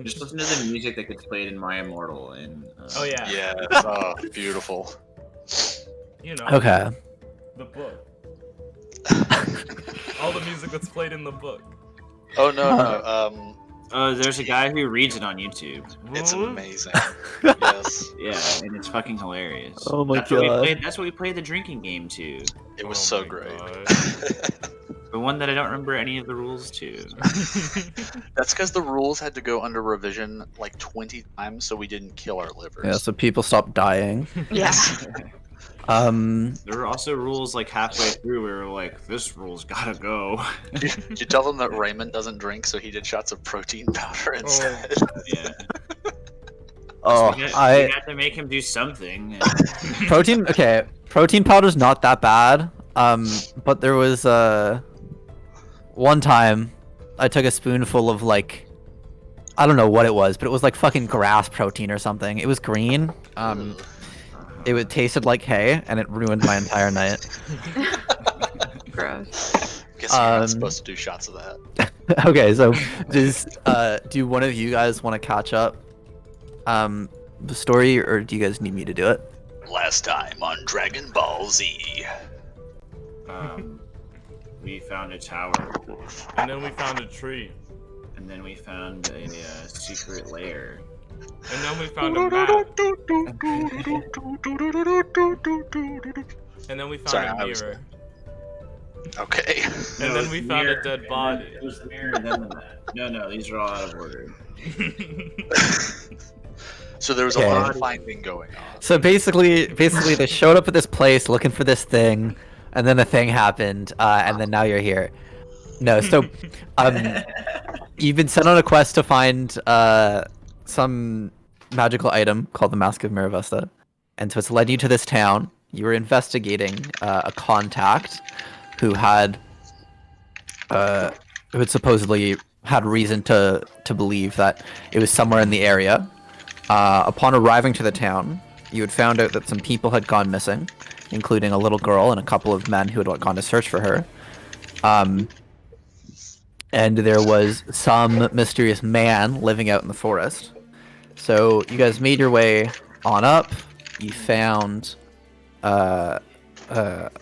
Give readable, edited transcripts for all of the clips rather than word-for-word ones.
Just listen to the music that gets played in My Immortal. And Oh yeah. Yeah, beautiful. You know. Okay. The book. All the music that's played in the book. Oh no. Oh, there's a guy who reads it on YouTube. It's amazing. Yes. Yeah, and it's fucking hilarious. Oh my That's what we God. played. That's what we played the drinking game to. It was Oh so my great. God. The one that I don't remember any of the rules to. That's because the rules had to go under revision like 20 times, so we didn't kill our livers. Yeah, so people stopped dying. Yeah. There were also rules like halfway through where we were like, this rule's gotta go. You tell them that Raymond doesn't drink, so he did shots of protein powder instead. Yeah. Oh, We I had to make him do something. protein. Okay, protein powder's not that bad. But there was one time I took a spoonful of like, I don't know what it was, but it was like fucking grass protein or something. It was green. It tasted like hay, and it ruined my entire night. Gross. Guess you're not supposed to do shots of that. Okay, so do one of you guys want to catch up the story, or do you guys need me to do it? Last time on Dragon Ball Z. We found a tower, And then we found a tree. and then we found a secret lair. And then we found a map. And then we found Sorry, a I was- mirror. Okay. And then we found a dead body. It was the mirror, then the map. No, these are all out of order. So there was a lot of finding going on. So basically they showed up at this place looking for this thing, and then the thing happened, and then now you're here. No, so you've been sent on a quest to find some magical item called the Mask of Miravesta, and so it's led you to this town. You were investigating a contact who had supposedly had reason to believe that it was somewhere in the area. Upon arriving to the town, you had found out that some people had gone missing, including a little girl and a couple of men who had gone to search for her. And there was some mysterious man living out in the forest. So you guys made your way on up. You found a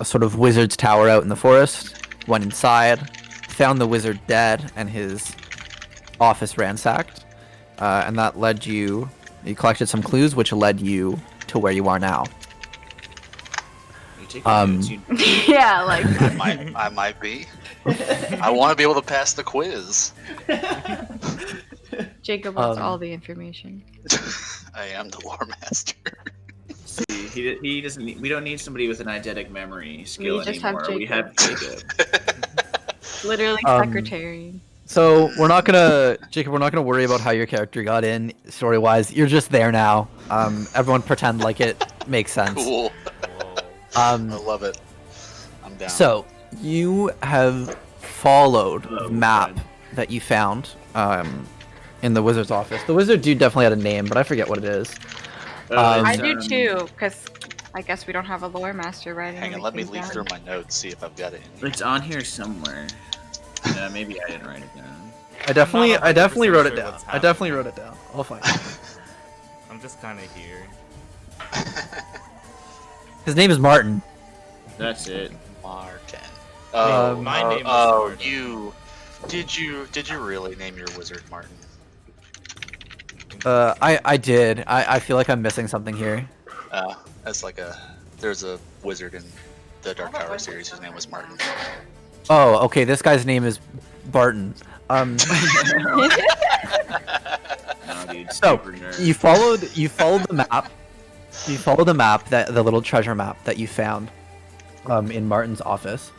sort of wizard's tower out in the forest. Went inside, found the wizard dead and his office ransacked. And that led you... You collected some clues, which led you to where you are now. You take the notes, you- Yeah, like I might be. I want to be able to pass the quiz. Jacob wants all the information. I am the lore master. See, he doesn't. We don't need somebody with an eidetic memory skill just have anymore. We have Jacob. Literally secretary. So we're not gonna, Jacob. We're not gonna worry about how your character got in story-wise. You're just there now. Everyone pretend like it makes sense. Cool. I love it. I'm down. So you have followed the map that you found in the wizard's office. The wizard dude definitely had a name, but I forget what it is. I do too, because I guess we don't have a lore master writing. Hang on, let me everything leaf down. through my notes, see if I've got it in here. It's on here somewhere. Yeah, maybe I didn't write it down. I definitely not 100% wrote it sure down. what's I definitely wrote it down. I'll find it. I'm just kind of here. His name is Martin. That's it. Martin. My name is oh, Martin. you. Did you really name your wizard Martin? I did. I feel like I'm missing something here. That's like there's a wizard in the Dark Tower series whose name was Martin. Oh, okay. This guy's name is Barton. No, dude. So Super nerd. you followed the map. You followed the map, the little treasure map that you found in Martin's office,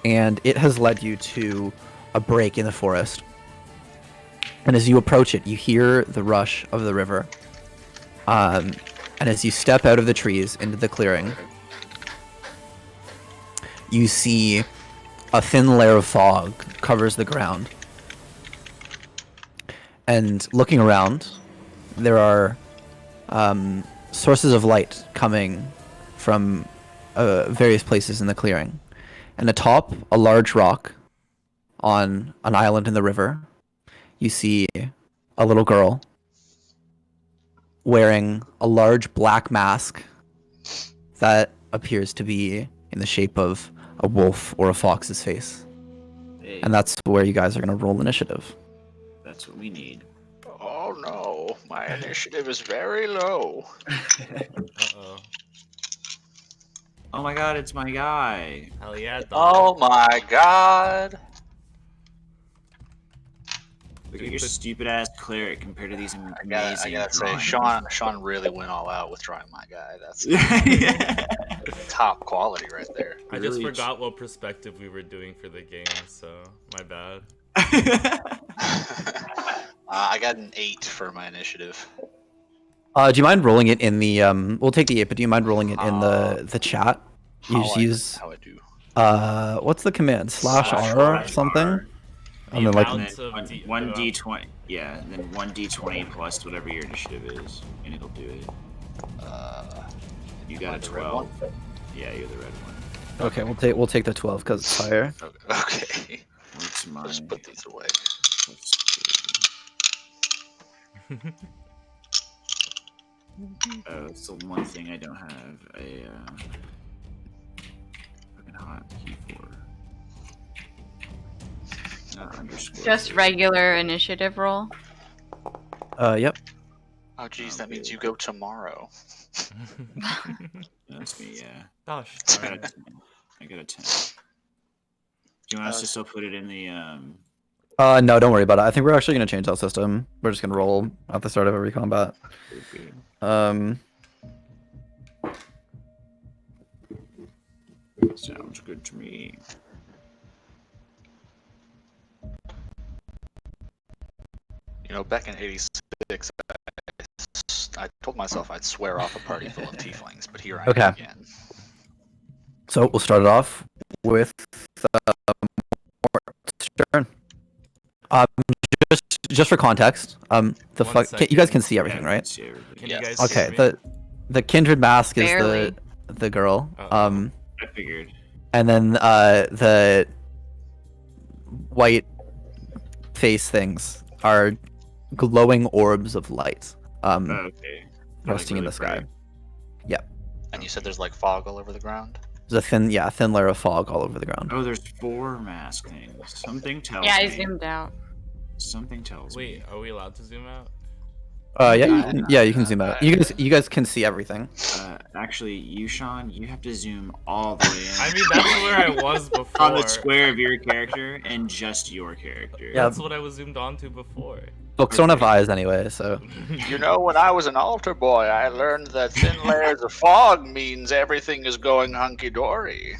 and it has led you to a break in the forest. And as you approach it, you hear the rush of the river. And as you step out of the trees into the clearing, you see a thin layer of fog covers the ground. And looking around, there are sources of light coming from various places in the clearing. And atop a large rock on an island in the river, you see a little girl wearing a large black mask that appears to be in the shape of a wolf or a fox's face. Hey, And that's where you guys are going to roll initiative. that's what we need. Oh no, my initiative is very low. Uh-oh. Oh my god, it's my guy. Hell yeah, Oh dog. my god. Look at your stupid ass cleric compared to these I amazing gotta say, drawings. Sean really went all out with drawing my guy. That's Yeah. top quality right there. I just Really forgot what perspective we were doing for the game, so my bad. I got an 8 for my initiative. Do you mind rolling it in the we'll take the 8, but do you mind rolling it in the chat? You just use How I do. what's the command? Slash Slash R or R. something? The And then like amount of one, D- one d20, yeah, and then 1d20 plus whatever your initiative is, and it'll do it. You got a the red 12. Yeah, you're the red one. okay, we'll take the 12 because it's higher. Okay. What's mine? Let's put these away. Let's see. Oh, it's the one thing I don't have a fucking hot key for. Underscore. Just regular initiative roll. Yep. Oh geez, that means you go tomorrow. That's me, yeah. Gosh, I got a 10. I got a 10. Do you want us to still put it in the No, don't worry about it. I think we're actually gonna change that system. We're just gonna roll at the start of every combat. Sounds good to me. You know, back in '86, I told myself I'd swear off a party full of tieflings, but here I am Okay. again. So we'll start it off with Mort's turn. Just for context, One you guys can see everything, Yeah, right? see everything. Can Yes. you guys Okay. hear me? The kindred mask is Barely. the girl. Uh-oh. I figured. And then the white face things are glowing orbs of light. Okay. Resting in the sky. bright. And you said there's like fog all over the ground. There's a thin layer of fog all over the ground. Oh, there's 4 mask things. Something tells Yeah, me. I zoomed out. Something tells Wait, me. are we allowed to zoom out? Yeah, you can zoom out. You guys can see everything. Actually, you, Sean, you have to zoom all the way in. I mean, that's where I was before. on the square of your character and just your character. Yeah. That's what I was zoomed onto before. Books don't have eyes anyway, so You know, when I was an altar boy, I learned that thin layers of fog means everything is going hunky-dory.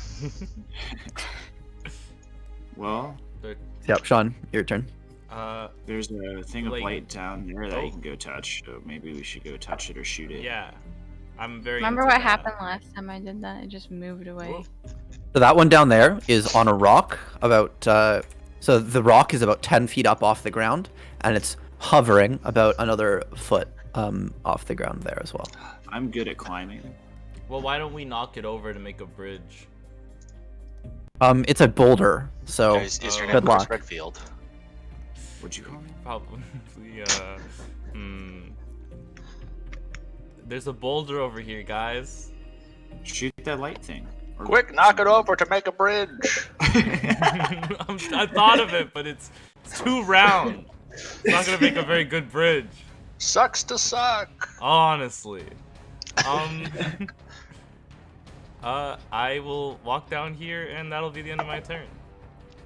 Well, yep. Sean, your turn. there's a thing of Like- light down there that Oh. you can go touch, so maybe we should go touch it or shoot it. Yeah, I'm very. Remember into what that. happened last time I did that? It just moved away. Whoa. So that one down there is on a rock about. So the rock is about 10 feet up off the ground, and it's hovering about another foot off the ground there as well. I'm good at climbing. Well, why don't we knock it over to make a bridge? It's a boulder, so Is your good name Chris luck. Redfield? What'd you call me? Probably. There's a boulder over here, guys. Shoot that light thing. Or- Quick, knock it over to make a bridge. I thought of it, but it's too round. It's not gonna make a very good bridge, Sucks to suck. honestly. I will walk down here, and that'll be the end of my turn.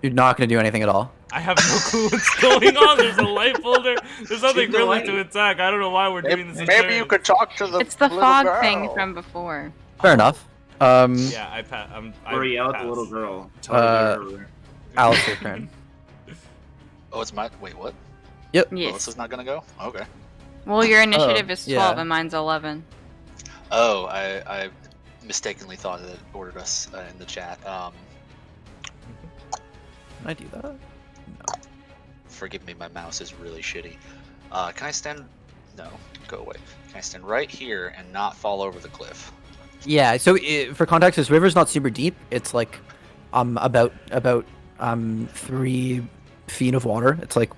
you're not going to do anything at all. I have no clue what's going on. There's a light boulder. There's nothing Shoot the really light. to attack. I don't know why we're doing this. in Maybe you turns. could talk to the It's the little fog girl. thing from before. Fair enough. Yeah, Or yell at the pass. little girl. Tell her to go. Alice, your turn. Oh, it's my. Wait, what? Yep. Yes. Melissa's not gonna go? Okay. Well, your initiative is 12 yeah. and mine's 11. Oh, I mistakenly thought that it ordered us in the chat. Can I do that? Forgive me, my mouse is really shitty. Can I stand? No, go away. Can I stand right here and not fall over the cliff? Yeah. So for context, this river's not super deep. It's like about 3 feet of water. It's like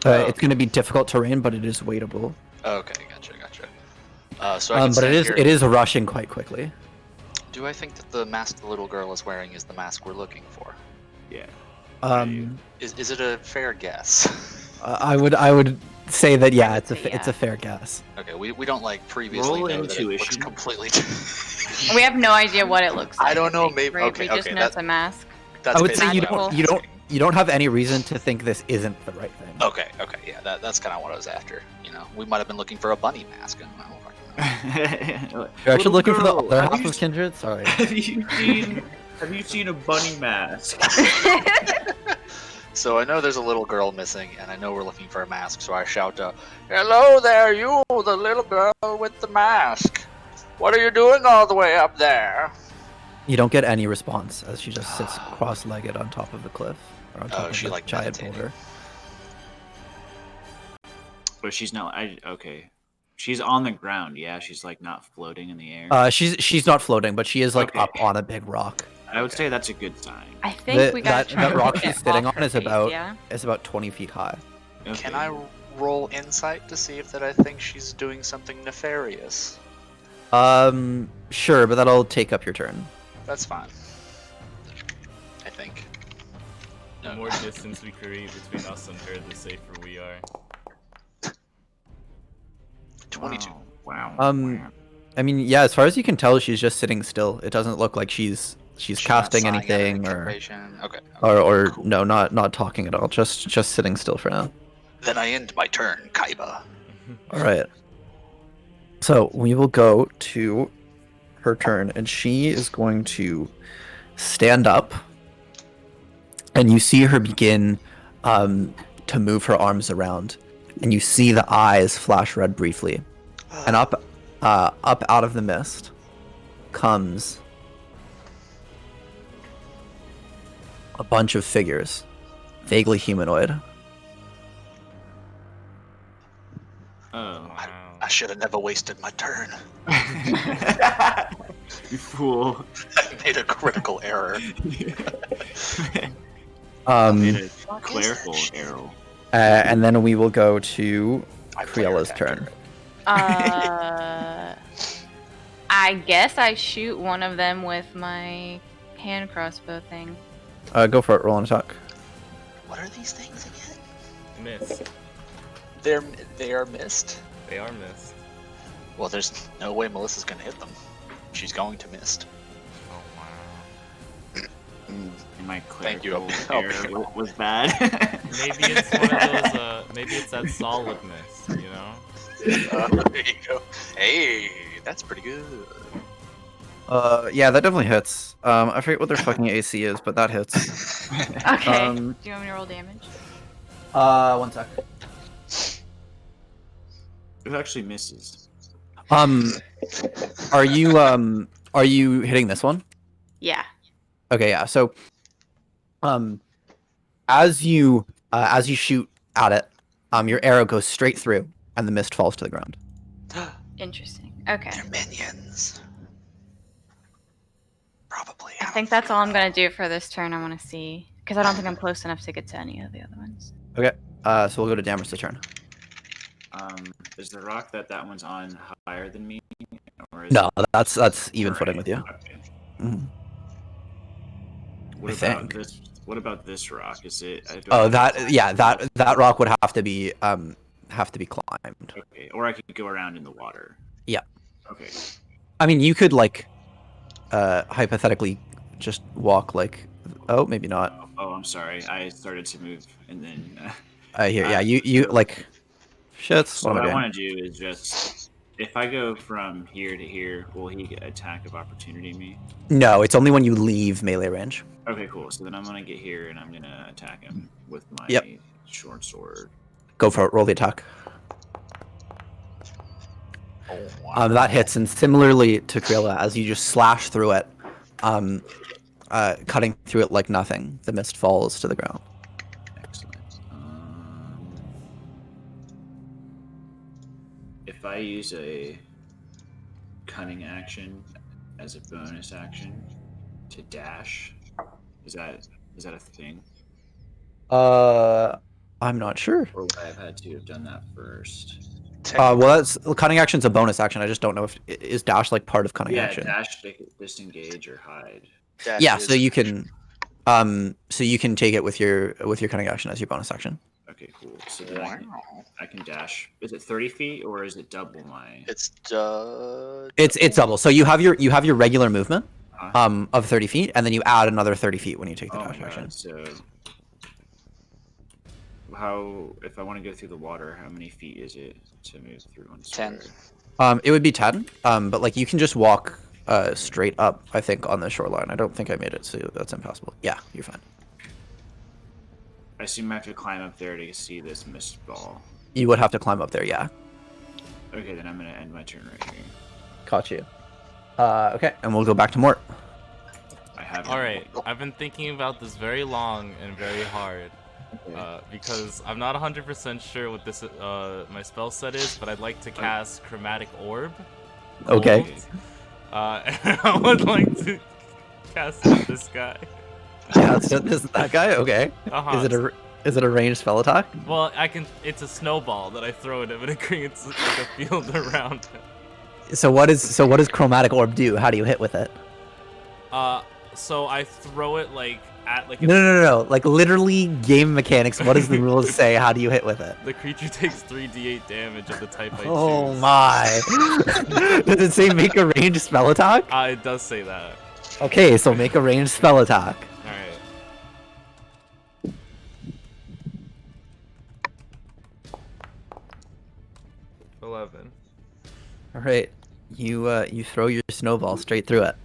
It's going to be difficult terrain, but it is waitable. Okay, gotcha. So I can but stand here. it is rushing quite quickly. Do I think that the mask the little girl is wearing is the mask we're looking for? Yeah. Is it a fair guess? I would say that I would it's say it's a fair guess. Okay, we don't like previously Roll know that it looks intuition. completely. We have no idea what it looks like. I don't know, think, maybe- right? okay, We just okay, know it's a mask. That's I would say basically what I was asking. you don't have any reason to think this isn't the right thing. Okay, yeah, that's kind of what I was after. You know, we might have been looking for a bunny mask. And I don't fucking know. You're actually looking for the Little other girl, half of Kindred? Sorry. Have you seen a bunny mask? So I know there's a little girl missing, and I know we're looking for a mask. So I shout, "Hello there, you, the little girl with the mask. What are you doing all the way up there?" You don't get any response as she just sits cross-legged on top of the cliff or on top of she, the like, giant meditating. boulder. But she's not. Okay. She's on the ground. Yeah, she's like not floating in the air. She's not floating, but she is like Okay. up on a big rock. I would say that's a good sign. I think we gotta try that to rock get she's sitting off on her is face, about yeah? 20 feet high. Okay. Can I roll insight to see if that I think she's doing something nefarious? Sure, but that'll take up your turn. That's fine. I think. The more distance we create between us and her, the safer we are. 22. Wow. I mean, yeah, as far as you can tell, she's just sitting still. It doesn't look like she's She's not casting sighing at anything or incantation. Okay. Cool. no, not talking at all. Just sitting still for now. Then I end my turn, Kaiba. All right. So we will go to her turn, and she is going to stand up, and you see her begin to move her arms around, and you see the eyes flash red briefly, and up out of the mist comes a bunch of figures, vaguely humanoid. Oh. Wow. I should have never wasted my turn. You fool. I made a critical error. Made a What is clerical that shit? arrow. And then we will go to I player Creola's attacked turn. her. I guess I shoot one of them with my hand crossbow thing. Go for it. Roll an attack. What are these things again? Miss. They are missed. They are missed. Well, there's no way Melissa's gonna hit them. She's going to miss. Oh wow. And my Thank you, clerical I'll be error gone. was bad. Maybe it's one of those. Maybe it's that solid miss. You know. There you go. Hey, that's pretty good. Yeah, that definitely hits. I forget what their fucking AC is, but that hits. Okay. Do you want me to roll damage? 1 sec. It actually misses. Are you hitting this one? Yeah. Okay, yeah. So, as you shoot at it, your arrow goes straight through, and the mist falls to the ground. Interesting. Okay. They're minions. Probably. I think that's all I'm gonna do for this turn. I want to see, because I don't think I'm close enough to get to any of the other ones. Okay. So we'll go to Dameron's turn. Is the rock that one's on higher than me? Or is No, it... that's even footing with you. Okay. Mhm. What I about think. this? What about this rock? Is it? Oh, that rock would have to be climbed. Okay, or I could go around in the water. Yeah. Okay. I mean, you could hypothetically just walk oh, maybe not. Oh, I'm sorry. I started to move and then. Yeah, you shits. So What what am I I doing? want to do is just, if I go from here to here, will he get attack of opportunity me? No, it's only when you leave melee range. Okay, cool. So then I'm gonna get here and I'm gonna attack him with my Yep. short sword. Go for it. Roll the attack. Oh, wow. That hits, and similarly to Creola, as you just slash through it, cutting through it like nothing, the mist falls to the ground. Excellent. If I use a cunning action as a bonus action to dash, is that a thing? I'm not sure. Or would I have had to have done that first? Well, that's cunning action's a bonus action. I just don't know if is dash like part of cunning Yeah, action. dash, disengage, or hide. Dash Yeah, is so you can take it with your cunning action as your bonus action. Okay, cool. So then Wow. I can dash. Is it 30 feet or is it double my? It's It's double. So you have your regular movement Huh? of 30 feet, and then you add another 30 feet when you take the Oh my dash action. god. So how if I want to go through the water, how many feet is it to move through one square? 10. It would be 10. But like you can just walk straight up. I think on the shoreline. I don't think I made it, so that's impossible. Yeah, you're fine. I assume I have to climb up there to see this mist ball. You would have to climb up there. Yeah, Okay, then I'm gonna end my turn right here. caught you. Okay, and we'll go back to Mort. I have. All right, I've been thinking about this very long and very hard because I'm not 100% sure what this my spell set is, but I'd like to cast Chromatic Orb. Okay. Gold. And I would like to cast it at this guy. Yeah, so this is that guy. Okay. Uh-huh. Is it a ranged spell attack? Well, it's a snowball that I throw at him, and it creates like a field around him. So what does chromatic orb do? How do you hit with it? So I throw it like at like. No. Like literally game mechanics. What does the rules say? How do you hit with it? The creature takes 3d8 damage of the type I choose. Oh my! Does it say make a ranged spell attack? It does say that. Okay, so make a ranged spell attack. All right. $11. All right, you throw your snowball straight through it.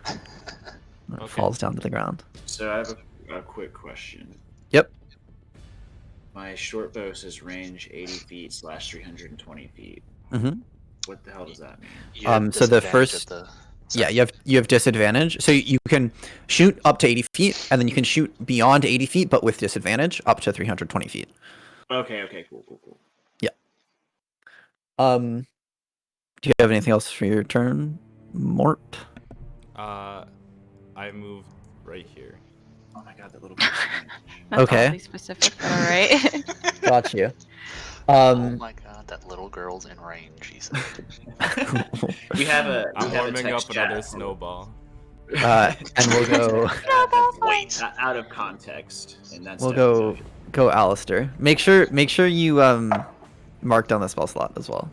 It falls down to the ground. So I have a quick question. Yep. My short bow says range 80 feet / 320 feet. Mm-hmm. What the hell does that mean? You have So the disadvantage first. at the- Yeah, you have disadvantage. So you can shoot up to 80 feet, and then you can shoot beyond 80 feet, but with disadvantage, up to 320 feet. Okay, cool. Yeah. Do you have anything else for your turn, Mort? I moved right here. Oh my god, that little bit. That's Okay. oddly specific, but all right. Got you. Oh my god, that little girl's in range, he said. We have a. I'm we have a warming text up another chat. snowball. And we'll go. Wait. Out of context, and that's. We'll go Alistair. Make sure you mark down the spell slot as well.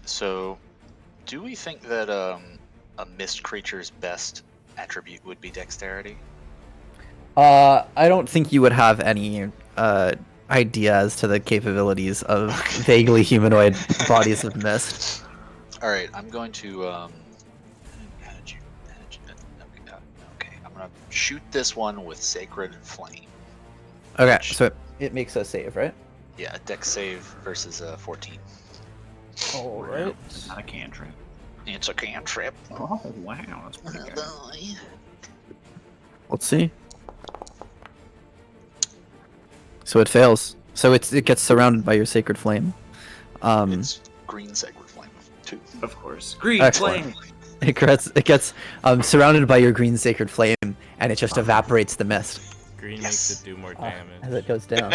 So, do we think that a mist creature's best attribute would be dexterity? I don't think you would have any idea as to the capabilities of vaguely humanoid bodies of mist. All right, I'm going to okay, I'm gonna shoot this one with sacred flame. Okay, so it makes a save, right? Yeah, dex save versus 14. All It's not a cantrip. It's a cantrip. Oh wow, that's pretty good. Let's see. So it fails. So it gets surrounded by your sacred flame. It's green sacred flame too. Of course. Green Excellent. flame. It gets surrounded by your green sacred flame, and it just evaporates the mist Green Yes. makes it do more as damage. it goes down.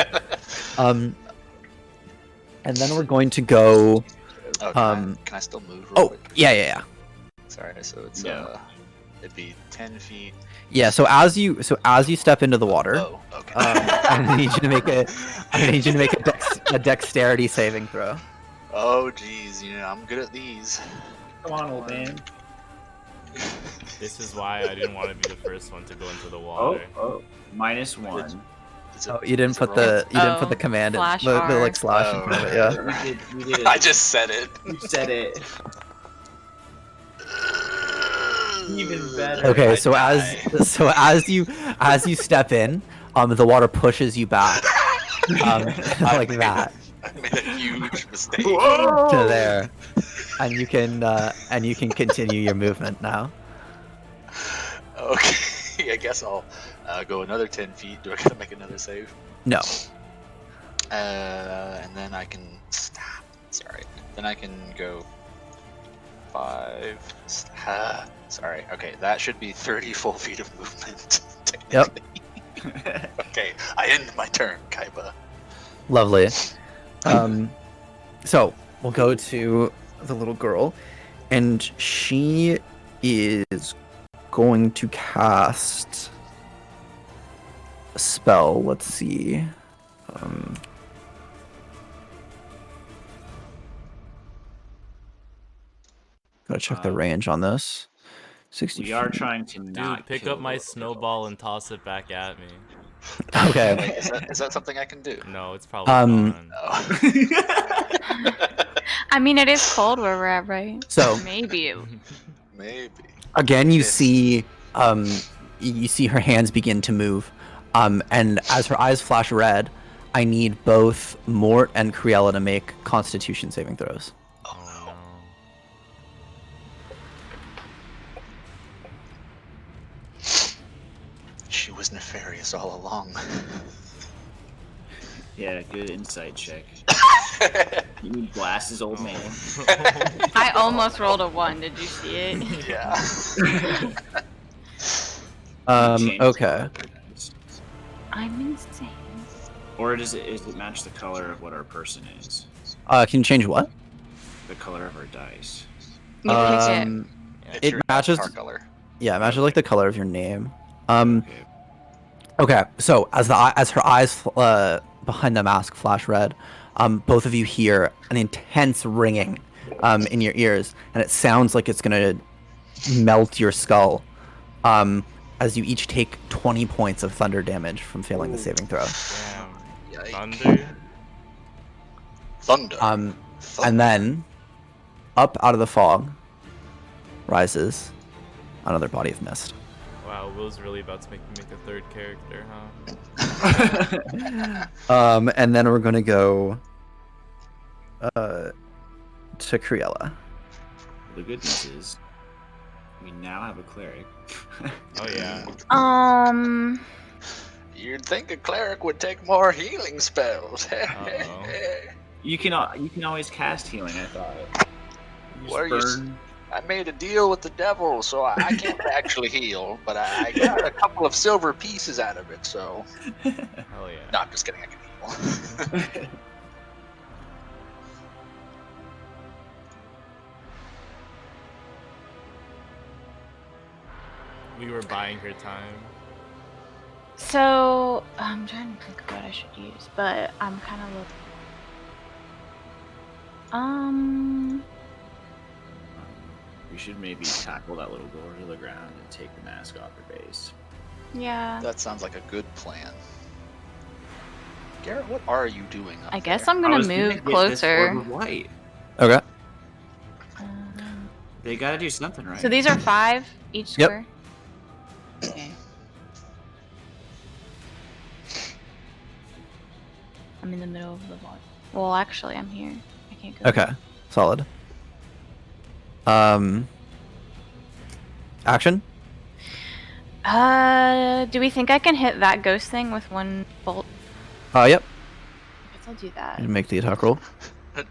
And then we're going to go. Oh, can I still move? Real Oh, quick? yeah. Sorry. So it's Yeah. it'd be 10 feet. Yeah. So as you step into the water, Oh, okay. I'm gonna need you to make a dexterity saving throw. Oh, geez, I'm good at these. Come on, old man. This is why I didn't want to be the first one to go into the Oh, water. -1. Is it- Oh, you didn't is it put wrong? the command in, slash the R. like slash in Oh, front of it. right, Yeah. We did. We did. I just said it. You said it. Even better. Okay, I so die. as you step in, the water pushes you back, like that I made a huge mistake. Whoa! to there, and you can continue your movement now. Okay, I guess I'll go another 10 feet. Do I gotta make another save? No. And then I can stop. Sorry. Then I can go 5. Sorry. Okay, that should be 30 full feet of movement. Yep. technically. Okay, I end my turn, Kaiba. Lovely. So we'll go to the little girl, and she is going to cast a spell. Let's see. Gotta check the range on this. 60 We are feet. trying to not Dude, pick kill up my the little snowball girl. and toss it back at me. Okay. Like, is that something I can do? No, it's probably Um, gone. Oh. I mean, it is cold where we're at, right? So Maybe. Maybe. again, you Yes. see, you see her hands begin to move, and as her eyes flash red, I need both Mort and Criella to make Constitution saving throws. Oh no. She was nefarious all along. Yeah, good insight check. You need glasses, old man. I almost rolled a 1. Did you see it? Yeah. Change Okay. the color. I'm insane. Or does it match the color of what our person is? Can you change what? The color of our dice. You pick it. It's It your matches. avatar color. Yeah, it matches like the color of your name. Okay. Okay. So as her eyes behind the mask flash red, both of you hear an intense ringing in your ears, and it sounds like it's gonna melt your skull. As you each take 20 points of thunder damage from failing the saving throw. Damn. Yikes. Thunder? Thunder. And then up out of the fog rises another body of mist. Wow, Will's really about to make me make a third character, huh? And then we're gonna go to Criella. The good news is, we now have a cleric. Oh yeah. You'd think a cleric would take more healing spells. Uh-oh. You can always cast healing. I thought. You What are just you burn. I made a deal with the devil, so I can't actually heal, but I got a couple of silver pieces out of it, so... Hell yeah. No, I'm just kidding, I can heal. We were buying her time. So, I'm trying to think of what I should use, but I'm kind of looking. We should maybe tackle that little girl to the ground and take the mask off her face. Yeah. That sounds like a good plan. Garrett, what are you doing up I guess there? I'm I gonna was gonna move get this closer. orb of light. Okay. They gotta do something right. So these are 5 each Yep. square? Okay. I'm in the middle of the vault. Well, actually, I'm here. I can't go. Okay. Solid. Action. Do we think I can hit that ghost thing with 1 bolt? Yep. I guess I'll do that. And make the attack roll.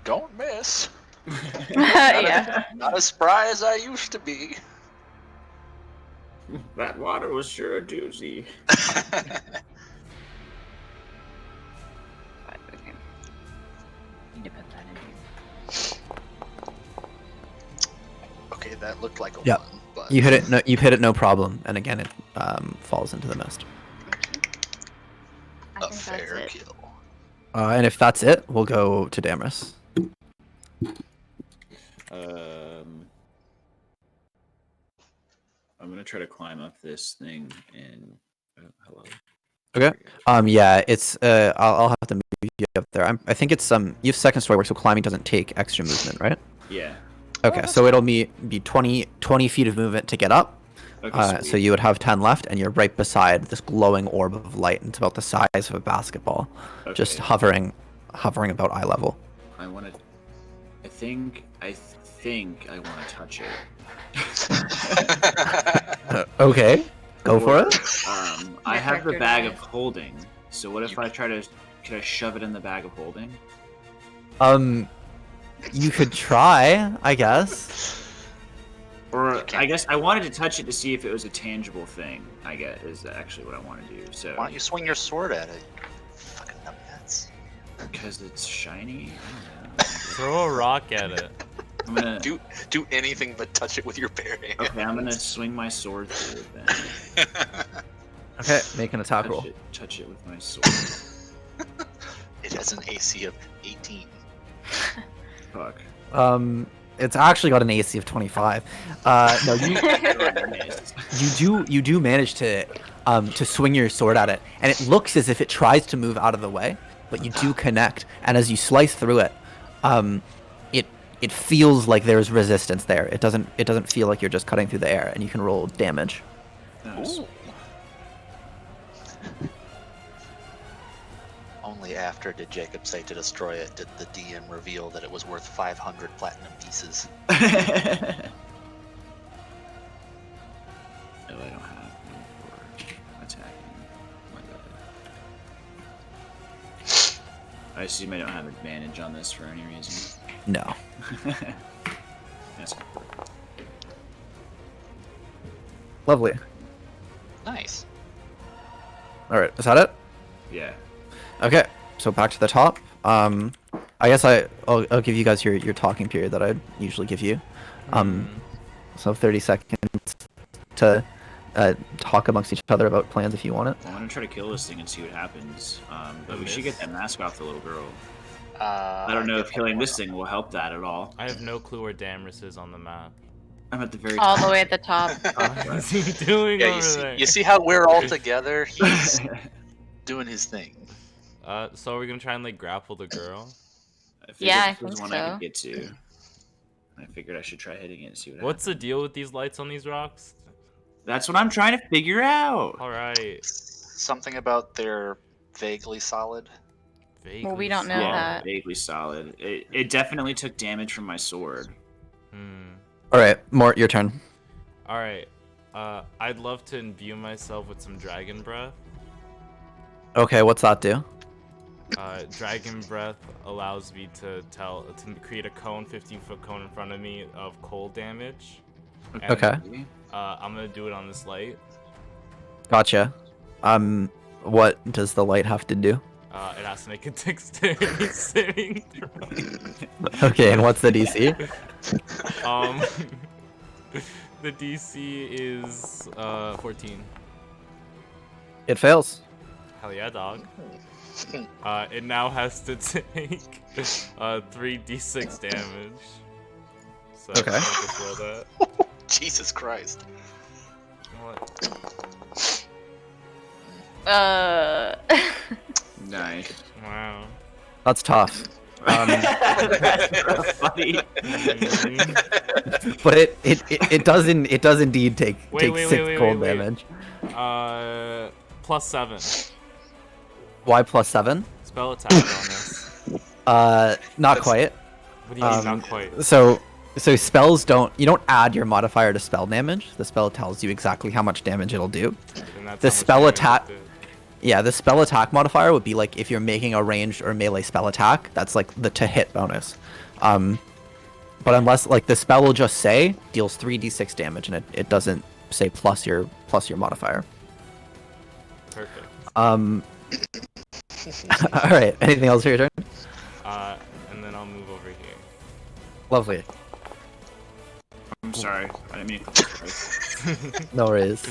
Don't miss. Yeah. Not as spry as I used to be. That water was sure a doozy. But, okay. Need to put that in here. Okay, that looked like a Yep. 1, but... You hit it. No, you hit it. No problem. And again, it falls into the mist. I A think fair that's it. kill. And if that's it, we'll go to Damaris. I'm gonna try to climb up this thing and. Hello. Okay. Yeah, it's I'll have to move you up there. I think it's you have second story work, so climbing doesn't take extra movement, right? Yeah. Okay, so it'll be 20 feet of movement to get up. Okay. So you would have 10 left, and you're right beside this glowing orb of light. And it's about the size of a basketball, just hovering about eye level. I want to. I think I want to touch it. Okay, go for it. I have the character bag dies. of holding. So what if I try to? Could I shove it in the bag of holding? You could try, I guess. Or can't. I guess I wanted to touch it to see if it was a tangible thing. I guess is actually what I want to do. So Why don't you swing your sword at it? Fucking numbnuts. because it's shiny. I don't know. Throw a rock at it. I'm gonna. Do anything but touch it with your bare hand. Okay, I'm gonna swing my sword through it then. Okay, make an attack roll. Touch it with my sword. It has an AC of 18. Fuck. It's actually got an AC of 25. No, you do manage to swing your sword at it, and it looks as if it tries to move out of the way, but you do connect. And as you slice through it, it feels like there's resistance there. It doesn't feel like you're just cutting through the air, and you can roll damage. Nice. Only after did Jacob say to destroy it did the DM reveal that it was worth 500 platinum pieces. No, I don't have one for attacking. My bad. I assume I don't have advantage on this for any reason. No. That's cool. Lovely. Nice. All right, is that it? Yeah. Okay, so back to the top. I guess I'll give you guys your talking period that I usually give you. So 30 seconds to talk amongst each other about plans if you want it. Well, I'm gonna try to kill this thing and see what happens. But we should get that mask off the little girl. I don't know if killing this thing will help that at all. I have no clue where Damrus is on the map. I'm at the very All top. the way at the top. What is he doing Yeah, over there? you see how we're all together? He's doing his thing. So are we gonna try and like grapple the girl? Yeah, I this was think one I so. could get to. I figured I should try hitting it and see what What's the happens. deal with these lights on these rocks? That's what I'm trying to figure out. All right. Something about they're vaguely solid. Well, we don't know Yeah, that. vaguely solid. It definitely took damage from my sword. All right, Mort, your turn. All right. I'd love to imbue myself with some dragon breath. Okay, what's that do? Dragon breath allows me to create a cone, 15-foot cone in front of me of cold damage. And, Okay. I'm gonna do it on this light. Gotcha. What does the light have to do? It has to make a dexterity saving throw. Okay, and what's the DC? The DC is 14. It fails. Hell yeah, dog. It now has to take 3d6 damage. So Okay. I'll just roll that. Jesus Christ. What? Nice. Wow. That's tough. That's so funny. But it does indeed take Wait, 6 cold wait. damage. +7. Why +7? Spell attack bonus. Not quite. What do you mean not quite? So spells you don't add your modifier to spell damage. The spell tells you exactly how much damage it'll do. Then that's The how much spell damage attack- it did. Yeah, the spell attack modifier would be like if you're making a ranged or melee spell attack, that's like the to hit bonus. But unless like the spell will just say deals 3d6 damage and it doesn't say plus your modifier. Perfect. All right. Anything else for your turn? And then I'll move over here. Lovely. I'm sorry. I didn't mean to click twice. No worries.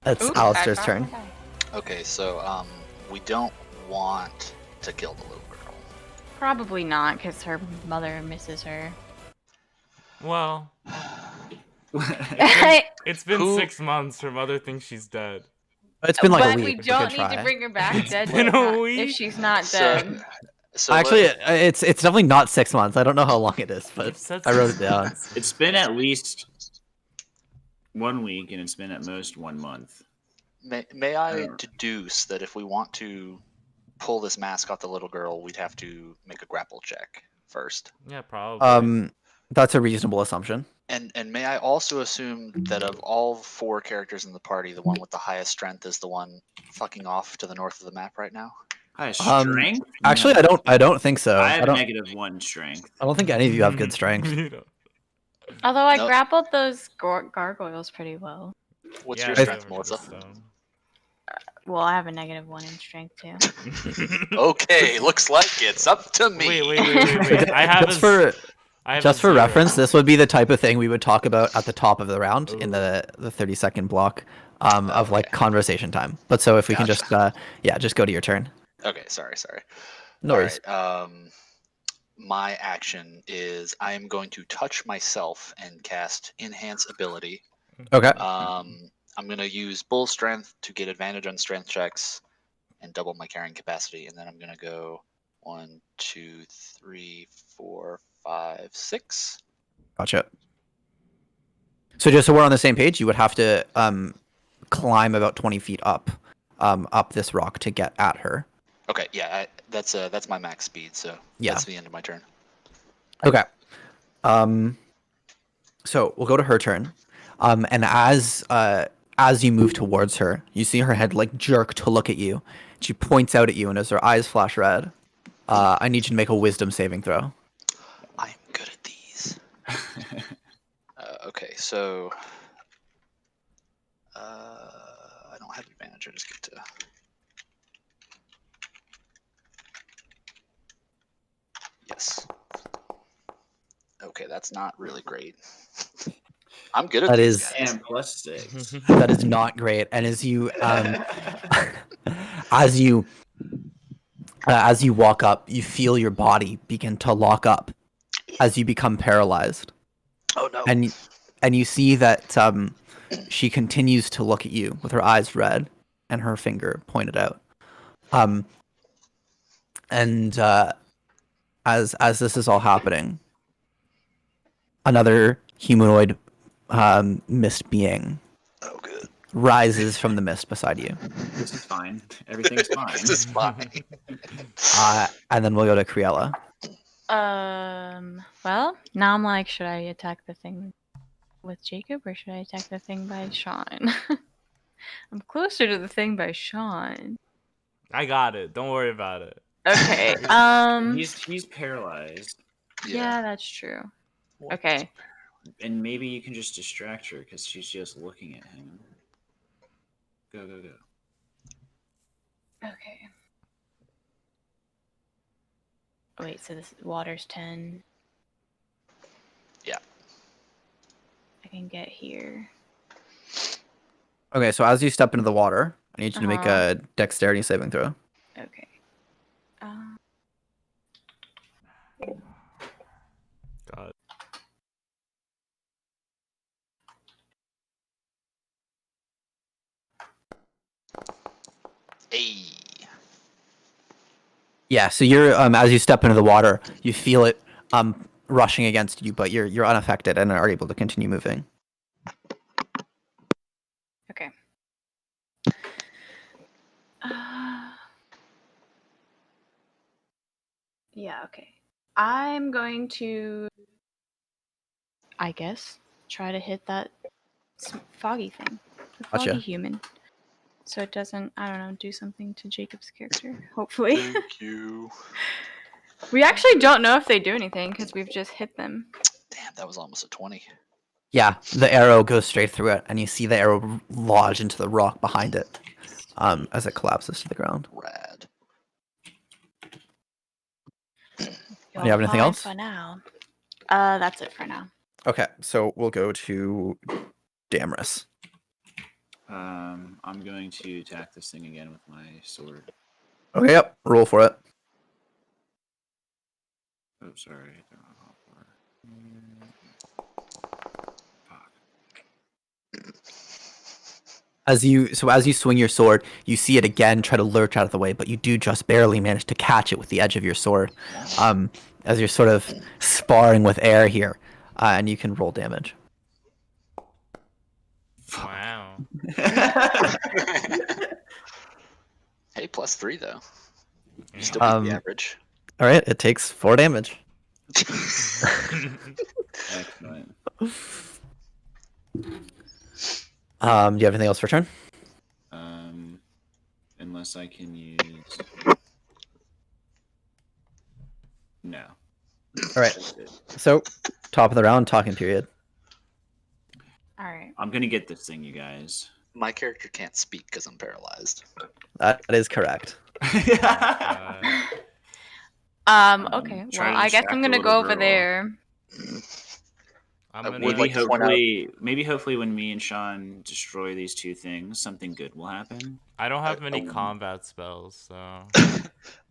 It's Ooh, Alistair's I turn. found one. Okay, so we don't want to kill the little girl. Probably not, because her mother misses her. Well, But it's been Who- 6 months. Her mother thinks she's dead. It's been like a we week. It's a don't good need try. to bring her back dead been a if week? she's not dead. So Actually, it's definitely not 6 months. I don't know how long it is, but You've said I wrote it 6 down. months. It's been at least 1 week, and it's been at most 1 month. may I deduce that if we want to pull this mask off the little girl, we'd have to make a grapple check first? Yeah, probably. That's a reasonable assumption. And may I also assume that of all 4 characters in the party, the one with the highest strength is the one fucking off to the north of the map right now? High Um, strength? Actually, I don't think so. I have I don't -1 strength. think any of you have good strength. You know. Although I Nope. grappled those gargoyles pretty well. What's Yeah, your I strength, never noticed Melissa? them. Well, I have a -1 in strength too. Okay, looks like it's up to me. Wait. I have Just a for I have just a for 0. reference, this would be the type of thing we would talk about at the top of the round in Ooh. the 30-second block of like Okay. conversation time. But so if we can Gotcha. just just go to your turn. Okay, sorry. No All worries. right. My action is I am going to touch myself and cast Enhance Ability. Okay. I'm going to use Bull Strength to get advantage on strength checks and double my carrying capacity. And then I'm going to go 1, 2, 3, 4, 5, 6. Gotcha. So just so we're on the same page, you would have to climb about 20 feet up this rock to get at her. Okay, yeah, that's my max speed, so Yeah. that's the end of my turn. Okay. So we'll go to her turn. And as you move towards her, you see her head like jerk to look at you. She points out at you, and as her eyes flash red, I need you to make a wisdom saving throw. I'm good at these. Okay, so I don't have advantage. I just get to. Yes. Okay, that's not really great. I'm good at That these is- guys. And +6. That is not great. And as you as you walk up, you feel your body begin to lock up as you become paralyzed. Oh no. And you see that she continues to look at you with her eyes red and her finger pointed out. And as this is all happening, another humanoid mist being Oh good. rises from the mist beside you. This is fine. Everything's fine. This is fine. And then we'll go to Criella. Well, now I'm like, should I attack the thing with Jacob or should I attack the thing by Shawn? I'm closer to the thing by Shawn. I got it. Don't worry about it. Okay. He's paralyzed, Yeah, that's true. What? Okay. and maybe you can just distract her because she's just looking at him. Go. Okay. Wait, so this water's 10. Yeah. I can get here. Okay, so as you step into the water, I need you to make a dexterity saving throw. Okay. God. Hey. Yeah, so you're as you step into the water, you feel it rushing against you, but you're unaffected and are able to continue moving. Okay. Yeah, okay. I'm going to, I guess, try to hit that foggy thing. The foggy Gotcha. human. So it doesn't, I don't know, do something to Jacob's character. Hopefully. Thank you. We actually don't know if they do anything because we've just hit them. Damn, that was almost a 20. Yeah, the arrow goes straight through it, and you see the arrow lodge into the rock behind it as it collapses to the ground. Rad. Do you have anything Fine else? For now. That's it for now. Okay, so we'll go to Damrus. I'm going to attack this thing again with my sword. Okay, yep, roll for it. Oh, sorry. I don't know how far. Fuck. As you swing your sword, you see it again try to lurch out of the way, but you do just barely manage to catch it with the edge of your sword. As you're sort of sparring with air here, and you can roll damage. Wow. Hey, +3 though. You still Yeah. beat the average. All right, it takes 4 damage. Excellent. Do you have anything else for turn? Unless I can use. No. All right. So, top of the round, talking period. All right. I'm gonna get this thing, you guys. My character can't speak because I'm paralyzed. That is correct. Okay. Try Well, to I guess distract I'm the gonna little go over girl. there. I'm I gonna would Maybe like to point out- hopefully when me and Sean destroy these two things, something good will happen. I don't have I- many I- combat spells, so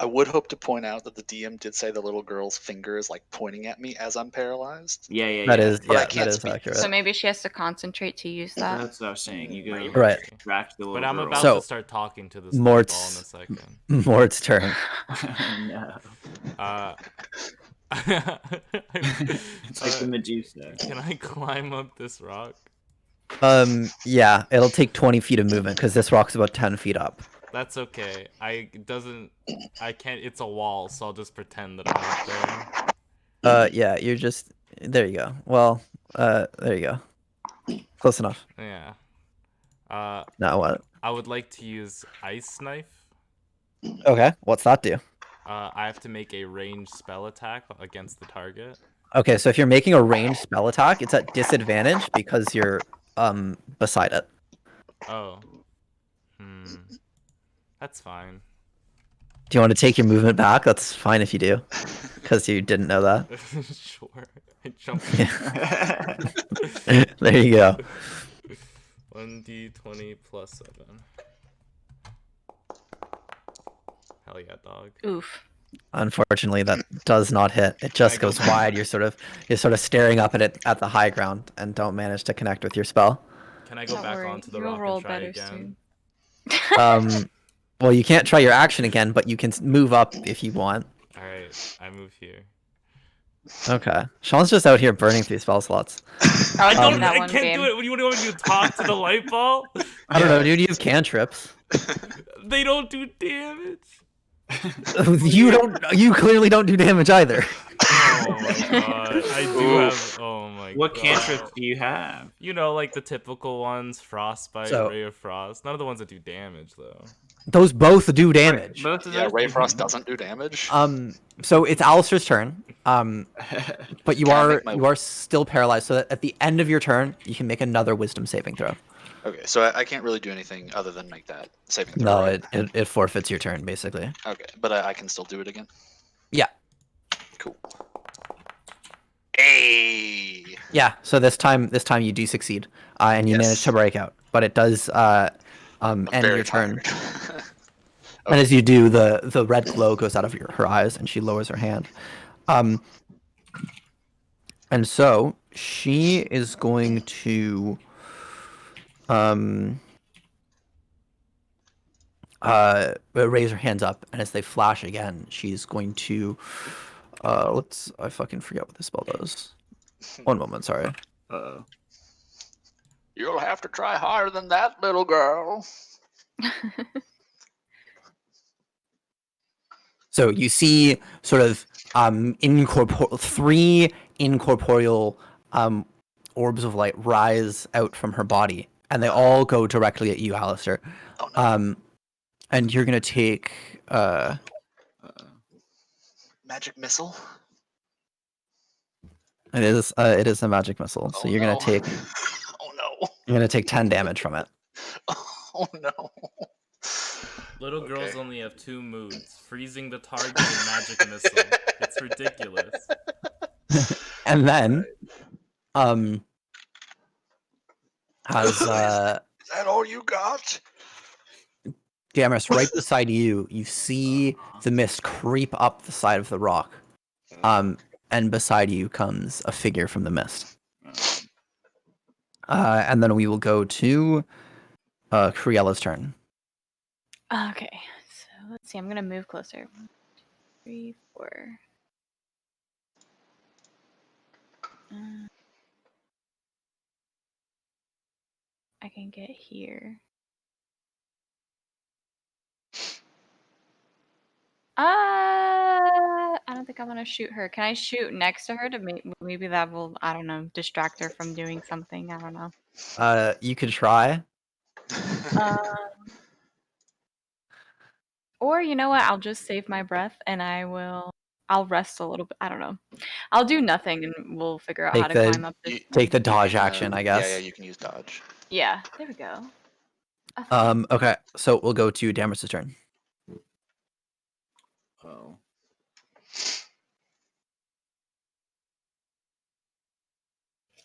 I would hope to point out that the DM did say the little girl's finger is like pointing at me as I'm paralyzed. Yeah. That is, But I yeah, can't that is speak, accurate. So maybe she has to concentrate to use that. That's what I was saying. You go Maybe. Right. distract the little But I'm girl. about So, to start talking to this Mort's- ball in a second. Mort's turn. No. Uh, It's like the Medusa. Can I climb up this rock? Yeah, it'll take 20 feet of movement because this rock's about 10 feet up. That's okay. I can't. It's a wall, so I'll just pretend that I'm up there. Yeah, you're just there. You go. Well, there you go. Close enough. Yeah. Now what? I would like to use ice knife. Okay, what's that do? I have to make a ranged spell attack against the target. Okay, so if you're making a ranged spell attack, it's at disadvantage because you're beside it. Oh. That's fine. Do you want to take your movement back? That's fine if you do, because you didn't know that. Sure. I jumped. There you go. 1d20 plus 7. Hell yeah, dog. Oof. Unfortunately, that does not hit. It just goes wide. You're sort of staring up at it at the high ground and don't manage to connect with your spell. Can I go Don't back worry, onto the you'll rock roll and try better again? soon. Well, you can't try your action again, but you can move up if you want. Alright, I move here. Okay. Sean's just out here burning through spell slots. I I that I one can't game. do it. What do you want me to do? Talk to the light ball? I don't know, dude. You have cantrips. They don't do damage. You clearly don't do damage either. Oh my god. I do have. Oh my god. What cantrips do you have? You know, like the typical ones: frostbite, So- ray of frost. None of the ones that do damage, though. Those both do damage. Both of Yeah, those? Ray Frost doesn't do damage. So it's Alistair's turn. But you Can I are make my- still paralyzed, so that at the end of your turn, you can make another wisdom saving throw. Okay, so I can't really do anything other than make that saving throw. No, right? it forfeits your turn, basically. Okay, but I can still do it again. Yeah. Cool. Hey. Yeah, so this time you do succeed, and you manage Yes. to break out. But it does I'm end very your turn. tired. And as you do, the red glow goes out of her eyes, and she lowers her hand. And so she is going to raise her hands up, and as they flash again, she's going to I fucking forget what this spell does. One moment, sorry. Uh-oh. You'll have to try harder than that, little girl. So you see sort of three incorporeal orbs of light rise out from her body, and they all go directly at you, Alistair. Oh, no. And you're gonna take Magic missile. it is a magic missile, so Oh, you're no. gonna take Oh no. 10 damage from it. Oh no. Little girls Okay. only have 2 moods: freezing the target and magic missile. It's ridiculous. And then has Is that all you got? Damaris, right beside you, you see the mist creep up the side of the rock. And beside you comes a figure from the mist. And then we will go to Criella's turn. Okay, so let's see. I'm gonna move closer. 1, 2, 3, 4. I can get here. I don't think I want to shoot her. Can I shoot next to her to maybe that will, I don't know, distract her from doing something? I don't know. You could try. Or you know what? I'll just save my breath and I will I'll rest a little bit. I don't know. I'll do nothing, and we'll figure out how Take to the- climb up this. Take the You dodge can, action, I Yeah, guess. you can use dodge. Yeah, there we go. A thing. Okay, so we'll go to Damaris's turn. Oh.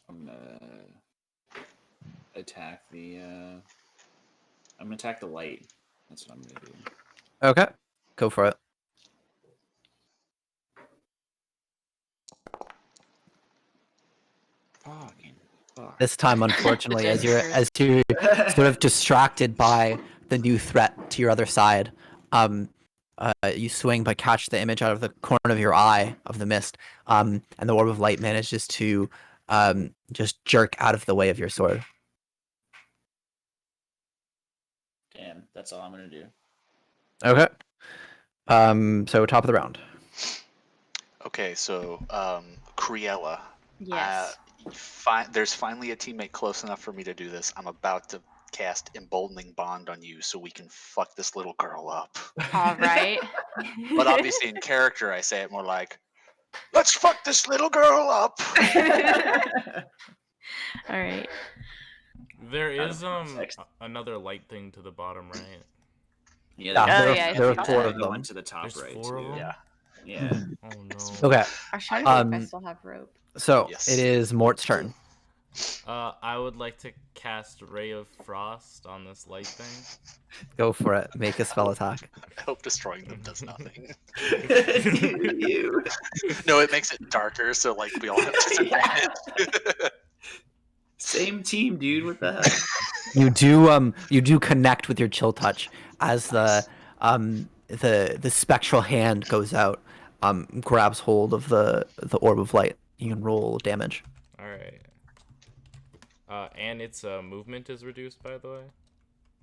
I'm gonna attack the. I'm gonna attack the light. That's what I'm gonna do. Okay, go for it. Fucking fuck. This time, unfortunately, as you're Disaster. sort of distracted by the new threat to your other side, you swing but catch the image out of the corner of your eye of the mist, and the orb of light manages to just jerk out of the way of your sword. Damn, that's all I'm gonna do. Okay. So top of the round. Okay, so Criella. Yes. There's finally a teammate close enough for me to do this. I'm about to cast Emboldening Bond on you so we can fuck this little girl up. All right. But obviously in character, I say it more like, let's fuck this little girl up. All right. There Out is of context. another light thing to the bottom right. Yeah, there- Oh, yeah, I there are see four that. of The one them. to the top There's right. 4 of too. them? Yeah. Yeah. Oh no. Okay, I was trying to think if I Um, still have rope. so Yes. it is Mort's turn. I would like to cast Ray of Frost on this light thing. Go for it. Make a spell attack. I hope destroying them does nothing. Dude, you. No, it makes it darker, so like we all have disadvantage. Same team, dude. What the hell? You do connect with your chill touch as the spectral hand goes out, grabs hold of the orb of light. You can roll damage. All right. And its movement is reduced, by the way.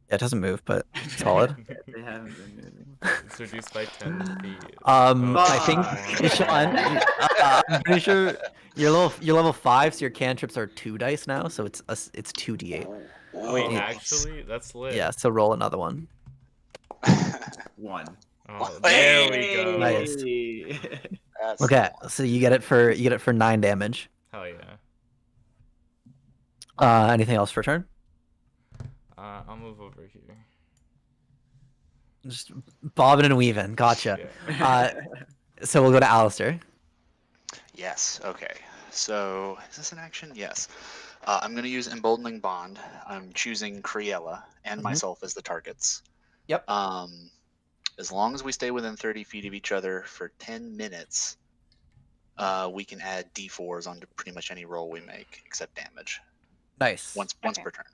Yeah, it doesn't move, but it's solid. They haven't been moving. It's reduced by 10 feet. I think wow. Sean, I'm pretty sure you're level 5, so your cantrips are 2 dice now, so it's 2d8. Wait, Yeah. actually, that's lit. Yeah, so roll another one. One. Oh, there we go. Nice. That's Okay, the one. so you get it for 9 damage. Hell yeah. Anything else for turn? I'll move over here. Just bobbing and weaving. Gotcha. Yeah. So we'll go to Alistair. Yes. Okay. So is this an action? Yes. I'm going to use Emboldening Bond. I'm choosing Criella and Mhm. myself as the targets. Yep. As long as we stay within 30 feet of each other for 10 minutes, we can add D4s onto pretty much any roll we make except damage. Nice. Once Okay. per turn.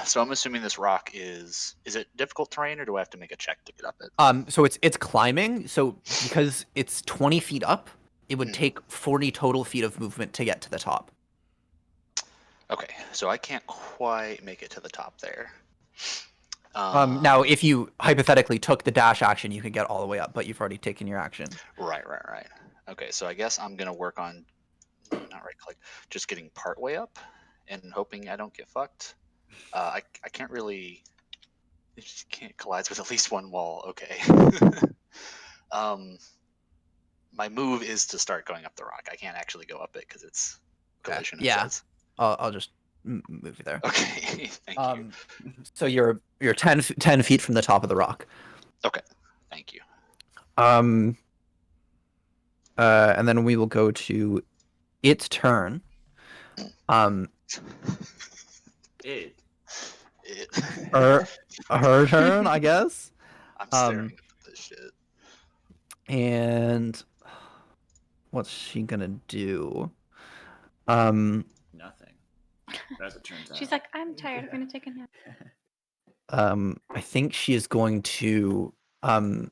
So I'm assuming this rock is it difficult terrain or do I have to make a check to get up it? So it's climbing. So because it's 20 feet up, it would Mhm. take 40 total feet of movement to get to the top. Okay, so I can't quite make it to the top there. Now, if you hypothetically took the dash action, you could get all the way up, but you've already taken your action. Right. Okay, so I guess I'm gonna work on not right click, just getting part way up and hoping I don't get fucked. I can't really. It just can't collide with at least one wall. Okay. My move is to start going up the rock. I can't actually go up it because it's collision. Yeah. It says. I'll just move you there. Okay. Thank you. So you're 10 feet from the top of the rock. Okay. Thank you. And then we will go to its turn. It. Her turn, I guess. I'm staring at this shit. And what's she gonna do? Nothing. As it turns out. She's like, I'm tired. I'm gonna take a nap. I think she is going to move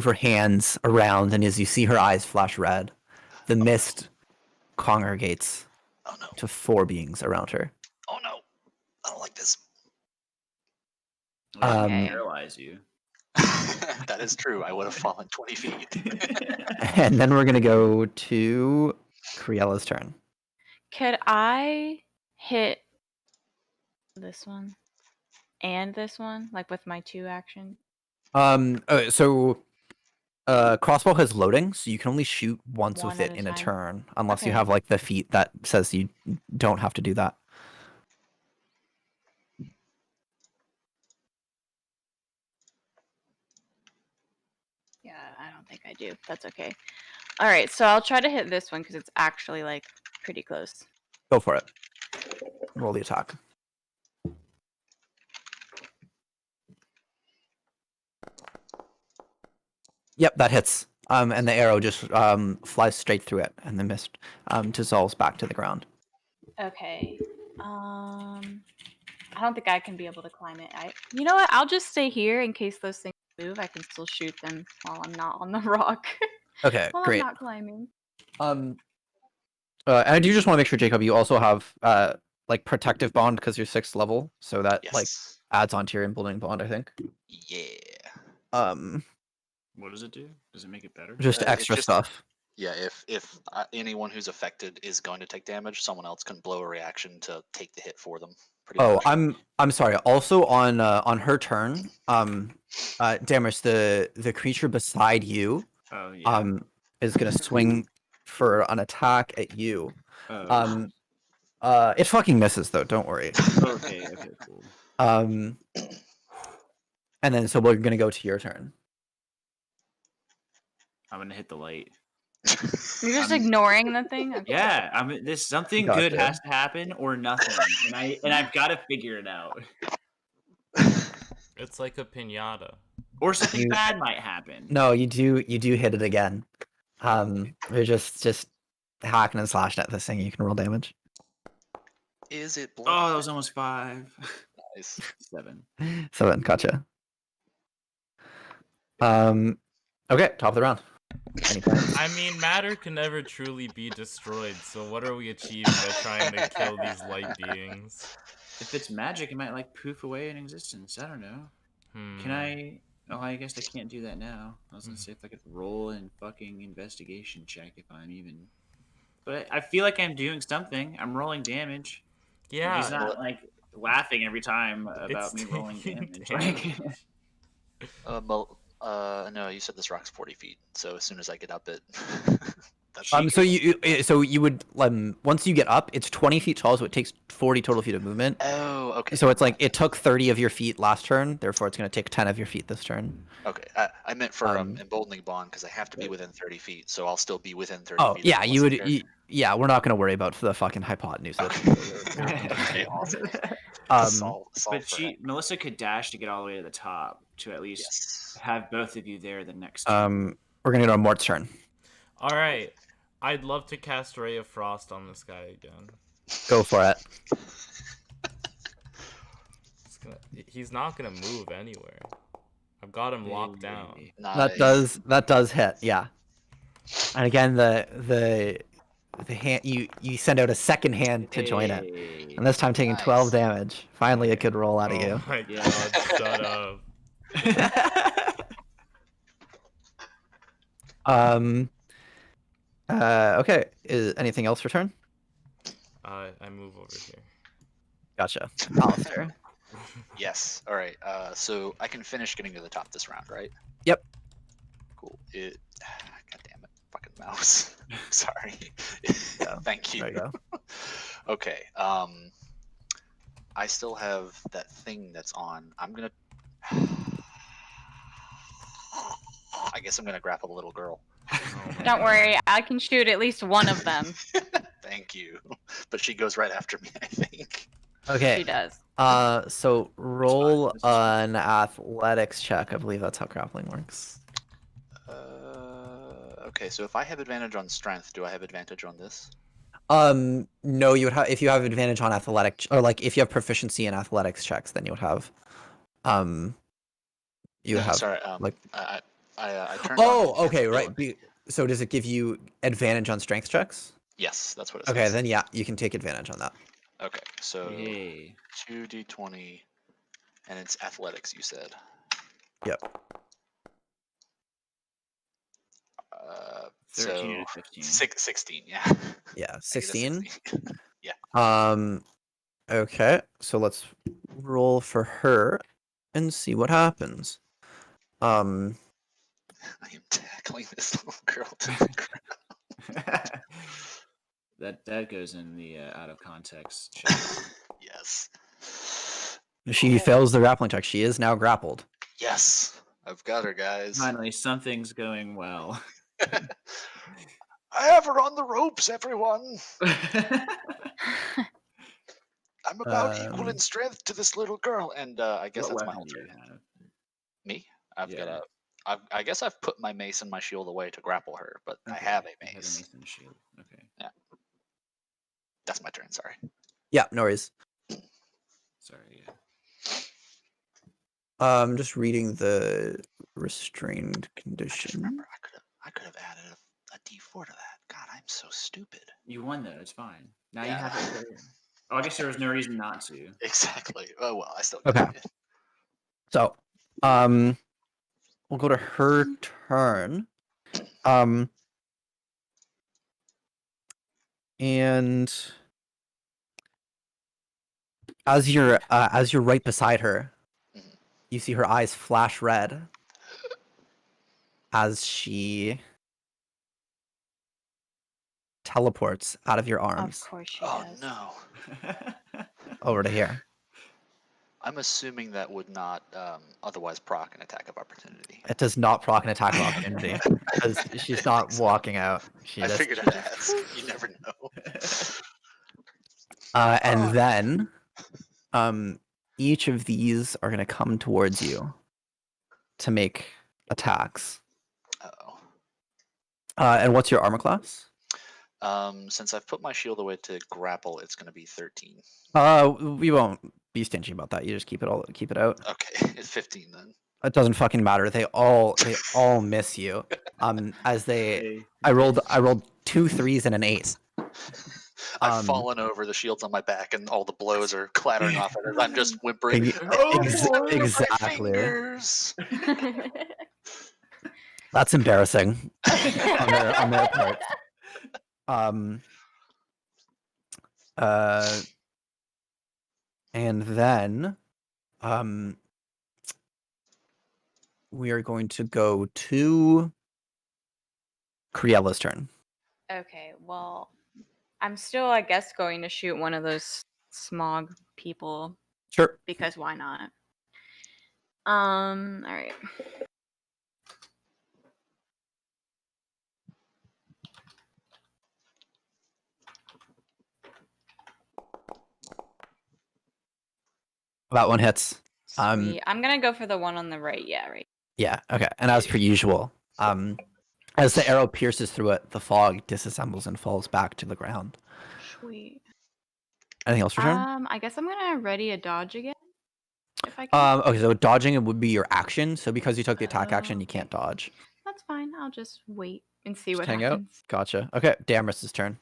her hands around, and as you see her eyes flash red, the mist congregates Oh no. to 4 beings around her. Oh no. I don't like this. Okay. Paralyze you. That is true. I would have fallen 20 feet. And then we're gonna go to Criella's turn. Could I hit this one and this one, like with my 2 action? So Crossbow has loading, so you can only shoot once One with at it a in a time. turn, unless you Okay. have like the feat that says you don't have to do that. Yeah, I don't think I do. That's okay. All right, so I'll try to hit this one because it's actually like pretty close. Go for it. Roll the attack. Yep, that hits. And the arrow just flies straight through it, and the mist dissolves back to the ground. Okay. I don't think I can be able to climb it. You know what? I'll just stay here in case those things move. I can still shoot them while I'm not on the rock. Okay, while great. I'm not climbing. And I do just want to make sure, Jacob, you also have like protective bond because you're 6th level, so that like Yes. adds onto your emboldening bond, I think. Yeah. What does it do? Does it make it better? Just It's extra just- stuff. Yeah, if anyone who's affected is going to take damage, someone else can blow a reaction to take the hit for them. Pretty Oh, much. I'm sorry. Also on her turn, Damaris, the creature beside you, Oh yeah. is gonna swing for an attack at you. Oh. It fucking misses though. Don't worry. Okay. Okay. Cool. And then so we're gonna go to your turn. I'm gonna hit the light. You're just I'm- ignoring the thing? Okay. Yeah. There's something good Gotcha. has to happen or nothing, and I've got to figure it out. It's like a pinata. Or something You- bad might happen. No, you do hit it again. You're just hacking and slashing at this thing. You can roll damage. Is it Oh, bloody? that was almost 5. Nice. 7. 7, gotcha. Okay, top of the round. Any plans? I mean, matter can never truly be destroyed, so what are we achieving by trying to kill these light beings? If it's magic, it might like poof away in existence. I don't know. Can I? Oh, I guess I can't do that now. I was gonna say if I could roll in fucking investigation check if I'm even. But I feel like I'm doing something. I'm rolling damage. Yeah, He's not like laughing every time about it's me rolling taking damage. damage. No, you said this rock's 40 feet. So as soon as I get up it, that's So you would once you get up, it's 20 feet tall, so it takes 40 total feet of movement. Oh, okay. So it's like it took 30 of your feet last turn, therefore it's going to take 10 of your feet this turn. Okay, I meant for emboldening bond because I have to be within 30 feet, so I'll still be within 30 Oh feet. yeah, of you would. Melissa Yeah, we're not going to worry about the fucking hypotenuse. Okay, awesome. Solve But for it. Melissa could dash to get all the way to the top to at least Yes. have both of you there the next turn. We're going to go to Mort's turn. All right, I'd love to cast Ray of Frost on this guy again. Go for it. He's not gonna move anywhere. I've got him locked down. Nice. That does hit. Yeah. And again, the hand you send out a second hand to join it, and this time taking 12 damage. Finally, a good roll out of you. Oh my god! Shut up. Okay. Is anything else for turn? I move over here. Gotcha. Alistair. Yes. All right. So I can finish getting to the top this round, right? Yep. Cool. God damn it, fucking mouse. Sorry. Yeah, Thank you. there you go. Okay. I still have that thing that's on. I'm gonna. I guess I'm gonna grapple a little girl. Don't worry, I can shoot at least one of them. Thank you. But she goes right after me, I think. Okay. She does. So roll This is fine. an athletics check. I believe that's how grappling works. Okay, so if I have advantage on strength, do I have advantage on this? No, you would have if you have advantage on athletic or like if you have proficiency in athletics checks, then you would have, you would have Sorry, like. I turned Oh, on okay, right. ability. So does it give you advantage on strength checks? Yes, that's what it Okay, says. then yeah, you can take advantage on that. Okay, so Yay. 2d20, and it's athletics, you said. Yep. 13 So to 15. 16, yeah. Yeah, I get a 16. 16. Okay, so let's roll for her and see what happens. I am grappling this little girl to the ground. that goes in the out of context check. Yes. She fails the grappling check. She is now grappled. Yes. I've got her, guys. Finally, something's going well. I have her on the ropes, everyone. I'm about equal in strength to this little girl, and I guess What that's my weapon whole do you turn. have? Me? I've got Yeah. I guess I've put my mace and my shield away to grapple her, but I Okay, have a you have a mace. mace and a shield. Okay. That's my turn. Sorry. Yeah, no worries. Sorry. Yeah. I'm just reading the restrained I just condition. remember I could have added a D4 to that. God, I'm so stupid. You won though. It's fine. Now you Yeah. have it there. Oh, I guess there was no reason not to. Exactly. Oh well, I still Okay. got it. So, we'll go to her turn. And as you're right beside her, Mhm. you see her eyes flash red as she teleports out of your Of arms course she Oh does. no. over to here. I'm assuming that would not otherwise proc an attack of opportunity. It does not proc an attack of opportunity because she's not walking out. She I just figured I'd ask. You never know. and Oh. then each of these are going to come towards you to make attacks. Uh-oh. And what's your armor class? Since I've put my shield away to grapple, it's going to be 13. We won't be stingy about that. You just keep it out. Okay, it's 15 then. It doesn't fucking matter. They all miss you. I rolled 2 3s and an 8. I've fallen over, the shield's on my back, and all the blows are clattering off it as I'm just whimpering. Exactly. Fingers! That's embarrassing on their part. And then we are going to go to Criella's turn. Okay, well, I'm still, I guess, going to shoot one of those smog people Sure. because why not? All right. That one hits. Sweet. I'm gonna go for the one on the right. Yeah, right. Yeah, okay. And as per usual, as the arrow pierces through it, the fog disassembles and falls back to the ground. Sweet. Anything else for turn? I guess I'm gonna ready a dodge again. If I can. Okay, so dodging would be your action. So because you took the attack action, you Okay. can't dodge. That's fine. I'll just wait and see Just what hang happens. out. Gotcha. Okay, Damaris's turn.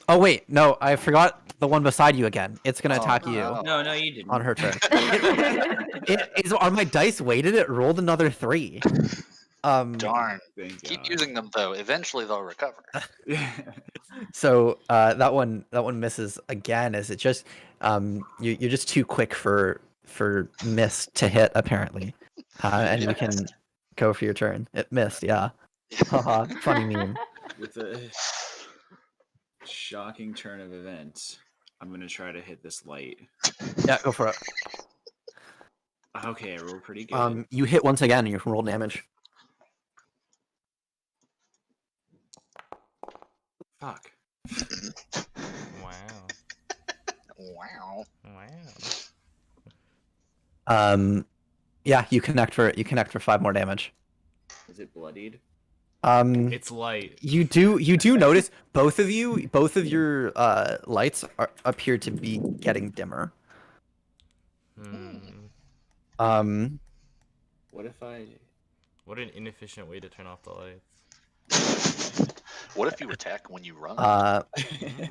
Oh wait, no, I forgot the one beside you again. It's gonna attack you No, you didn't. on her turn. It is on my dice weighted. It rolled another 3. Darn. Thank Keep God. using them, though. Eventually they'll recover. So that one misses again. Is it just you're just too quick for miss to hit apparently, and you can go for your turn. It missed, yeah. Haha, funny meme. With a shocking turn of events, I'm gonna try to hit this light. Yeah, go for it. Okay, I rolled pretty good. You hit once again, and you can roll damage. Fuck. Wow. Wow. Wow. Yeah, you connect for 5 more damage. Is it bloodied? It's light. You do notice both of your lights appear to be getting dimmer. What if I? What an inefficient way to turn off the lights. What if you attack when you run?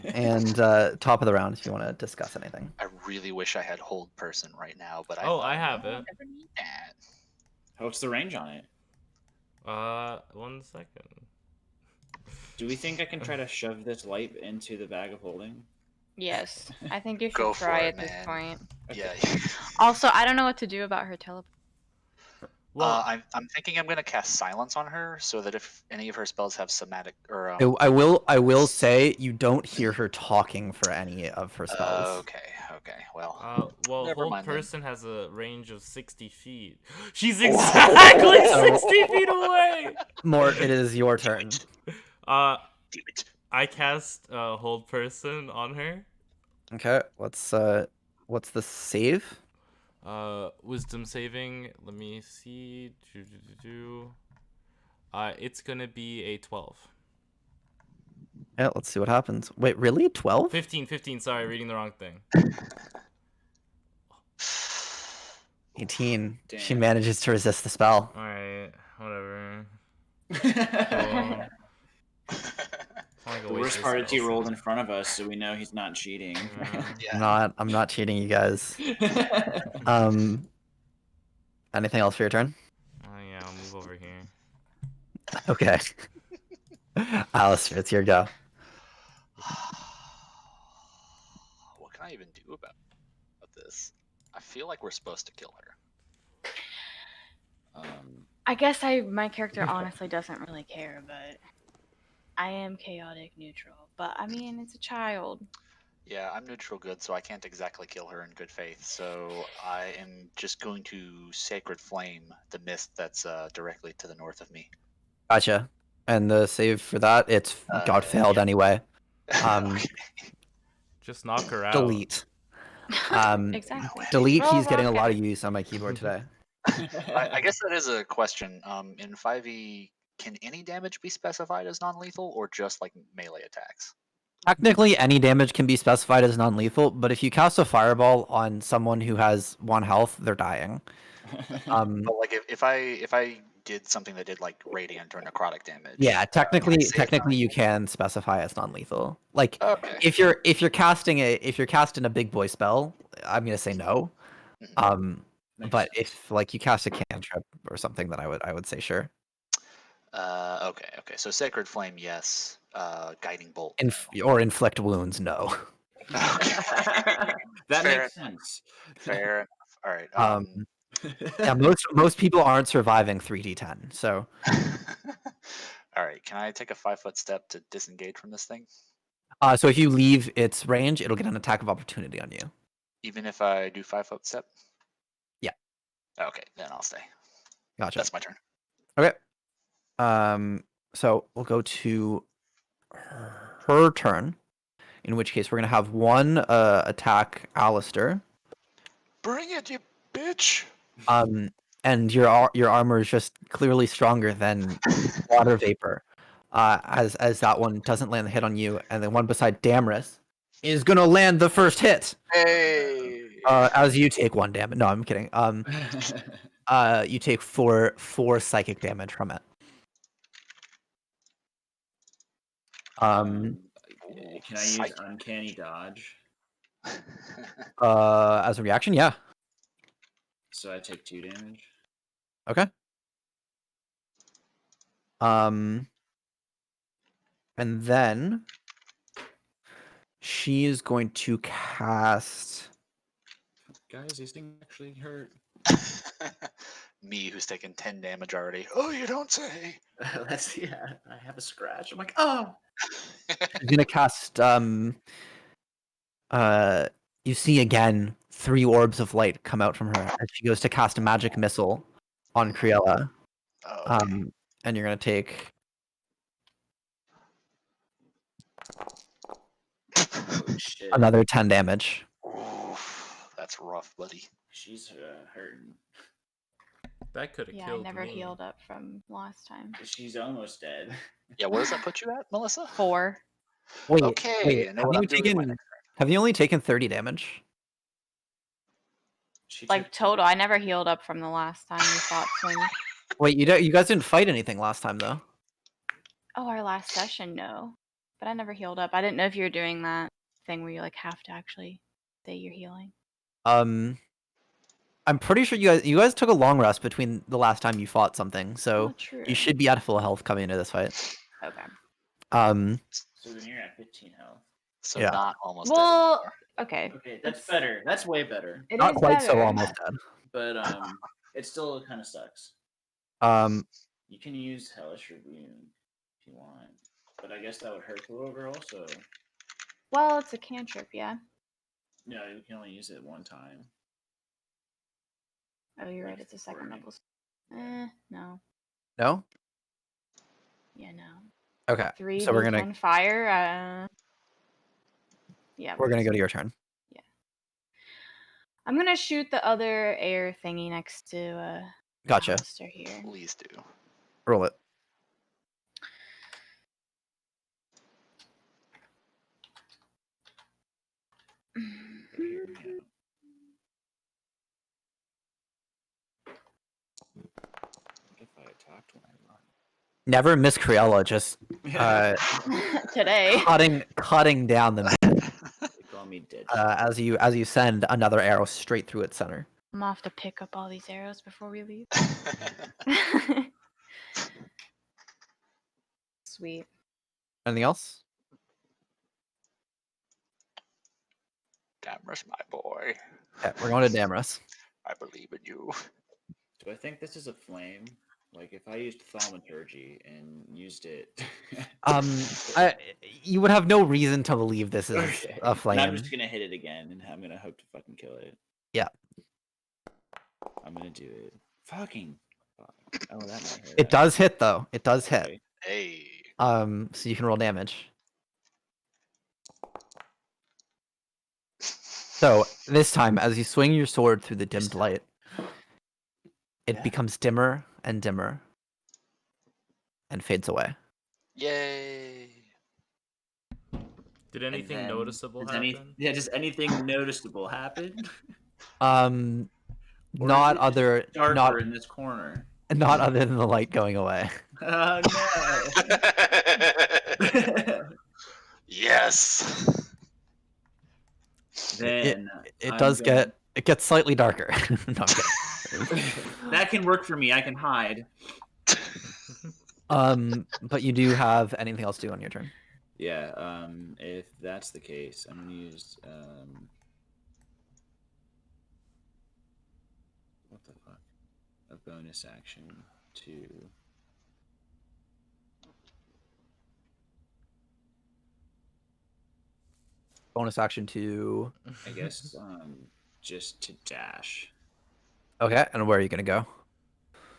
And top of the round if you want to discuss anything. I really wish I had hold person right now, but I have it. Nah. What's the range on it? 1 second. Do we think I can try to shove this light into the bag of holding? Yes, I think you should Go for try it, at this man. point. Yeah. Also, I don't know what to do about her teleport. Well, I'm thinking I'm gonna cast silence on her so that if any of her spells have somatic or I will say you don't hear her talking for any of her spells. okay. Well, well, never hold mind then. person has a range of 60 feet. She's exactly So- 60 feet away. Mort, it is your turn. Uh, Damn it. I cast hold person on her. Okay, what's the save? Wisdom saving. Let me see. It's gonna be a 12. Yeah, let's see what happens. Wait, really? 12? 15. Sorry, reading the wrong thing. 18. She Damn. manages to resist the spell. All right, whatever. The The worst part is he rolled in front of us, so we know he's not cheating. Yeah. I'm not cheating, you guys. Anything else for your turn? Oh yeah, I'll move over here. Okay. Alistair, it's your go. What can I even do about this? I feel like we're supposed to kill her. I guess my character honestly doesn't really care, but I am chaotic neutral. But I mean, it's a child. Yeah, I'm neutral good, so I can't exactly kill her in good faith. So I am just going to Sacred Flame the mist that's directly to the north of me. Gotcha. And the save for that, it's God failed yeah. anyway. Okay. Just knock her out. Delete. Exactly. Delete. Roll He's getting a lot rocket. of use on my keyboard today. I guess that is a question. In 5e, can any damage be specified as non-lethal, or just like melee attacks? Technically, any damage can be specified as non-lethal, but if you cast a fireball on someone who has 1 health, they're dying. But like if I did something that did like radiant or necrotic damage. Yeah, technically, say it's you can specify as non-lethal. Like, Okay. if you're casting a big boy spell, I'm gonna say no. Mhm. But if like you cast a cantrip or something, then I would say sure. Okay. So Sacred Flame, yes. Guiding Bolt. Or inflict wounds, no. Okay. That Fair makes sense. Fair enough. All right. Yeah, most people aren't surviving 3d10, so. All right. Can I take a 5-foot step to disengage from this thing? So if you leave its range, it'll get an attack of opportunity on you. Even if I do 5-foot step? Yeah. Okay, then I'll stay. Gotcha. That's my turn. Okay. So we'll go to her turn, in which case we're gonna have one attack Alistair. Bring it, you bitch! And your armor is just clearly stronger than water vapor. As that one doesn't land the hit on you, and the one beside Damaris is gonna land the first hit. Hey! As you take 1 damage. No, I'm kidding. You take four psychic damage from it. Can I use Psych. Uncanny Dodge? As a reaction, yeah. So I take 2 damage. Okay. And then she is going to cast. Guys, these things actually hurt. Me, who's taken 10 damage already. Oh, you don't say. Yeah, I have a scratch. I'm like, oh. She's gonna cast. You see again 3 orbs of light come out from her as she goes to cast a magic missile on Criella. Oh, okay. And you're gonna take. Oh, shit. Another 10 damage. Oof, that's rough, buddy. She's hurting. That could have Yeah, killed I never me. healed up from last time. She's almost dead. Yeah, what does that put you at, Melissa? 4. Wait, Okay, I know have what you I'm doing my taken? next Have you only taken 30 damage? She Like took- total. I never healed up from the last time we fought Swing. Wait, you guys didn't fight anything last time though. Oh, our last session, no. But I never healed up. I didn't know if you were doing that thing where you like have to actually say you're healing. I'm pretty sure you guys took a long rest between the last time you fought something, so Oh, true. you should be at full health coming into this fight. Okay. So then you're at 15 health. So Yeah. not almost Well, dead okay. Okay, that's better. That's way better. It Not is quite so better. almost dead. But it still kind of sucks. You can use Hellish Dragoon if you want, but I guess that would hurt the little girl. So Well, it's a cantrip, yeah. no, you can only use it one time. Oh, you're right. It's a second level. No. No. Yeah, no. Okay. 3 so we're both gonna on fire. Yeah. we're gonna go to your turn. Yeah. I'm gonna shoot the other air thingy next to Gotcha. Alistair here. Please do. Roll it. Here, yeah. If I attacked when I run. Never miss Cruella, just Today. cutting down the mid, They call me dead. as you send another arrow straight through its center. I'm off to pick up all these arrows before we leave. Sweet. Anything else? Damrus, my boy. Okay, we're going to Damrus. I believe in you. Do I think this is a flame? Like if I used Thaumaturgy and used it. You would have no reason to believe this is Okay. a flame. And I'm just gonna hit it again, and I'm gonna hope to fucking kill it. Yeah. I'm gonna do it. Fucking. Fuck. Oh, that might hurt. It does hit though. It does hit. Okay. Hey. So you can roll damage. So this time, as you swing your sword through the dimmed light, it becomes dimmer and dimmer, and fades away. Yay. Did anything then, noticeable does happen? does anything noticeable happen? Not Or is it other darker not in this corner. not other than the light going away. Oh no! Yes. Then It I'm does gonna- it gets slightly darker. No, I'm kidding. that can work for me. I can hide. But you do have anything else to do on your turn? Yeah. If that's the case, I'm gonna use what the fuck? A bonus action to. Bonus action to. I guess just to dash. Okay, and where are you gonna go?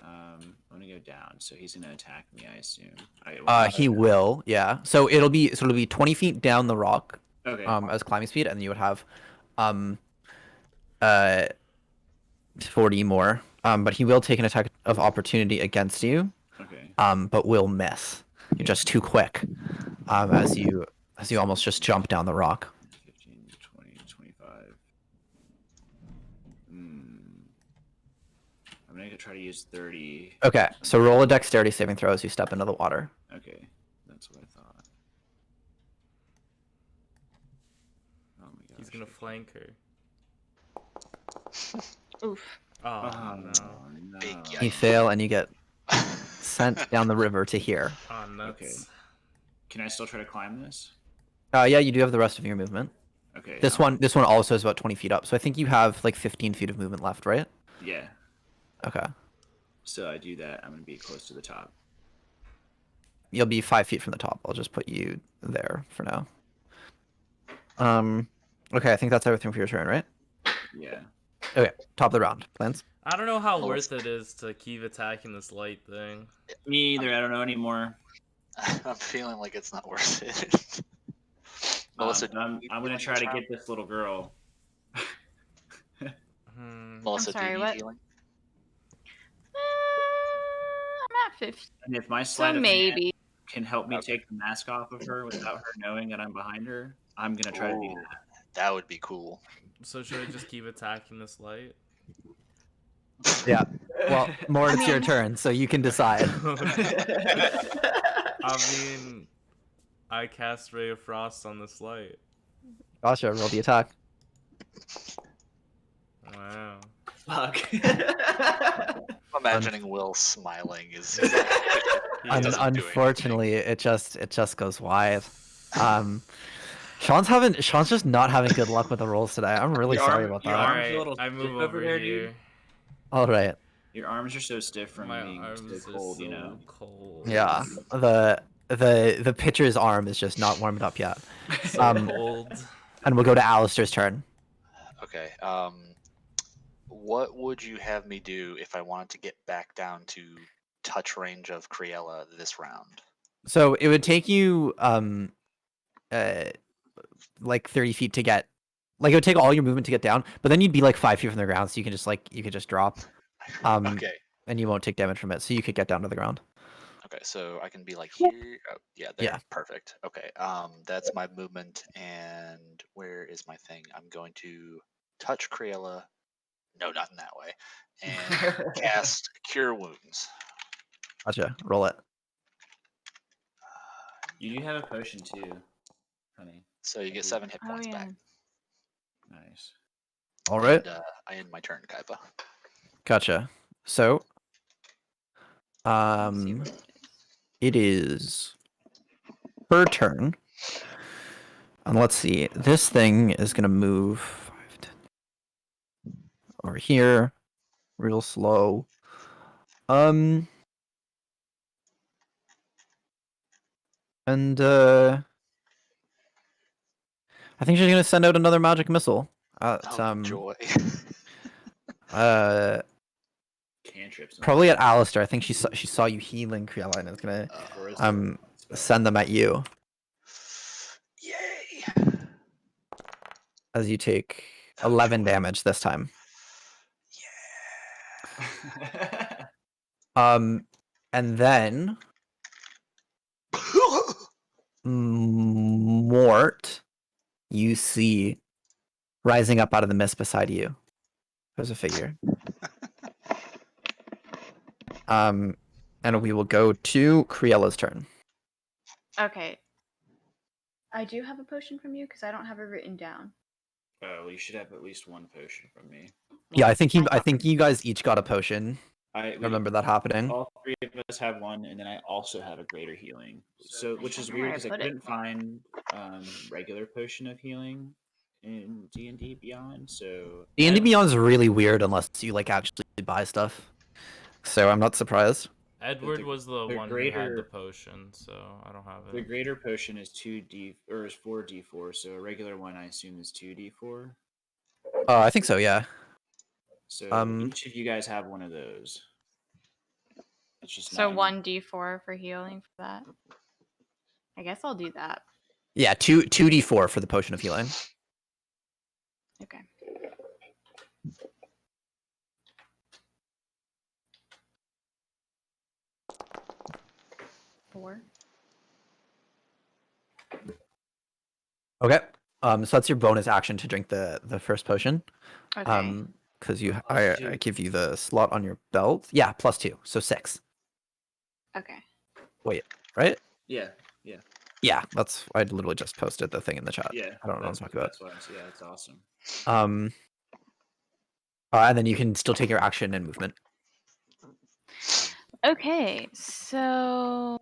I'm gonna go down, so he's gonna attack me. I assume. He will. Yeah. So it'll be 20 feet down the rock. Okay. As climbing speed, and then you would have 40 more. But he will take an attack of opportunity against you. Okay. But will miss. You're just too quick. As you almost just jump down the rock. 15, 20, 25. I'm gonna try to use 30. Okay, so roll a dexterity saving throw as you step into the water. Okay, that's what I thought. Oh my gosh. He's gonna flank her. Oof. Oh, Oh no. no. Big yikes. You fail and you get sent down the river to here. Oh, nuts. Okay. Can I still try to climb this? Yeah, you do have the rest of your movement. Okay. This one also is about 20 feet up, so I think you have like 15 feet of movement left, right? Yeah. Okay. So I do that. I'm gonna be close to the top. You'll be 5 feet from the top. I'll just put you there for now. Okay, I think that's everything for your turn, right? Yeah. Okay, top of the round. Plans? I don't know how worth it is to keep attacking this light thing. Me either. I don't know anymore. I'm feeling like it's not worth it. Melissa, I'm gonna try to get this little girl. Melissa, I'm sorry, do you need what? healing? I'm at 50. And if my So sleight of hand maybe. can help me take the mask off of her without her knowing that I'm behind her, I'm gonna try to do Ooh, that. that would be cool. So should I just keep attacking this light? Yeah. Well, Mort, it's your mean- turn, so you can decide. I mean, I cast Ray of Frost on this light. Gotcha, roll the attack. Wow. Fuck. I'm imagining Will smiling as Yeah. Unfortunately, it just goes wide. Sean's just not having good luck with the rolls today. I'm really Your sorry arm- about your that. arm- Alright, a little I move stiff over over there, here. dude. All right. Your arms are so stiff from My being arms so are cold, so you know. cold. Yeah. The pitcher's arm is just not warmed up yet. So cold. And we'll go to Alistair's turn. Okay. What would you have me do if I wanted to get back down to touch range of Criella this round? So it would take you like 30 feet to get, like it would take all your movement to get down, but then you'd be like 5 feet from the ground, so you could just drop, Okay. and you won't take damage from it, so you could get down to the ground. Okay, so I can be like here. Oh, yeah, there. Yeah. Perfect. Okay. That's my movement. And where is my thing? I'm going to touch Criella. No, not in that way. And cast Cure Wounds. Gotcha. Roll it. You do have a potion too, honey. So you get 7 hit Oh points yeah. back. Nice. All right. And, I end my turn, Kaiba. Gotcha. So, Let's see what it is. it is her turn. And let's see. This thing is gonna move 5, 10, over here, real slow. And I think she's gonna send out another magic missile at Oh, joy. Cantrips. probably at Alistair. I think she saw you healing Criella and is gonna Or is it send them at you Yay! as you take Oh, 11 joy. damage this time. Yeah. And then Mort, you see rising up out of the mist beside you. There's a figure. And we will go to Criella's turn. Okay. I do have a potion from you because I don't have it written down. Oh, well, you should have at least one potion from me. Yeah, I think you guys each got a potion. I We- remember that happening. All 3 of us have one, and then I also have a greater healing. So, which is don't know where weird I because I put it. couldn't find regular potion of healing in D&D Beyond. So D&D Beyond's really weird unless you like actually buy stuff. So I'm not surprised. Edward was the one who had the greater- potion, so I don't have the it. greater potion is 4d4. So a regular one, I assume, is 2d4. I think so, yeah. So Um, each of you guys have one of those. It's just So not 1d4 for healing for that. I guess I'll do that. Yeah, 2d4 for the potion of healing. Okay. Four. Okay. So that's your bonus action to drink the first potion. Okay. Because you Plus I 2. give you the slot on your belt. Yeah, +2, so 6. Okay. Right? Yeah. Yeah, I literally just posted the thing in the chat. Yeah. I don't know what I'm talking about. That's why yeah, that's awesome. And then you can still take your action and movement. Okay. So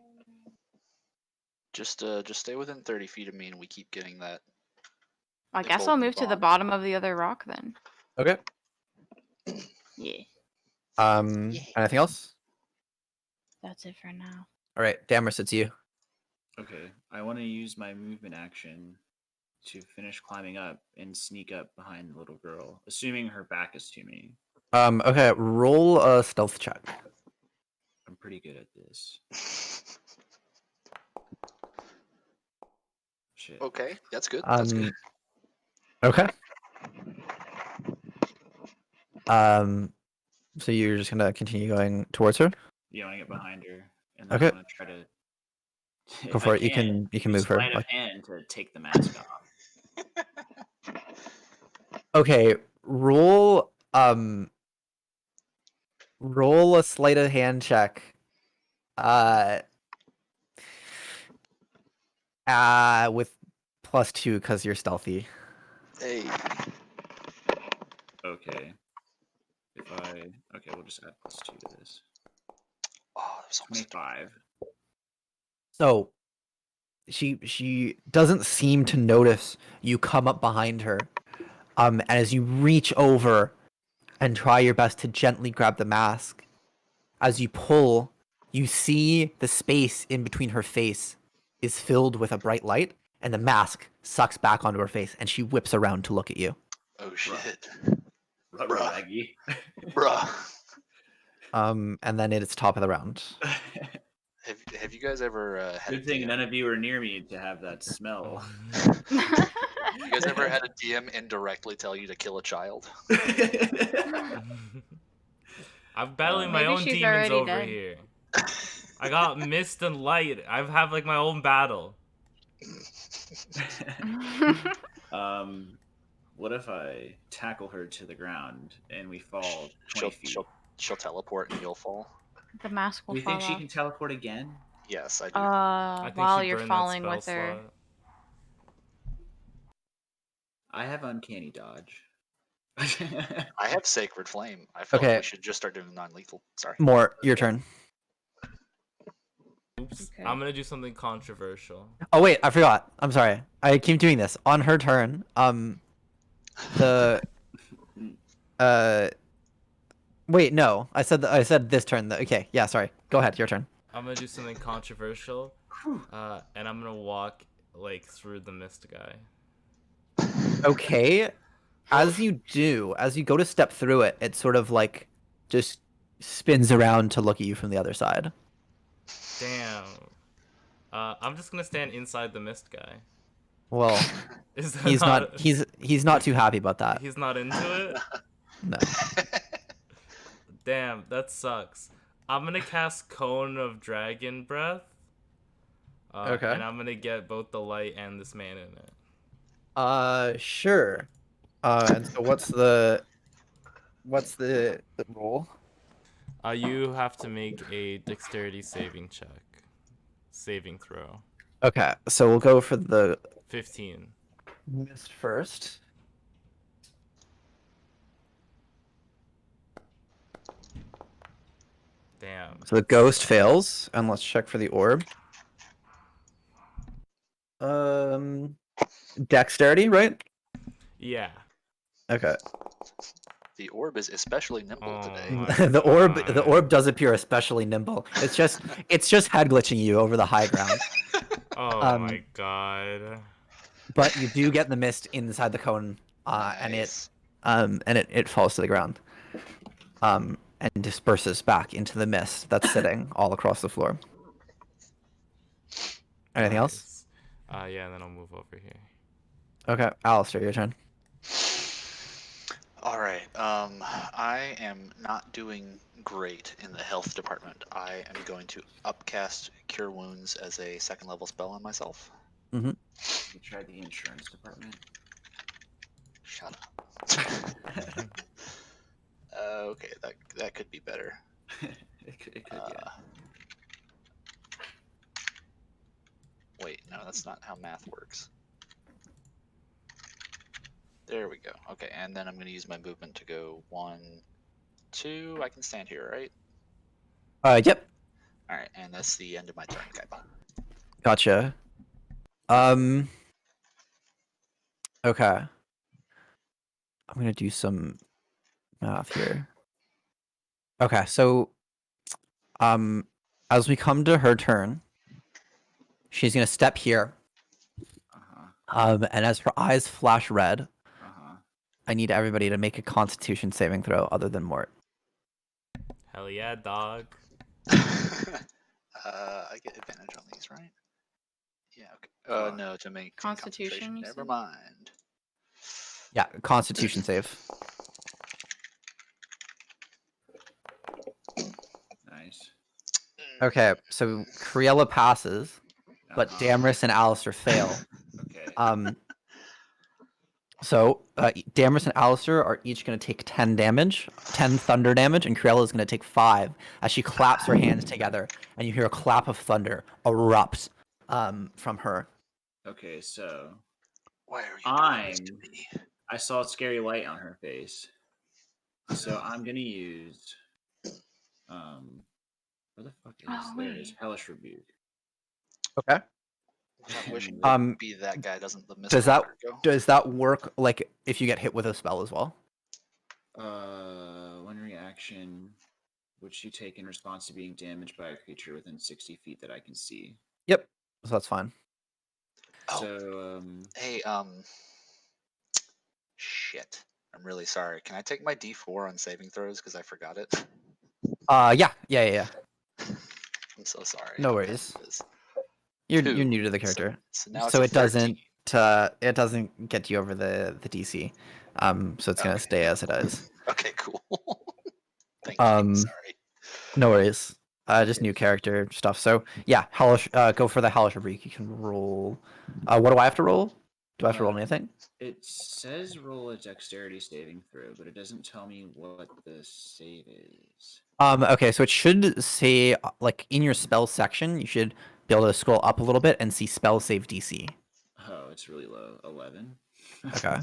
Just stay within 30 feet of me, and we keep getting that. I The guess I'll golden move to the bond. bottom of the other rock then. Okay. Yeah. Anything else? That's it for now. All right, Damaris, it's you. Okay, I want to use my movement action to finish climbing up and sneak up behind the little girl, assuming her back is to me. Okay, roll a stealth check. I'm pretty good at this. Shit. Okay, that's good. That's good. Okay. So you're just gonna continue going towards her? You want to get behind her, and then Okay. I want to try to. Go if for I it. You can use move her. sleight of Like, hand to take the mask off. okay, roll a sleight of hand check. With +2 because you're stealthy. Hey. Okay. Okay, we'll just add +2 to this. Oh, that was almost 25. So she doesn't seem to notice you come up behind her. And as you reach over and try your best to gently grab the mask, as you pull, you see the space in between her face is filled with a bright light, and the mask sucks back onto her face, and she whips around to look at you. Oh shit. Rubber Bruh. baggy. Bruh. And then it's top of the round. Have you guys ever had Good a thing DM? none of you were near me to have that smell. You guys ever had a DM indirectly tell you to kill a child? I'm battling my Maybe own she's demons already over dead. here. I got mist and light. I have like my own battle. What if I tackle her to the ground and we fall 20 feet? She'll teleport and you'll fall. The mask Do will you fall think she off. can teleport again? Yes, I do. I think While she you're burned falling that with spell her. slot. I have uncanny dodge. I have Sacred Flame. I feel Okay. like we should just start doing non-lethal. Sorry. More, your turn. Oops. Okay. I'm gonna do something controversial. Oh wait, I forgot. I'm sorry. I keep doing this. On her turn, the wait, no. I said this turn. Okay, yeah, sorry. Go ahead, your turn. I'm gonna do something controversial, and I'm gonna walk like through the mist guy. Okay. As you go to step through it, it sort of like just spins around to look at you from the other side. Damn. I'm just gonna stand inside the mist guy. Well, Is that he's not too happy about that. He's not into it. No. Damn, that sucks. I'm gonna cast Cone of Dragon Breath. Okay. And I'm gonna get both the light and this man in it. Sure. And so what's the roll? You have to make a dexterity saving throw. Okay, so we'll go for the 15. mist first. Damn. So the ghost fails, and let's check for the orb. Dexterity, right? Yeah. Okay. The orb is especially nimble Oh today. my the God. orb does appear especially nimble. It's just head glitching you over the high ground. Oh my God. But you do get the mist inside the cone, Nice. and it falls to the ground, and disperses back into the mist that's sitting all across the floor. Anything else? Yeah, then I'll move over here. Okay, Alistair, your turn. All right. I am not doing great in the health department. I am going to upcast Cure Wounds as a second level spell on myself. Mm-hmm. You tried the insurance department. Shut up. Okay, that could be better. it could yeah. Wait, no, that's not how math works. There we go. Okay, and then I'm going to use my movement to go 1, 2. I can stand here, right? Yep. All right, and that's the end of my turn. Okay. Gotcha. Okay. I'm gonna do some math here. Okay, so, as we come to her turn, she's gonna step here. And as her eyes flash red, I need everybody to make a Constitution saving throw, other than Mort. Hell yeah, dog. I get advantage on these, right? Yeah. Okay. No, to make Constitution, you Never said? mind. Yeah, Constitution save. Nice. Okay, so Criella passes, but Damaris and Alistair fail. Okay. So Damaris and Alistair are each going to take 10 damage, 10 thunder damage, and Criella is going to take 5 as she claps her hands together, and you hear a clap of thunder erupt from her. Okay, so Why are you doing this to me? I saw a scary light on her face, so I'm gonna use where the fuck is there it is Hellish Rebuke. Okay. I wish it Um, would be that guy. Doesn't the Does that go? does that work like if you get hit with a spell as well? One reaction which you take in response to being damaged by a creature within 60 feet that I can see. Yep. So that's fine. Oh. So, Hey, shit. I'm really sorry. Can I take my D4 on saving throws because I forgot it? Yeah. I'm so sorry. No Okay, worries. it is You're 2. new to the character, So now it's so a it 13. doesn't get you over the DC. So it's gonna Okay. stay as it is. Okay, cool. Thank you. Sorry. No worries. Just Okay. new character stuff. So yeah, hellish. Go for the hellish rebuke. You can roll. What do I have to roll? Do I have to roll anything? It says roll a dexterity saving throw, but it doesn't tell me what the save is. Okay, so it should say like in your spell section, you should be able to scroll up a little bit and see spell save DC. Oh, it's really low. 11. Okay.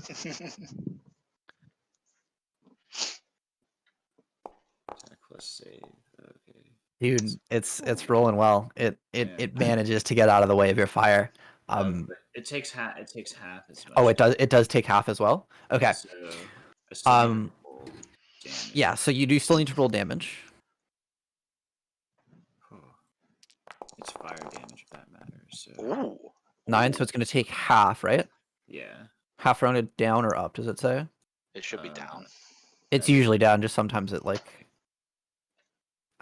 Attack plus save. Okay. Dude, it's rolling well. It manages to get out of the way of your fire. But it takes half. It takes half as much. Oh, it does take half as well. Okay. So I still need to roll damage. Yeah, so you do still need to roll damage. It's fire damage if that matters. So Ooh. 9, so it's going to take half, right? yeah. Half rounded down or up, does it say? It should be down. It's usually down, just sometimes it like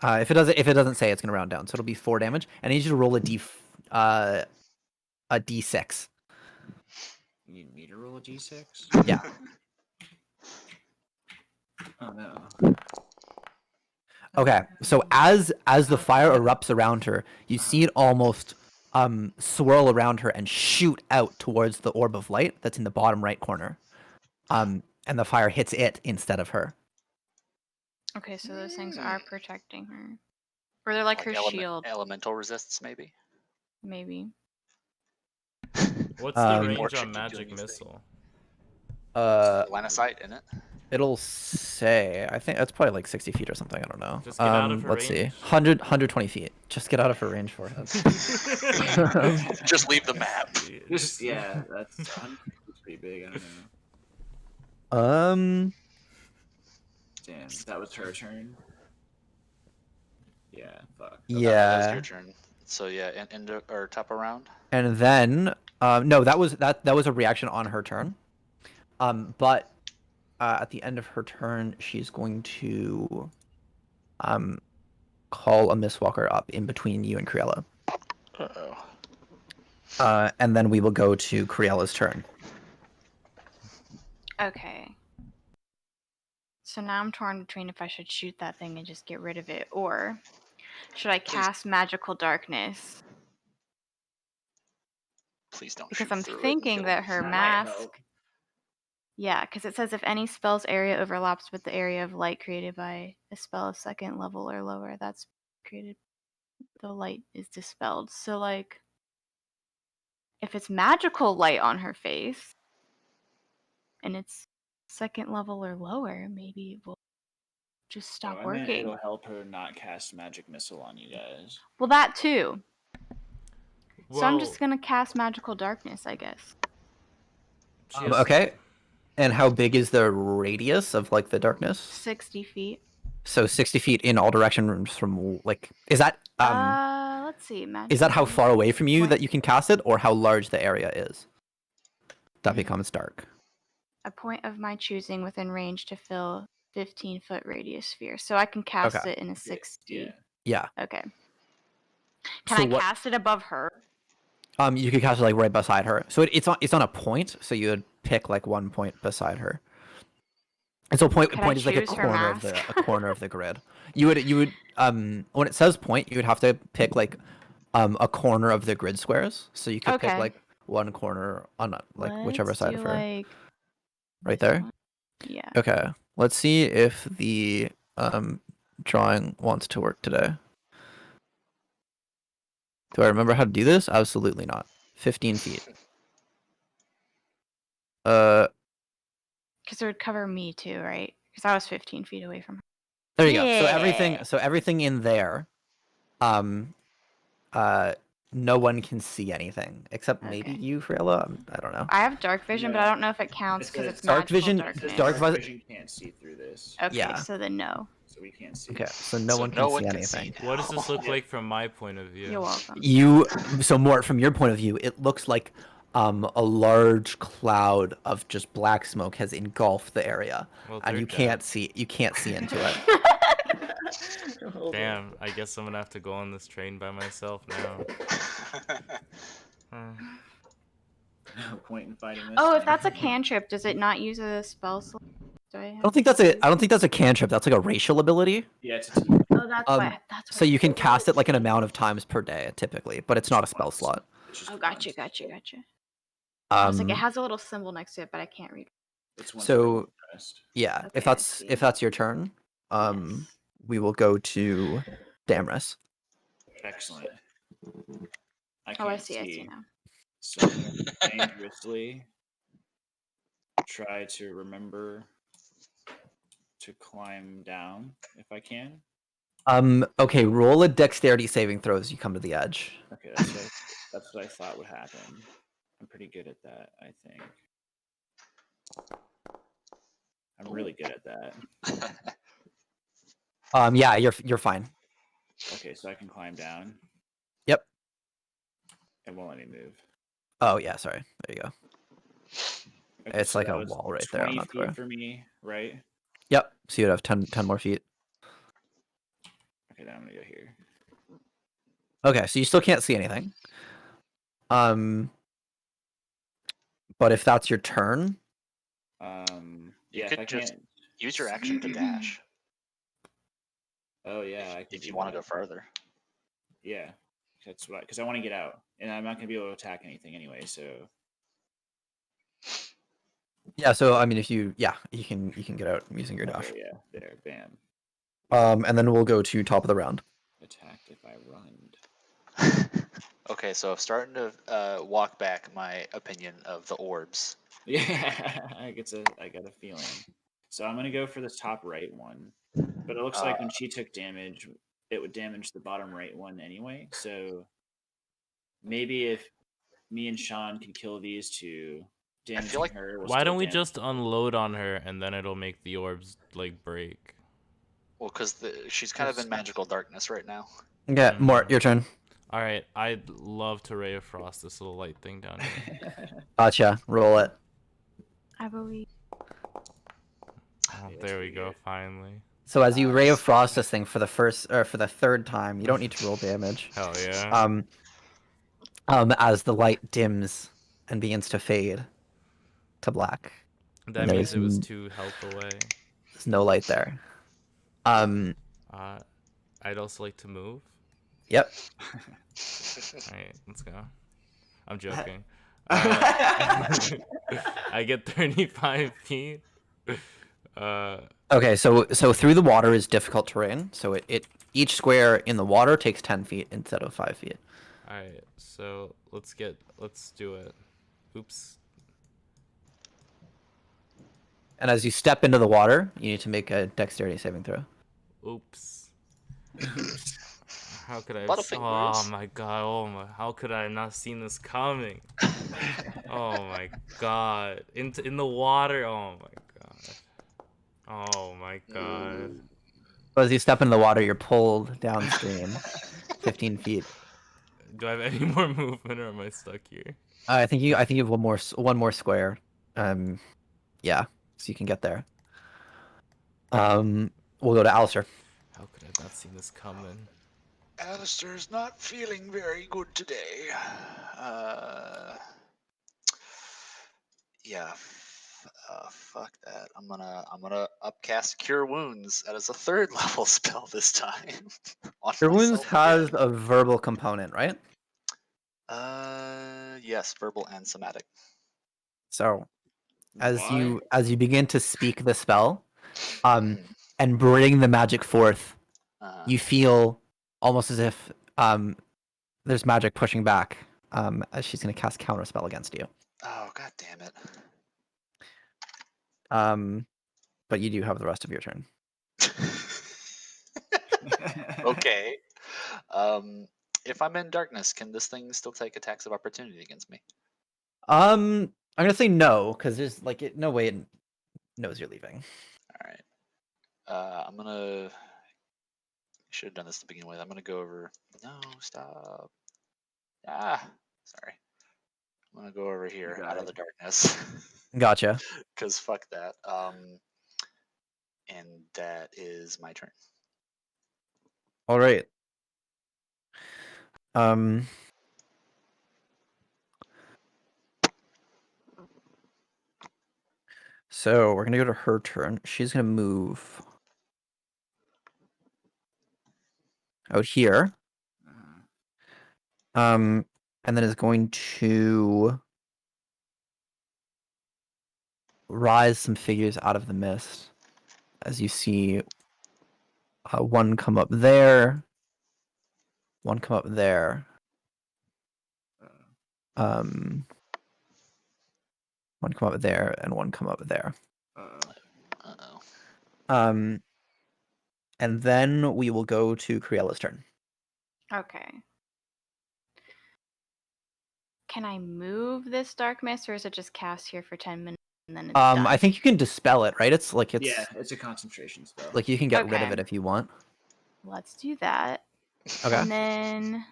if it doesn't say, it's going to round down. So it'll be 4 damage, and I need you to roll a d6. You need me to roll a d6? Yeah. Oh no. Okay. So as the fire erupts around her, you see it almost swirl around her and shoot out towards the orb of light that's in the bottom right corner. And the fire hits it instead of her. Okay, so those things are protecting her. Or they're like her shield, Elemental resists, maybe? maybe. What's the More range should on keep doing magic these missile? Line of sight, in it? It'll say, I think that's probably like 60 feet or something. I don't know. Just get out of her let's see. range? 120 feet. Just get out of her range for it. Just leave the map. Just that's pretty big. I don't know. Damn, that was her turn. Yeah, fuck. Yeah. That was your turn. So yeah, end or top of round. And then no, that was a reaction on her turn. But at the end of her turn, she's going to call a Mistwalker up in between you and Criella. Uh-oh. And then we will go to Criella's turn. Okay. So now I'm torn between if I should shoot that thing and just get rid of it, or should I cast Magical Darkness? Please don't Because shoot I'm through it thinking and that kill her me. mask... Yeah, because it says if any spell's area overlaps with the area of light created by a spell of second level or lower, that's created... the light is dispelled. So, like, if it's magical light on her face, and it's second level or lower, maybe it will just stop working. It'll help her not cast magic missile on you guys. Well, that too. So I'm Well, just gonna cast Magical Darkness, I guess. Okay. And how big is the radius of like the darkness? 60 feet. So 60 feet in all directions from like, is that Let's see. is that how far away from you that you can cast it, or how large the area is that becomes dark? A point of my choosing within range to fill 15-foot radius sphere. So I can cast it in a 60. Yeah. Okay. Can I cast it above her? You could cast it like right beside her. So it's on a point. So you would pick like one point beside her. And so point is like a corner of the grid. You would when it says point, you would have to pick like a corner of the grid squares. So you could pick like one corner on like whichever side of her. Like right there. Yeah. Okay. Let's see if the drawing wants to work today. Do I remember how to do this? Absolutely not. 15 feet. Because it would cover me too, right? Because I was 15 feet away from her. There you go. So everything in there, no one can see anything except maybe you, Freya. I don't know. I have dark vision, but I don't know if it counts because it's dark vision. darkness. Dark vision can't see through this. Okay, so then no. So so we can't see. Okay, so no one can see anything. What does this look Yeah. like from my point of view? You're welcome. So Mort, from your point of view, it looks like a large cloud of just black smoke has engulfed the area, Well, and they're you can't see into it. Damn, I guess I'm gonna have to go on this train by myself now. No point in fighting this. Oh, if thing. that's a cantrip, does it not use a spell slot? Do I I have don't think that's a cantrip. That's like a racial ability. Yeah, it's a team. Oh, that's why. That's So why. you can cast it like an amount of times per day, typically, but it's not a spell slot. It's just Oh, gotcha. once. I was like, it has a little symbol next to it, but I can't read. It's once So- every long rest. Yeah, Okay, if I that's see. your turn, Yes. we will go to Damrus. Excellent. I Oh, I can't see now. So I'm gonna dangerously try to remember to climb down if I can. Okay, roll a dexterity saving throw as you come to the edge. Okay, that's what I thought would happen. I'm pretty good at that, I think. I'm really good at that. Yeah, you're fine. Okay, so I can climb down. Yep. It won't let me move. Oh yeah, sorry. There you go. Okay, It's so like that a was wall right there on 20 that feet square. for me, right? Yep. So you'd have 10 more feet. Okay, then I'm gonna go here. Okay, so you still can't see anything. But if that's your turn, You Yeah, could if I just can't. use your action to dash Oh yeah, I can if do you want to that. go further. Yeah, that's what because I want to get out, and I'm not gonna be able to attack anything anyway. So yeah. So I mean, if you can get out using your dash. okay, yeah, there, bam, And then we'll go to top of the round. attacked if I run. Okay, so I'm starting to walk back my opinion of the orbs. Yeah, I got a feeling. So I'm gonna go for this top right one, but it looks like when she took damage, it would damage the bottom right one anyway. So maybe if me and Sean can kill these two, damaging like- her. Will Why still don't we damage- just unload on her and then it'll make the orbs like break? Well, because she's kind of in magical darkness right now. Okay, Mort, your turn. All right, I'd love to Ray of Frost this little light thing down here. Gotcha. Roll it. I believe. Oh, Yeah, there we pretty go. good. Finally. So as you Ray of Frost this thing for the third time, you don't need to roll damage. Hell yeah. As the light dims and begins to fade to black, That and means it was there's 2 health away. no light there. I'd also like to move. Yep. All right, let's go. I'm joking. I get 35 feet. Okay, so through the water is difficult terrain. So it each square in the water takes 10 feet instead of 5 feet. All right, so let's do it. Oops. And as you step into the water, you need to make a dexterity saving throw. Oops. How could I? Butterfingers. Oh my god! Oh my! How could I have not seen this coming? Oh my god! In the water! Oh my god! Oh my god! So as you step into the water, you're pulled downstream 15 feet. Do I have any more movement, or am I stuck here? I think you have one more square. Yeah, so you can get there. We'll go to Alistair. How could I have not seen this coming? Alistair's not feeling very good today. Yeah. Fuck that. I'm gonna upcast Cure Wounds. That is a 3rd level spell this time. On Your wounds myself has again. a verbal component, right? Yes, verbal and somatic. So as Why? you begin to speak the spell, and bring the magic forth, you feel almost as if there's magic pushing back, as she's going to cast counterspell against you. Oh, god damn it. But you do have the rest of your turn. Okay. If I'm in darkness, can this thing still take attacks of opportunity against me? I'm gonna say no, because there's no way it knows you're leaving. All right. I'm gonna should have done this to begin with. I'm gonna go over. No, stop. Ah, sorry. I'm gonna go over here out of the darkness. Gotcha. Because fuck that. And that is my turn. All right. So we're gonna go to her turn. She's gonna move out here. And then is going to rise some figures out of the mist. As you see, one come up there, one come up there. One come up there, and one come up there. Uh-oh. And then we will go to Criella's turn. Okay. Can I move this dark mist, or is it just cast here for 10 minutes and then it's done? I think you can dispel it, right? It's it's a concentration spell. like you can get rid of Okay. it if you want. Let's do that. Okay. And then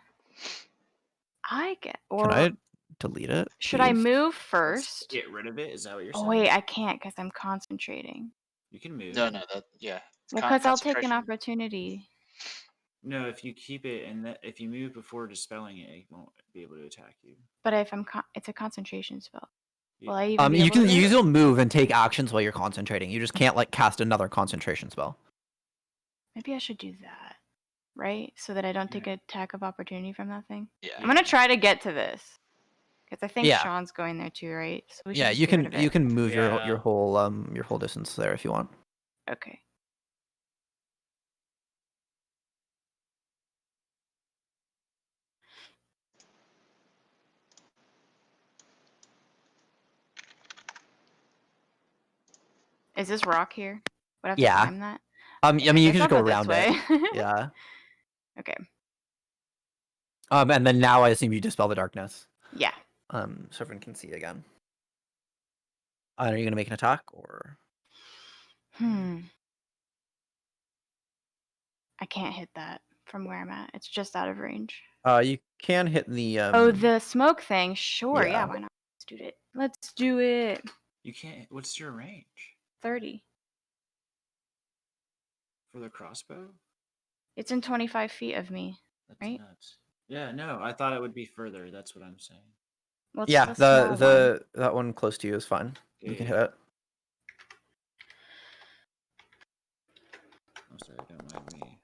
Can I delete it? Should I please? move Let's first? get rid of it. Is that what you're saying? Oh wait, I can't because I'm concentrating. You can move. No, yeah. Well, because I'll take an concentration. opportunity. No, if you keep it and if you move before dispelling it, it won't be able to attack you. But if it's a concentration spell. Yeah. Will I even be You able can to? still move and take actions while you're concentrating. You just can't like cast another concentration spell. Maybe I should do that, right? So that I don't take an attack of opportunity from that thing. Yeah. I'm gonna try to get to this because I think Yeah. Sean's going there too, right? So we should Yeah, just you get rid can of it. you can move Yeah. your whole distance there if you want. Okay. Is this rock here? Would I have to Yeah. climb that? I mean you can just go around it. it. Yeah. Okay. And then now I assume you dispel the darkness. Yeah. So everyone can see again. Are you gonna make an attack or? I can't hit that from where I'm at. It's just out of range. You can hit the. Oh, the smoke thing. Sure. yeah. Yeah. Why not? Let's do it. Let's do it. You can't. What's your range 30. for the crossbow? It's in 25 feet of me. That's Right? nuts. Yeah, no, I thought it would be further. That's what I'm saying. Well, it's Yeah, the small one. that one close to you is fine. You can hit Yeah. it. I'm sorry, don't mind me.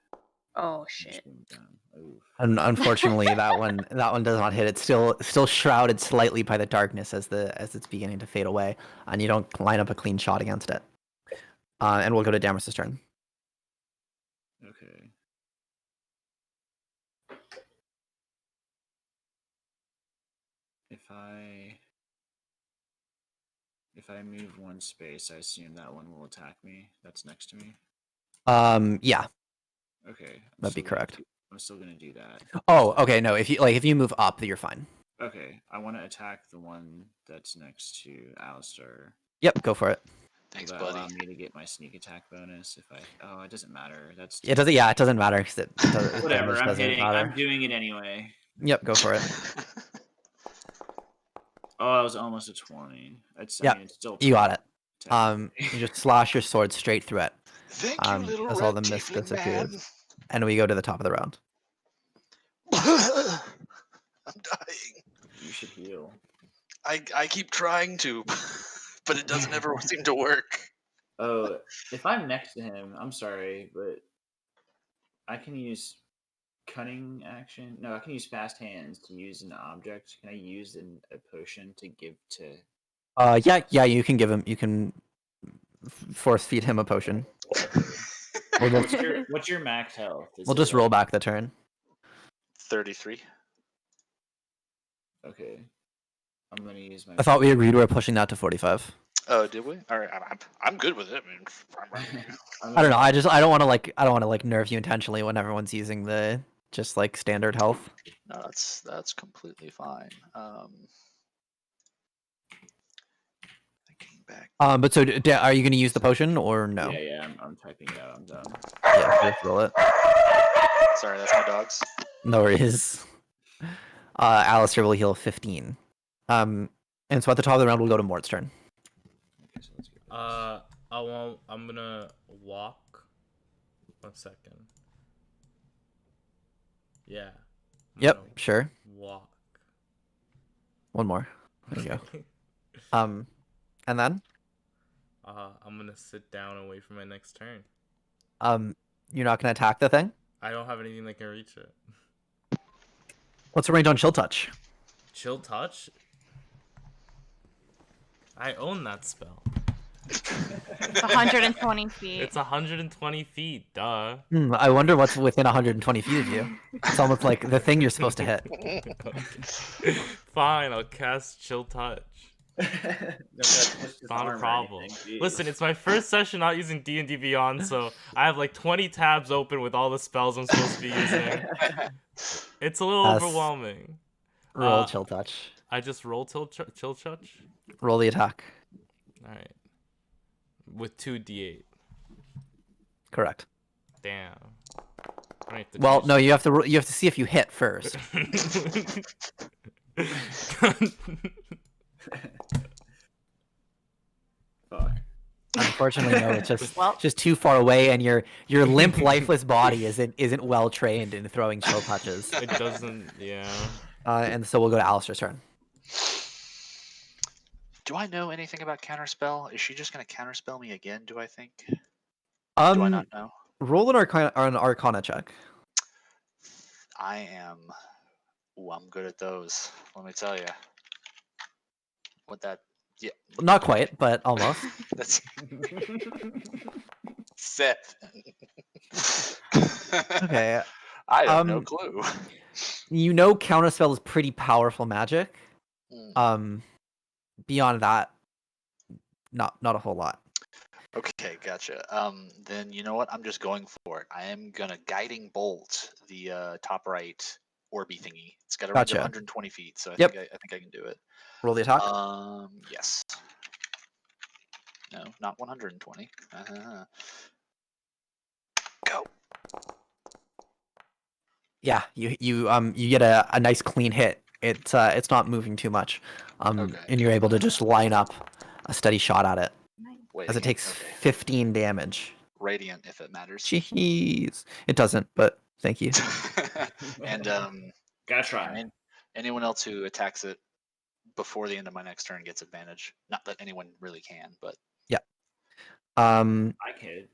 Oh I'm shit. just being dumb. Oof. And unfortunately, that one does not hit. It's still shrouded slightly by the darkness as it's beginning to fade away, and you don't line up a clean shot against it. And we'll go to Damaris's turn. Okay. If I move one space, I assume that one will attack me. That's next to me. Yeah, Okay. that'd be correct. I'm still gonna do that. Oh, okay. No, if you move up, you're fine. Okay, I want to attack the one that's next to Alistair. Yep, go for it. Thanks, Will that buddy. allow me to get my sneak attack bonus if I? Oh, it doesn't matter. That's It doesn't. Yeah, it doesn't matter because whatever. I'm doesn't hitting. matter. I'm doing it anyway. Yep, go for it. Oh, that was almost a 20. It's. Yeah, I mean, it's still. You got it. technically. You just slash your sword straight through it. Thank you, little as red all the mist tiefling disappears. man. And we go to the top of the round. I'm dying. You should heal. I keep trying to, but it doesn't ever seem to work. Oh, if I'm next to him, I'm sorry, but I can use cunning action. No, I can use fast hands to use an object. Can I use a potion to give to? Yeah, you can give him. You can force feed him a potion. What's your max health? We'll just roll back the turn. 33. Okay. I'm gonna use my. I thought we agreed we were pushing that to 45. Oh, did we? All right, I'm good with it. I mean, I don't know. I don't want to like nerf you intentionally when everyone's using the just like standard health. No, that's completely fine. Thinking back. But so are you going to use the potion or no? Yeah, I'm typing it out. I'm done. Yeah, just roll it. Sorry, that's my dogs. No worries. Alistair will heal 15. And so at the top of the round, we'll go to Mort's turn. Okay, so let's go. I'm gonna walk. 1 second. Yeah. I'm Yep, gonna sure. Walk. One more. There you go. And then? I'm gonna sit down and wait for my next turn. You're not gonna attack the thing? I don't have anything that can reach it. What's the range on Chill Touch? Chill touch? I own that spell. It's 120 feet. It's 120 feet, duh. I wonder what's within 120 feet of you. It's almost like the thing you're supposed to hit. Fine, I'll cast Chill Touch. That's just his Not a armor or problem. anything, jeez. Listen, it's my first session not using D&D Beyond, so I have like 20 tabs open with all the spells I'm supposed to be using. It's a little overwhelming. Roll Chill Touch. I just roll Chill Touch? Roll the attack. Alright. With 2d8. Correct. Damn. I have to Well, choose- no, you have to see if you hit first. Fuck. Unfortunately, no, it's just Well- just too far away, and your limp, lifeless body isn't well trained in throwing Chill Touches. It doesn't, yeah. And so we'll go to Alistair's turn. Do I know anything about counterspell? Is she just gonna counterspell me again? Do I think? Do I not know? Roll an Arcana check. I am. Ooh, I'm good at those. Let me tell you. What that? Yeah, Not quite, but almost. that's 7. Okay. I have no Um, clue. You know, Counterspell is pretty powerful magic. Mm. Beyond that, not a whole lot. Okay, gotcha. Then you know what? I'm just going for it. I am gonna guiding bolt the top right Orby thingy. It's got a range Gotcha. of 120 feet, so I Yep. think I can do it. Roll the attack. Yes. No, not 120. Go. Yeah, you get a nice clean hit. It's not moving too much. Okay. And you're able to just line up a steady shot at it Wait. as it again? takes Okay. 15 damage. Radiant, if it matters. Jeez, it doesn't, but thank you. And Gotta try. anyone else who attacks it before the end of my next turn gets advantage. Not that anyone really can, but Um, I could.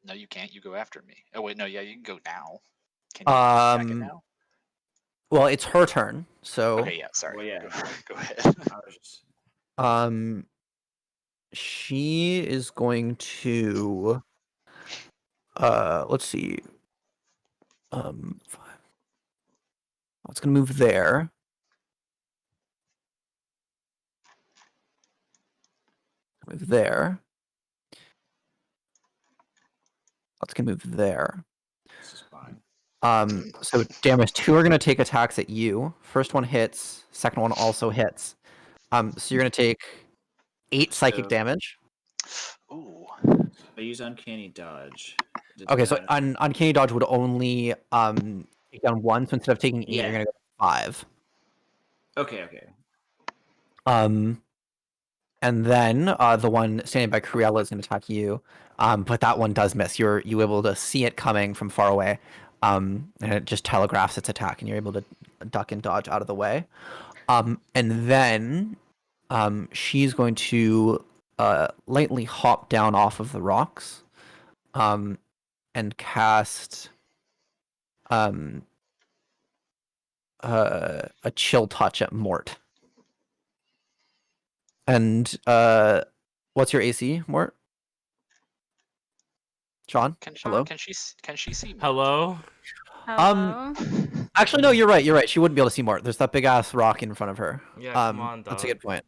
no, you can't. You go after me. Oh wait, no, yeah, you can go now. Can you attack it now? well, it's her turn, so Okay, yeah, sorry. Well, yeah. Go ahead. I was just. she is going to let's see. 5. It's gonna move there. Move there. Let's gonna move there. This is fine. So damage 2 are gonna take attacks at you. First one hits. Second one also hits. So you're gonna take 8 psychic So- damage. Ooh. I use uncanny dodge. Does Okay, so that- uncanny dodge would only take down 1. So instead of taking 8, Yeah. you're gonna go 5. Okay. And then the one standing by Cruella is going to attack you, but that one does miss. You able to see it coming from far away, and it just telegraphs its attack, and you're able to duck and dodge out of the way. And then she's going to lightly hop down off of the rocks, and cast a chill touch at Mort. And what's your AC, Mort? Sean? Hello? Can she see me? Hello? Hello? Actually, no, you're right. She wouldn't be able to see Mort. There's that big ass rock in front of her. Yeah, come on, That's a dog. good point.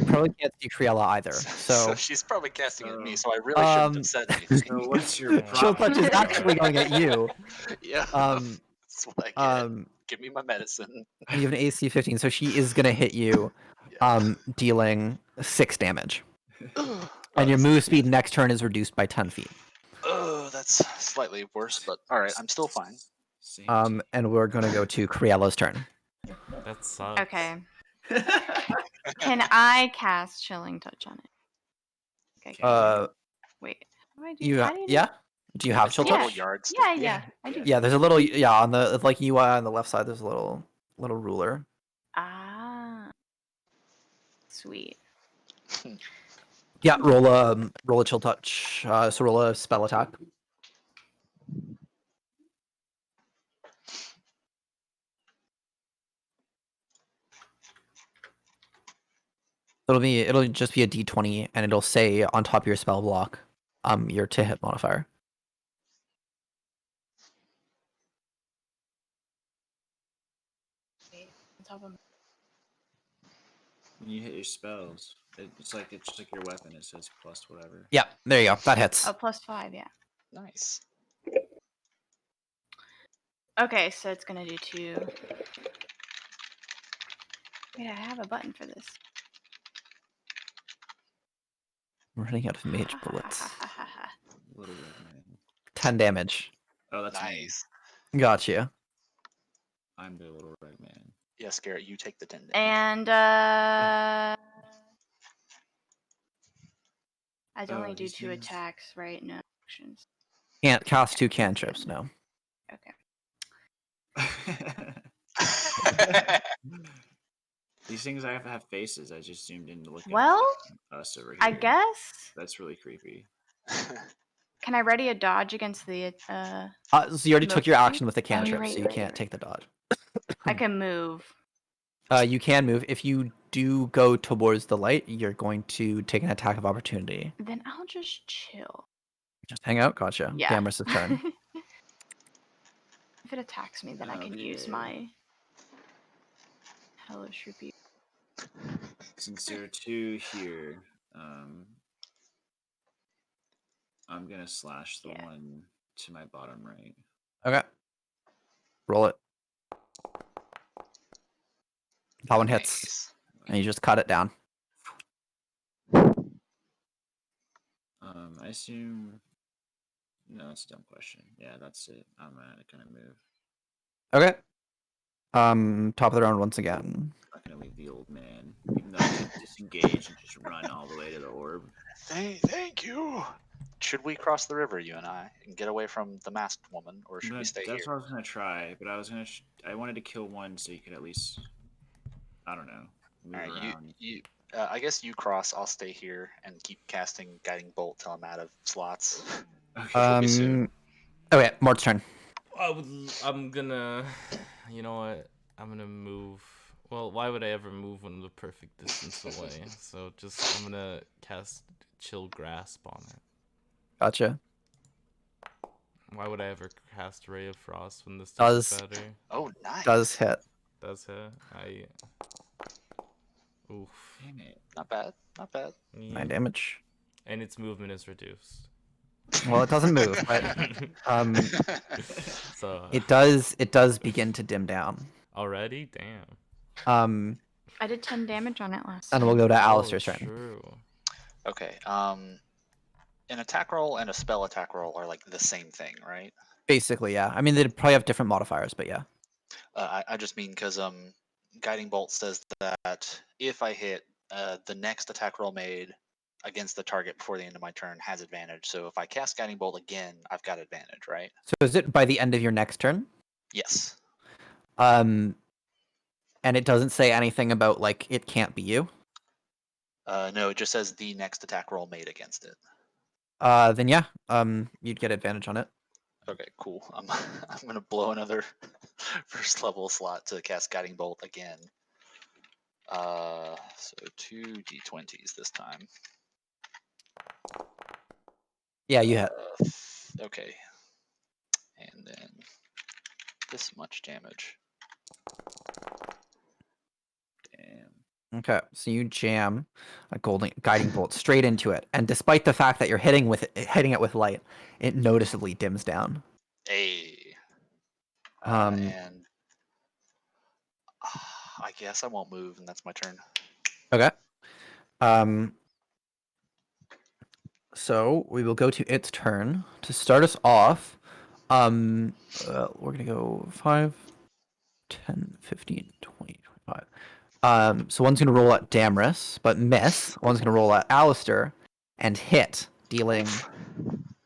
Probably can't see Criella either. So she's probably casting it at me, Oh. so I really shouldn't have said anything. So what's your chill problem? touch is actually going at you. Yeah. That's what I get. Give me my medicine. And you have an AC 15, so she is gonna hit you, dealing 6 damage. And your move speed next turn is reduced by 10 feet. Oh, that's slightly worse, but all right, I'm still fine. Same And we're gonna go to Criella's turn. That sucks. Okay. team. Can I cast Chilling Touch on it? Okay, wait. How do I do? You How do you do yeah? Do you have It's a chill little touch? yardstick. Yeah, I do. Yeah, there's a little on the like UI on the left side. There's a little ruler. Ah, sweet. Yeah, roll a chill touch. So roll a spell attack. It'll just be a D20, and it'll say on top of your spell block, your to hit modifier. On top of When you hit your spells, it's just like your weapon. It says plus whatever. Yeah, there you go. That hits. Oh, +5, yeah. Nice. Okay, so it's gonna do 2. Wait, I have a button for this. I'm running out of mage bullets. Little red man. 10 damage. Oh, that's me. Nice. Gotcha. I'm the little red man. Yes, Garrett, you take the 10 damage. And I'd Oh, only do these 2 things- attacks, right? No actions. Can't cast 2 cantrips, no. Okay. These things have faces. I just zoomed in to look Well, at us over here. I guess. That's really creepy. Can I ready a dodge against the So you already took your Mochi? action with the cantrip, right, so you right, can't right. take the dodge. I can move. You can move. If you do go towards the light, you're going to take an attack of opportunity. Then I'll just chill. Just hang out. Gotcha. Yeah. Gamrus' turn. If it attacks me, then I can use Okay. my hellish rebuke. Since there are 2 here, I'm gonna slash the Yeah. one to my bottom right. Okay. Roll it. That one hits, Nice. and you just cut it down. I assume. No, that's a dumb question. Yeah, that's it. I'm gonna move. Okay. Top of the round once again. I'm not gonna leave the old man, even though I could disengage and just run all the way to the orb. Thank you. Should we cross the river, you and I, and get away from the masked woman, or should we stay That's here? what I was gonna try, but I was gonna. I wanted to kill one so you could at least. I don't know. Move All right, around. I guess you cross. I'll stay here and keep casting guiding bolt till I'm out of slots. Okay. be soon. Okay, Mort's turn. I'm gonna. You know what? I'm gonna move. Well, why would I ever move when I'm the perfect distance away? So I'm gonna cast Chill Grasp on it. Gotcha. Why would I ever cast Ray of Frost when this Does- does better? Oh, nice. Does hit. Does hit. Oof. Damn it. Not bad. Not bad. 9 damage. And its movement is reduced. Well, it doesn't move, but So it does begin to dim down. already, damn. I did 10 damage on it last And time. we'll go to Oh, Alistair's turn. true. Okay. An attack roll and a spell attack roll are like the same thing, right? Basically, yeah. I mean, they'd probably have different modifiers, but yeah. I just mean because guiding bolt says that if I hit, the next attack roll made against the target before the end of my turn has advantage. So if I cast guiding bolt again, I've got advantage, right? So is it by the end of your next turn? Yes. And it doesn't say anything about like it can't be you. No, it just says the next attack roll made against it. Then yeah, you'd get advantage on it. Okay, cool. I'm gonna blow another first level slot to cast guiding bolt again. So 2 d20s this time. Yeah, you hit. Okay. And then this much damage. Damn. Okay, so you jam a golden guiding bolt straight into it, and despite the fact that you're hitting it with light, it noticeably dims down. Hey. Um, And I guess I won't move, and that's my turn. Okay. So we will go to its turn. To start us off, we're going to go 5, 10, 15, 20, 25. So one's going to roll at Damaris, but miss. One's going to roll at Alistair and hit, dealing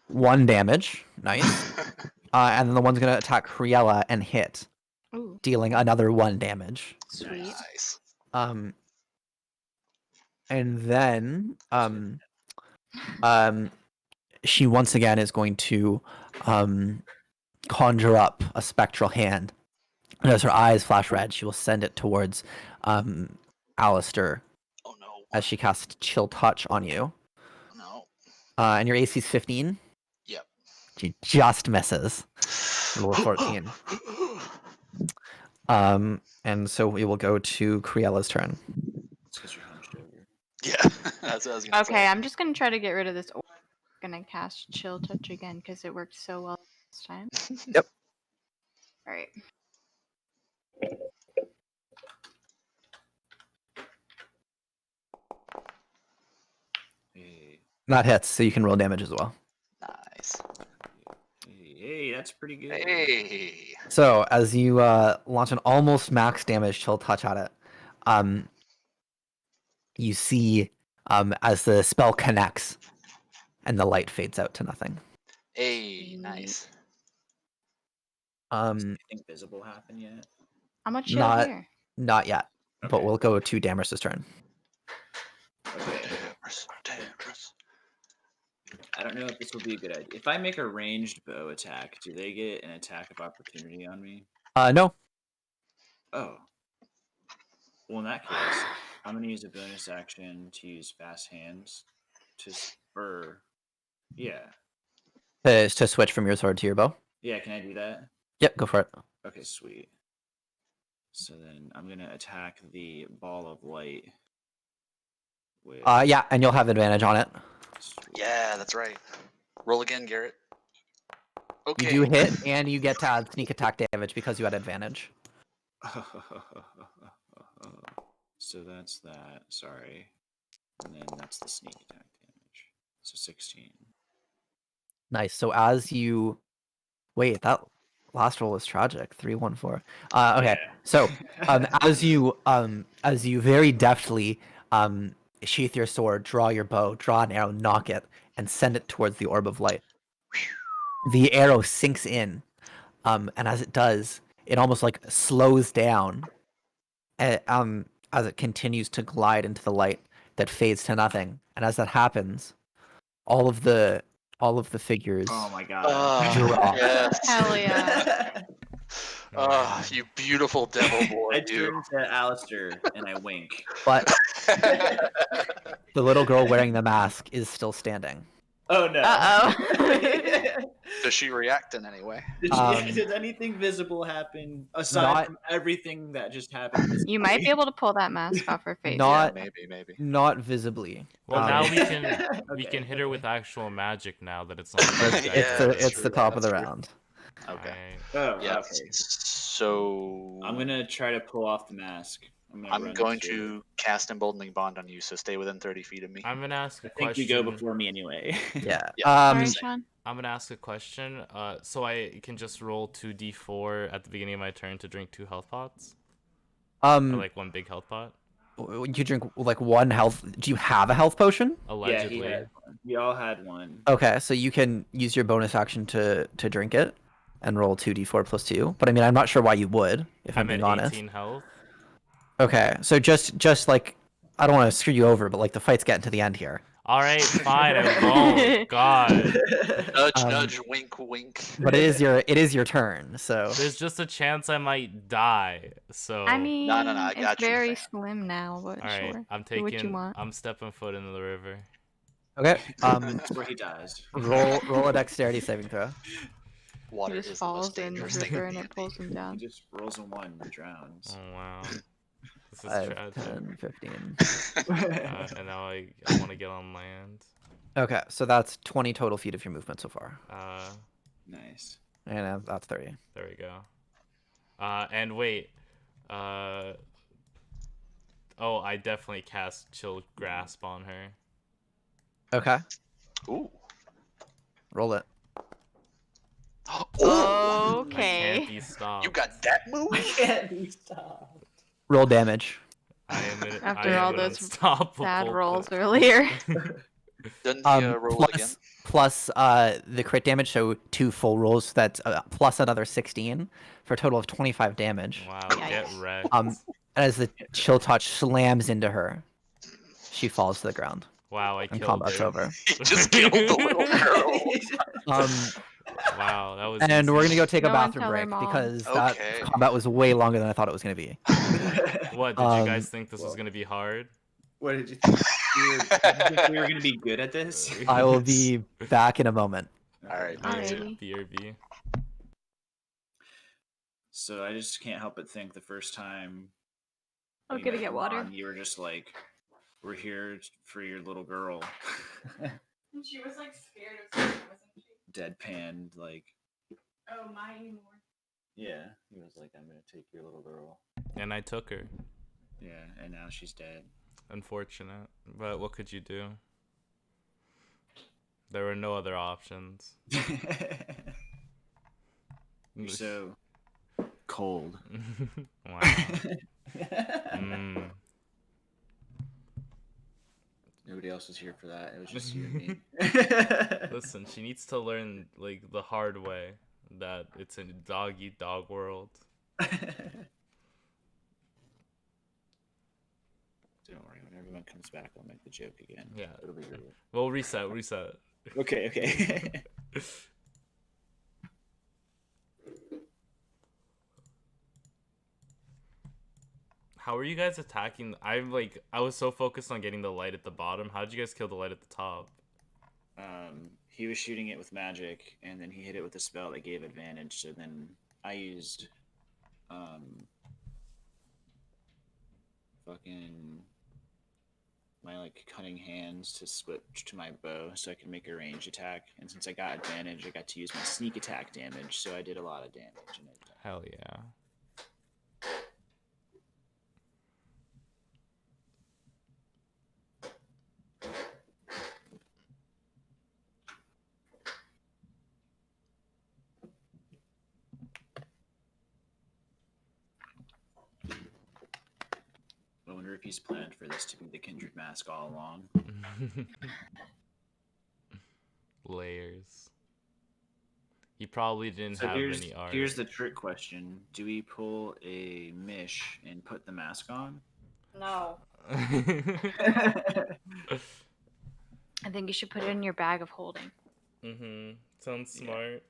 1 damage. Nice. And then the one's going to attack Criella and hit, Ooh, dealing another 1 damage. sweet. Nice. And then she once again is going to conjure up a spectral hand. And as her eyes flash red, she will send it towards Alistair Oh no. as she casts Chill Touch on you. No. And your AC is 15. Yep. She just misses. Roll a 14. And so we will go to Criella's turn. It's because you're hunched over. Yeah. That's what I was gonna Okay, say. I'm just gonna try to get rid of this. Gonna cast Chill Touch again because it worked so well this time. Yep. All right. Hey, That hits, so you can roll damage as well. Nice. hey, that's pretty good. Hey. So as you launch an almost max damage Chill Touch at it, you see as the spell connects and the light fades out to nothing. Hey. Nice. Does anything visible happen yet? I'm a chill Not here. not yet, but Okay. we'll go to Damaris's turn. Okay. Damaris. I don't know if this will be a good idea. If I make a ranged bow attack, do they get an attack of opportunity on me? No. Oh. Well, in that case, I'm gonna use a bonus action to use fast hands to spur. Yeah. To switch from your sword to your bow. Yeah, can I do that? Yep, go for it. Okay, sweet. So then I'm gonna attack the ball of light with Yeah, and you'll have advantage on it. sweet. Yeah, that's right. Roll again, Garrett. Okay. You do hit, and you get to add sneak attack damage because you had advantage. So that's that. Sorry. And then that's the sneak attack damage. So 16. Nice. So as you wait, that last roll was tragic. 314. Okay. Yeah. So as you very deftly sheath your sword, draw your bow, draw an arrow, knock it, and send it towards the orb of light. The arrow sinks in, and as it does, it almost like slows down, as it continues to glide into the light that fades to nothing. And as that happens, all of the figures Oh my god. Drop. Yes. Hell yeah. You beautiful devil boy, I you. turn to Alistair and I wink. But the little girl wearing the mask is still standing. Oh no. Uh-oh. Does she react in any way? Did anything visible happen aside from everything that just happened? You might be able to pull that mask off her face. Not- Yeah, maybe. Not visibly. Well, now we Okay, can hit her with actual magic now that it's not. Yeah, that's It's the true, top of the that's true. round. Okay. Oh, Yeah. okay. So I'm gonna try to pull off the mask. I'm I'm run going straight. to cast Emboldening Bond on you, so stay within 30 feet of me. I'm gonna ask a I think question. you go before me anyway. Yeah. Yeah. Alright, Sean. I'm gonna ask a question. So I can just roll 2d4 at the beginning of my turn to drink 2 health pots, or like 1 big health pot. You drink like 1 health. Do you have a health potion? Yeah, Allegedly. he had one. We all had one. Okay, so you can use your bonus action to drink it and roll 2d4 plus 2. But I mean, I'm not sure why you would, if I'm I'm being at honest. 18 health. Okay, so just like, I don't want to screw you over, but like the fight's getting to the end here. All right, fine. I won't. God. Nudge, nudge, wink, wink. But it is your turn, so There's just a chance I might die. So. I mean, No, I it's got you, very fam. slim now, but All right. sure. I'm Do what you taking. want. I'm stepping foot into the river. okay. That's where he dies. Roll a dexterity saving throw. Water He is just the most falls in the dangerous thing river in and it D&D. pulls him He down. just rolls a 1 and drowns. Oh wow. This is 5, tragic. 10, 15. And now I want to get on land. Okay, so that's 20 total feet of your movement so far. Nice. And that's 30. There we go. And wait. Oh, I definitely cast Chill Grasp on her. Okay. Ooh. Roll it. Oh, I can't Okay. be stopped. you got that move? can't be stopped. Roll damage. I am an, I After am all an those unstoppable. Bad rolls but- earlier. Done the roll it again. Plus the crit damage, so 2 full rolls. That's plus another 16 for a total of 25 damage. Wow, Yikes. get wrecked. As the chill touch slams into her, she falls to the ground, Wow, I and killed combat's her. over. He just killed the little girl. Wow, that was. And we're gonna easy. go take a No one bathroom tell her break mom. because Okay. that combat was way longer than I thought it was gonna be. What did you guys think this was well- gonna be hard? What did you think? Did you think we were gonna be good at this? I will be back in a moment. All right. Alrighty. BRB. So I just can't help but think the first time. I'm we gonna met get your water. mom, you were just like, "We're here for your little girl." She was like scared of something, wasn't she? Deadpanned, like, Oh, my anymore. yeah. He was like, "I'm gonna take your little girl." And I took her. Yeah, and now she's dead. Unfortunate, but what could you do? There were no other options. You're so cold. Wow. Mm. Nobody else was here for that. It was just you and me. Listen, she needs to learn like the hard way that it's a dog eat dog world. Don't worry, when everyone comes back, I'll make the joke again. Yeah. It'll be great. Well, reset. Okay. How are you guys attacking? I was so focused on getting the light at the bottom. How did you guys kill the light at the top? He was shooting it with magic, and then he hit it with a spell that gave advantage. So then I used, fucking my like cutting hands to switch to my bow, so I could make a ranged attack. And since I got advantage, I got to use my sneak attack damage. So I did a lot of damage in it. Hell yeah. I wonder if he's planned for this to be the Kindred mask all along. Layers. He probably didn't So have any art. here's the trick question: do we pull a Mish and put the mask on? No. I think you should put it in your bag of holding. Sounds smart.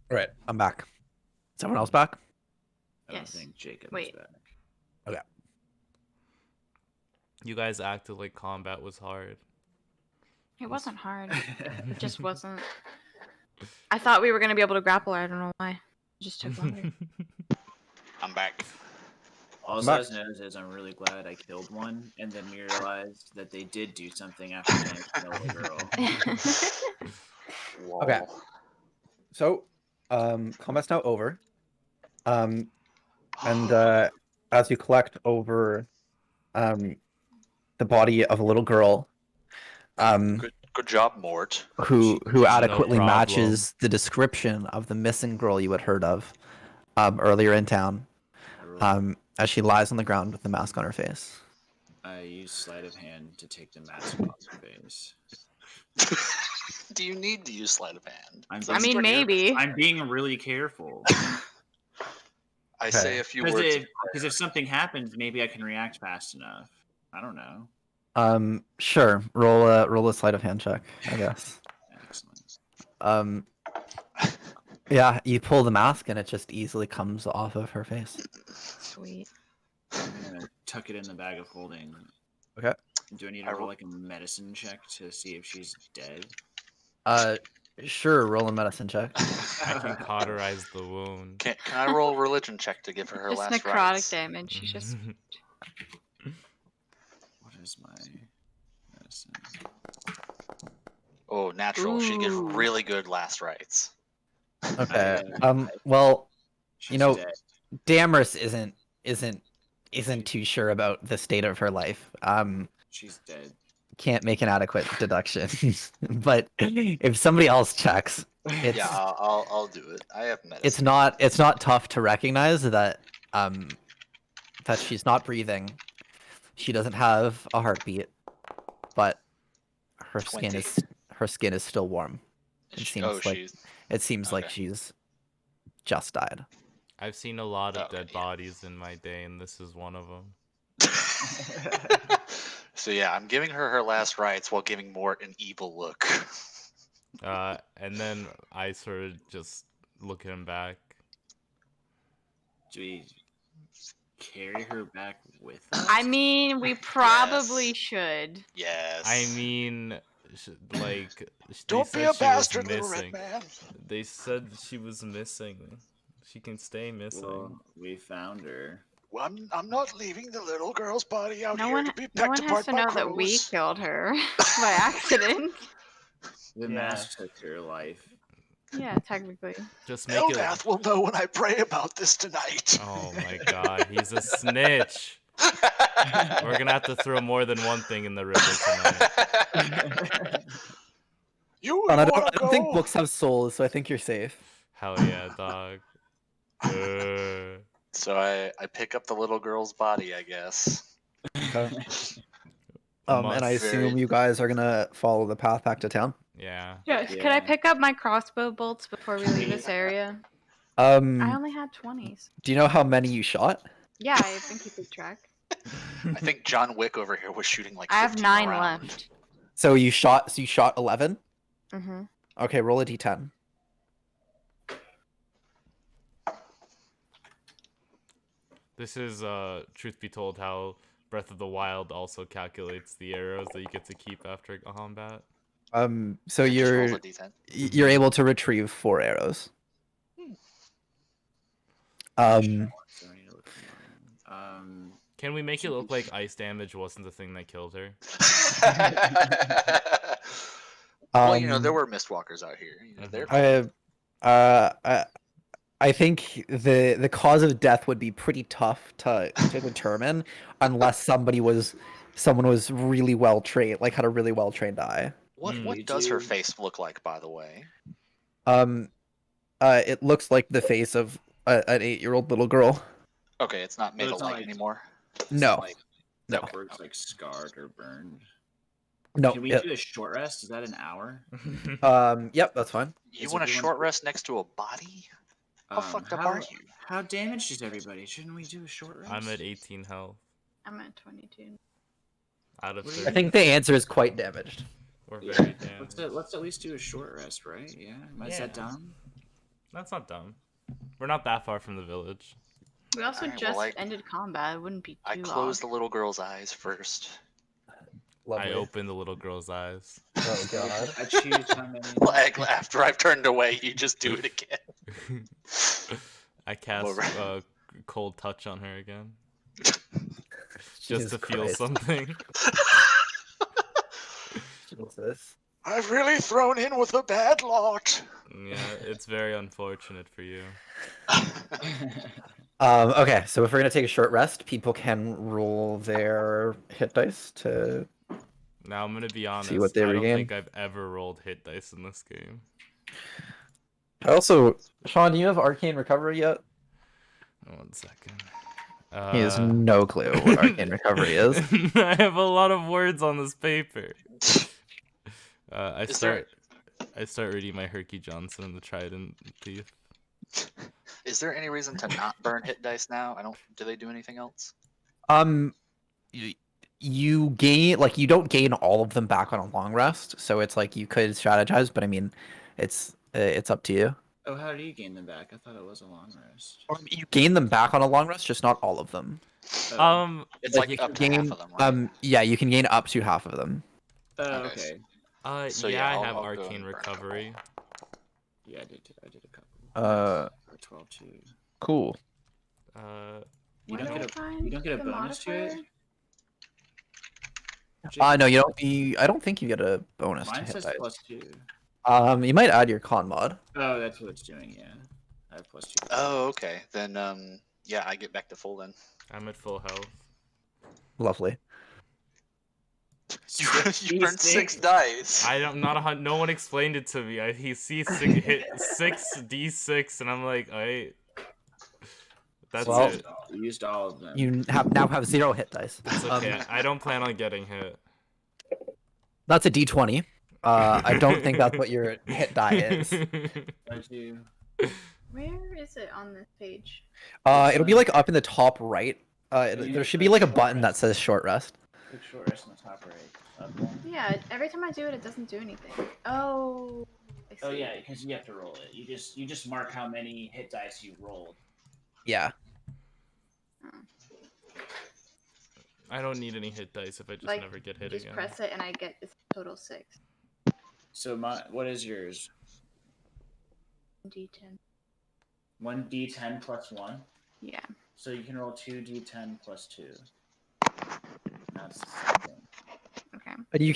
All right, I'm back. Is everyone else back? I don't Yes. think Jacob Wait. is back. Okay. You guys acted like combat was hard. It wasn't hard. It just wasn't. I thought we were gonna be able to grapple her. I don't know why. It just took longer. I'm back. All I knows is I'm really glad I killed one, and then we realized that they did do something after killing the little girl. Whoa. Okay. So, combat's now over. And as you collect over, the body of a little girl, Good job, Mort. who adequately problem. matches the description of the missing girl you had heard of, earlier in town. As she lies on the ground with the mask on her face. I use sleight of hand to take the mask off her face. Do you need to use sleight of hand? I mean, maybe. I'm being really careful. I say a few words. Because if something happens, maybe I can react fast enough. I don't know. Sure. Roll a sleight of hand check, I guess. Excellent. Yeah, you pull the mask and it just easily comes off of her face. Sweet. I'm gonna tuck it in the bag of holding. Okay. Do I need to roll like a medicine check to see if she's dead? Sure. Roll a medicine check. I can cauterize the wound. Can I roll a religion check to give her Just last necrotic rites? damage. She just. What is my medicine? Oh, natural. She gives Ooh. really good last rites. Okay. Well, She's you know, dead. Damaris isn't isn't too sure about the state of her life. She's dead. Can't make an adequate deduction. But if somebody else checks, it's Yeah, I'll do it. I have medicine. it's not tough to recognize that that she's not breathing. She doesn't have a heartbeat, but her 20. skin is still warm. It seems like okay. she's just died. I've seen a lot of Okay, dead yeah. bodies in my day, and this is one of them. So yeah, I'm giving her last rites while giving Mort an evil look. And then I sort of just look at him back. Do we carry her back with us? I mean, we probably should. Yes. I mean, like, Don't they be said a she was bastard, little red missing. man. They said she was missing. She can stay missing. Well, we found her. Well, I'm not leaving the little girl's body out No here one, to be no pecked one has apart to by know that we crows. killed her by accident. The Yeah. mask took her life. Yeah, technically. Just make it. Eldath will know when I pray about this tonight. Oh my god, he's a snitch. We're gonna have to throw more than one thing in the river tonight. You I wanna don't think go? books have souls, so I think you're safe. Hell yeah, dog. So I pick up the little girl's body, I guess. Okay. And I Must. assume you guys are gonna follow the path back to town. Yeah. Yes. Could I Yeah. pick up my crossbow bolts before we leave this area? I Um, only had 20s. do you know how many you shot? Yeah, I think you could track. I think John Wick over here was shooting like I have 15 9 around. left. So you shot 11? Mm-hmm. Okay, roll a d10. This is, truth be told, how Breath of the Wild also calculates the arrows that you get to keep after combat. So Just roll a D10. you're able to retrieve 4 arrows. So I need to look for mine. Can we make it look like ice damage wasn't the thing that killed her? Well, you know, there were mistwalkers out here. You know, I think the cause of death would be pretty tough to determine unless someone was really well trained, like had a really well trained eye. What does her face look like, by the way? It looks like the face of an 8-year-old little girl. Okay, it's not made it's of not light like- anymore. No, no, Where it's like scarred or burned. no. Can we do a short rest? Is that an hour? Yep, that's fine. You Is want a everyone- short rest next to a body? How fucked up are you? How damaged is everybody? Shouldn't we do a short rest? I'm at 18 health I'm at 22. out of What do 30. you I think the answer is quite damaged. We're Yeah. very damaged. Let's at least do a short rest, right? Yeah. Is that Yeah. dumb? That's not dumb. We're not that far from the village. We also Alright, just well, I- ended combat. It wouldn't be too I closed the little girl's eyes first. Lovely. I opened the little girl's eyes. Oh god. I choose how many. Like, after I've turned away, you just do it again. I cast Over. cold touch on her again. Just Jesus to feel Christ. something. Jesus. I've really thrown in with a bad lot. Yeah, it's very unfortunate for you. Okay, so if we're gonna take a short rest, people can roll their hit dice to. Now I'm gonna be honest. what they I don't regain. think I've ever rolled hit dice in this game. Also, Sean, do you have arcane recovery yet? 1 second. He has no clue what arcane recovery is. I have a lot of words on this paper. I start reading my Herky Johnson and the Trident Thief. Is there any reason to not burn hit dice now? Do they do anything else? You gain you don't gain all of them back on a long rest, so it's like you could strategize, but I mean, it's up to you. Oh, how do you gain them back? I thought it was a long rest. You gain them back on a long rest, just not all of them. Oh, It's Like, like you up to can half gain, of them, right? yeah, you can gain up to half of them. okay. So, yeah, yeah, I I'll- have I'll go arcane and burn a couple. recovery. Yeah, I did a couple. Or 12 too. Cool. You Where don't do get I a find bonus the to it. modifier? No, you don't. I don't think you get a bonus to Mine hit says dice. +2. You might add your con mod. Oh, that's what it's doing. Yeah, I have +2. Oh, okay. Then Yeah, I get back to full then. I'm at full health. Lovely. You burned 6 dice. I'm not a no one explained it to me. He sees hit 6d6 and I'm like, alright. That's Well, it. You used all of them. You now have 0 hit dice. It's okay. I don't plan on getting hit. That's a d20. I don't think that's what your hit die is. Don't you? Where is it on this page? It'll be like up in the top right. There should be like a button that says short rest. Click short rest on the top right. Up one. Yeah, every time I do it, it doesn't do anything. Oh. I see. Oh yeah, because you have to roll it. You just mark how many hit dice you rolled. Yeah. I don't need any hit dice if I just Like, never get hit just again. press it and I get this total 6. So what is yours? D10. 1d10 plus 1? Yeah. So you can roll 2d10 plus 2. That's the same thing. Okay. And you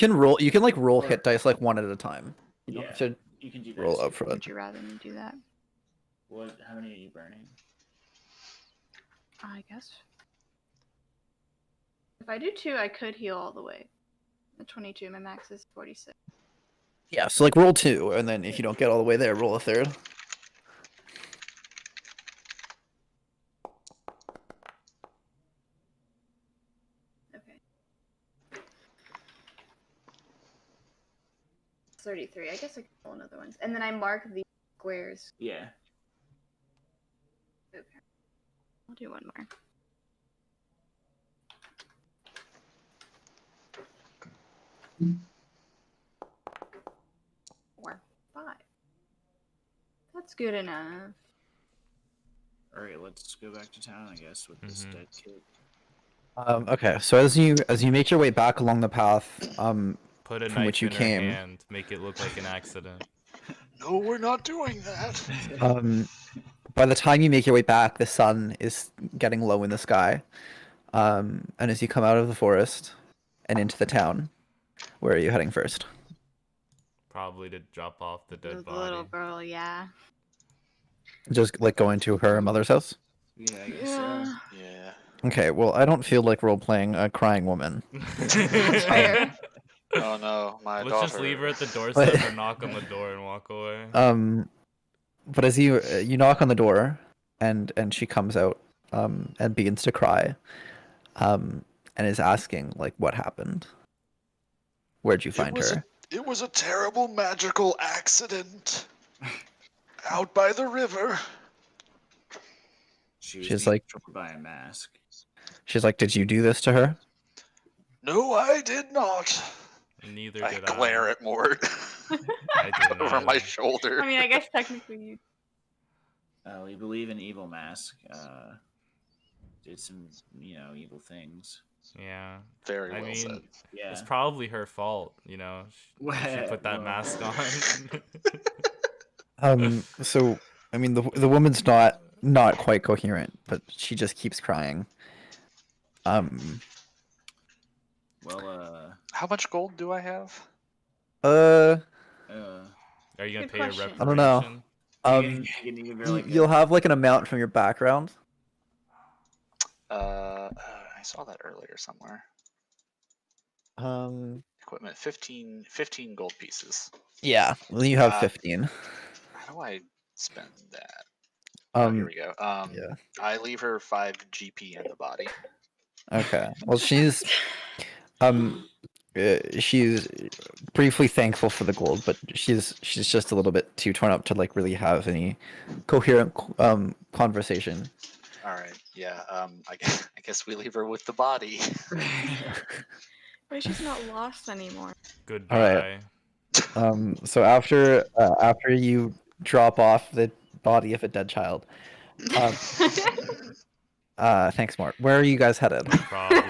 can like roll hit dice like one at a time. You don't have to You can do that. roll too. up front. Would you rather me do that? How many are you burning? I guess. If I do 2, I could heal all the way. At 22, my max is 46. Yeah, so like roll 2, and then if you don't get all the way there, roll a third. Okay. 33. I guess I could roll another one. And then I mark the squares. Yeah. Okay. I'll do one more. 4, 5. That's good enough. Alright, let's go back to town, I guess, with this dead kid. Okay, so as you make your way back along the path, Put a from knife which you in came. her hand, make it look like an accident. No, we're not doing that. By the time you make your way back, the sun is getting low in the sky. And as you come out of the forest and into the town, where are you heading first? Probably to drop off the dead The body. little girl, yeah. Just like going to her mother's house? Yeah, I guess so. Yeah. Okay, well, I don't feel like role-playing a crying woman. That's fair. Oh no, my Let's daughter. just leave her at the doorstep and knock on the door and walk away. But as you knock on the door, and she comes out, and begins to cry, and is asking like what happened. Where'd you find her? It was a terrible magical accident. Out by the river. She's She's being like- controlled by a mask. She's like, did you do this to her? No, I did not. Neither I did glare at Mort I did over not. my shoulder. I mean, I guess technically you. We believe an evil mask. Did some, evil things. Yeah. Very I well mean, said. Yeah. it's probably her fault, She put that mask on. So I mean, the woman's not quite coherent, but she just keeps crying. Well, How much gold do I have? Are you gonna Good pay question. a reparation? I don't know. You'll have like an amount from your background. I saw that earlier somewhere. Equipment, 15 gold pieces. Yeah, well, you have 15. How do I spend that? Um, here we go. yeah. I leave her 5 GP in the body. Okay. Well, she's briefly thankful for the gold, but she's just a little bit too torn up to like really have any coherent conversation. All right. Yeah. I guess we leave her with the body. But she's not lost anymore. Goodbye. So after you drop off the body of a dead child, thanks, Mort. Where are you guys headed? No problem.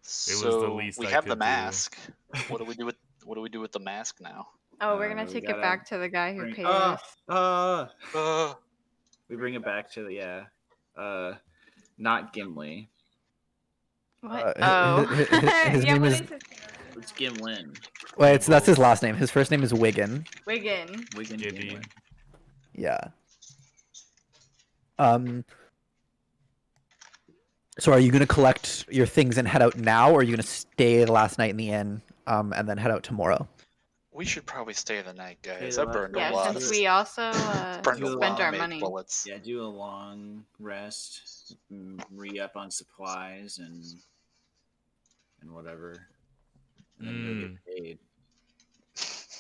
So was the least we I have the could do. mask. What do we do with the mask now? Oh, we're gonna we take gotta it back to the guy who bring- paid us. We bring it back to not Gimli. What? His Yeah, name what is. his name? It's Gimlin. Well, that's his last name. His first name is Wiggin. Wiggin. Wiggin Gibby. Gimlin. Yeah. So are you gonna collect your things and head out now, or are you gonna stay the last night in the inn, and then head out tomorrow? We should probably stay the night, guys. the I last burned a Yeah, night. lot since of we also burned a Do a lot spent of our long- make money. bullets. Yeah, do a long rest, re-up on supplies and whatever, and then go get paid.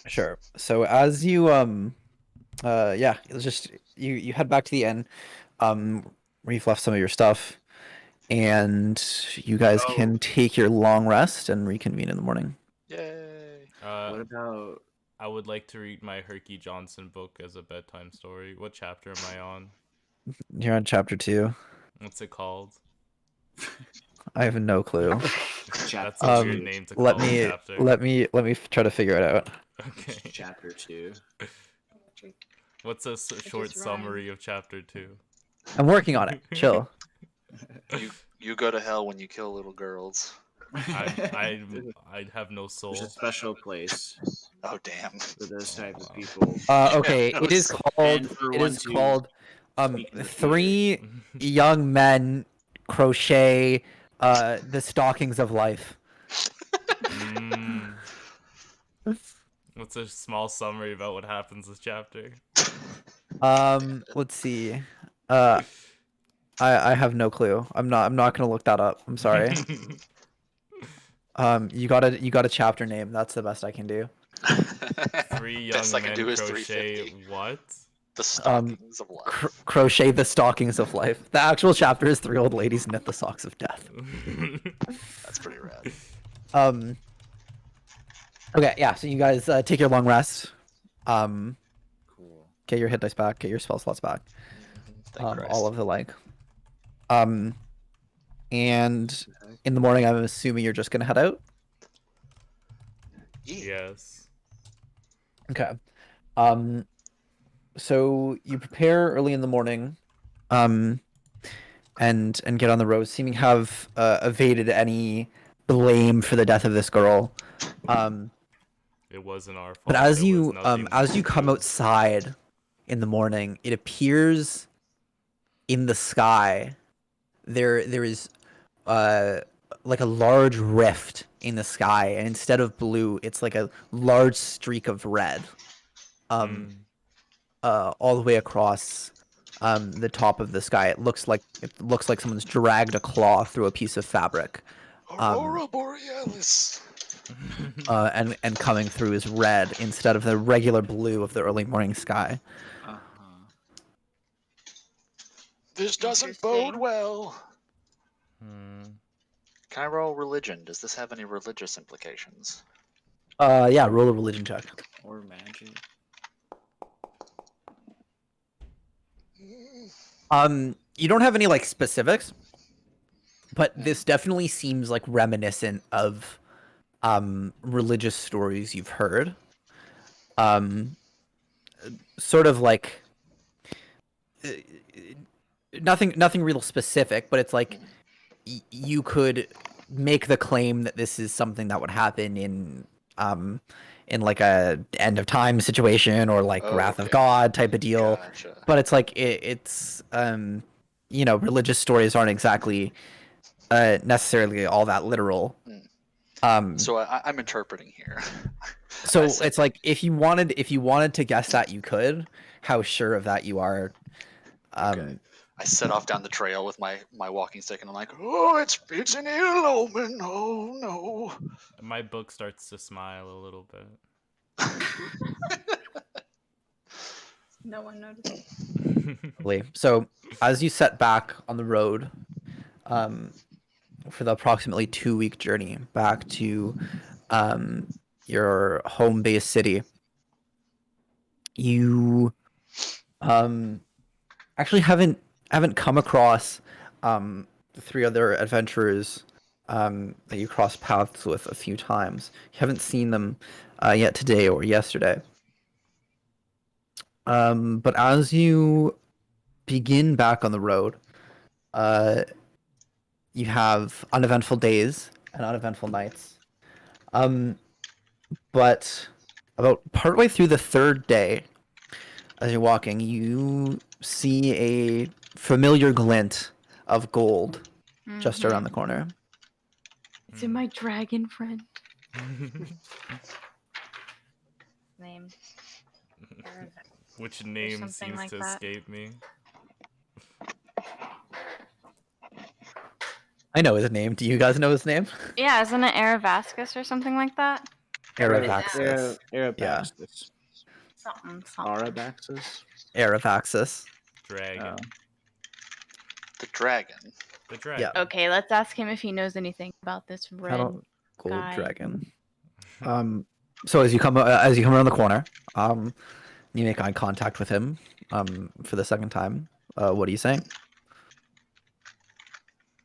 Sure. So as you yeah, it's just you head back to the inn, where you've left some of your stuff, and you guys can take your long rest and reconvene in the morning. Yay! What about? I would like to read my Herky Johnson book as a bedtime story. What chapter am I on? You're on chapter 2. What's it called? I have no clue. That's a weird name to call Let a me chapter. let me try to figure it out. Okay. Chapter 2. What's a short just summary of chapter 2? I'm working on it. Chill. You go to hell when you kill little girls. I have no There's a soul. special place Oh damn! for those type of people. Okay, no it is soul. called And for it one is to called speak in the 3 young men crochet the stockings of life. What's a small summary about what happens this chapter? Let's see. I have no clue. I'm not gonna look that up. I'm sorry. You got a chapter name. That's the best I can do. 3 young Best I can men do is crochet 350. what? The stockings of life. Crochet the stockings of life. The actual chapter is 3 old ladies knit the socks of death. That's pretty rad. Okay, yeah. So you guys take your long rest. Cool. Get your hit dice back. Get your spell slots back. Thank Christ. All of the like. And in the morning, I'm assuming you're just gonna head out. Yes. Okay. So you prepare early in the morning, and get on the road, seeming to have evaded any blame for the death of this girl. It wasn't our fault. But as There was you nothing as we you could come do. outside in the morning, it appears in the sky there is like a large rift in the sky, and instead of blue, it's like a large streak of red. All the way across the top of the sky. It looks like someone's dragged a claw through a piece of fabric. Aurora Borealis. And coming through is red instead of the regular blue of the early morning sky. This doesn't bode Interesting. well. Can I roll religion? Does this have any religious implications? Yeah, roll a religion check. Or magic. You don't have any like specifics, but this definitely seems like reminiscent of religious stories you've heard. Sort of like nothing real specific, but it's like you could make the claim that this is something that would happen in like a end of time situation or like Wrath of God type of deal. Gotcha. But it's like it's religious stories aren't exactly necessarily all that literal. So I'm interpreting here. So I said- it's like if you wanted to guess that, you could. How sure of that you are? Okay. I set off down the trail with my walking stick, and I'm like, oh, it's an ill omen. Oh no. My book starts to smile a little bit. No one noticed. So as you set back on the road, for the approximately 2-week journey back to your home base city, you actually haven't come across the 3 other adventurers that you crossed paths with a few times. You haven't seen them yet today or yesterday. But as you begin back on the road, you have uneventful days and uneventful nights. But about partway through the 3rd day, as you're walking, you see a familiar glint of gold just around the corner. It's in my dragon friend name. Which name something seems like to that. escape me? I know his name. Do you guys know his name? Yeah, isn't it Aravascus or something like that? Aravaxis. Arabaxis. Something. Arabaxis? Aravaxis. Dragon. The dragon. The dragon. Okay, let's ask him if he knows anything about this red Gold guy. dragon. So as you come around the corner, you make eye contact with him, for the second time. What are you saying?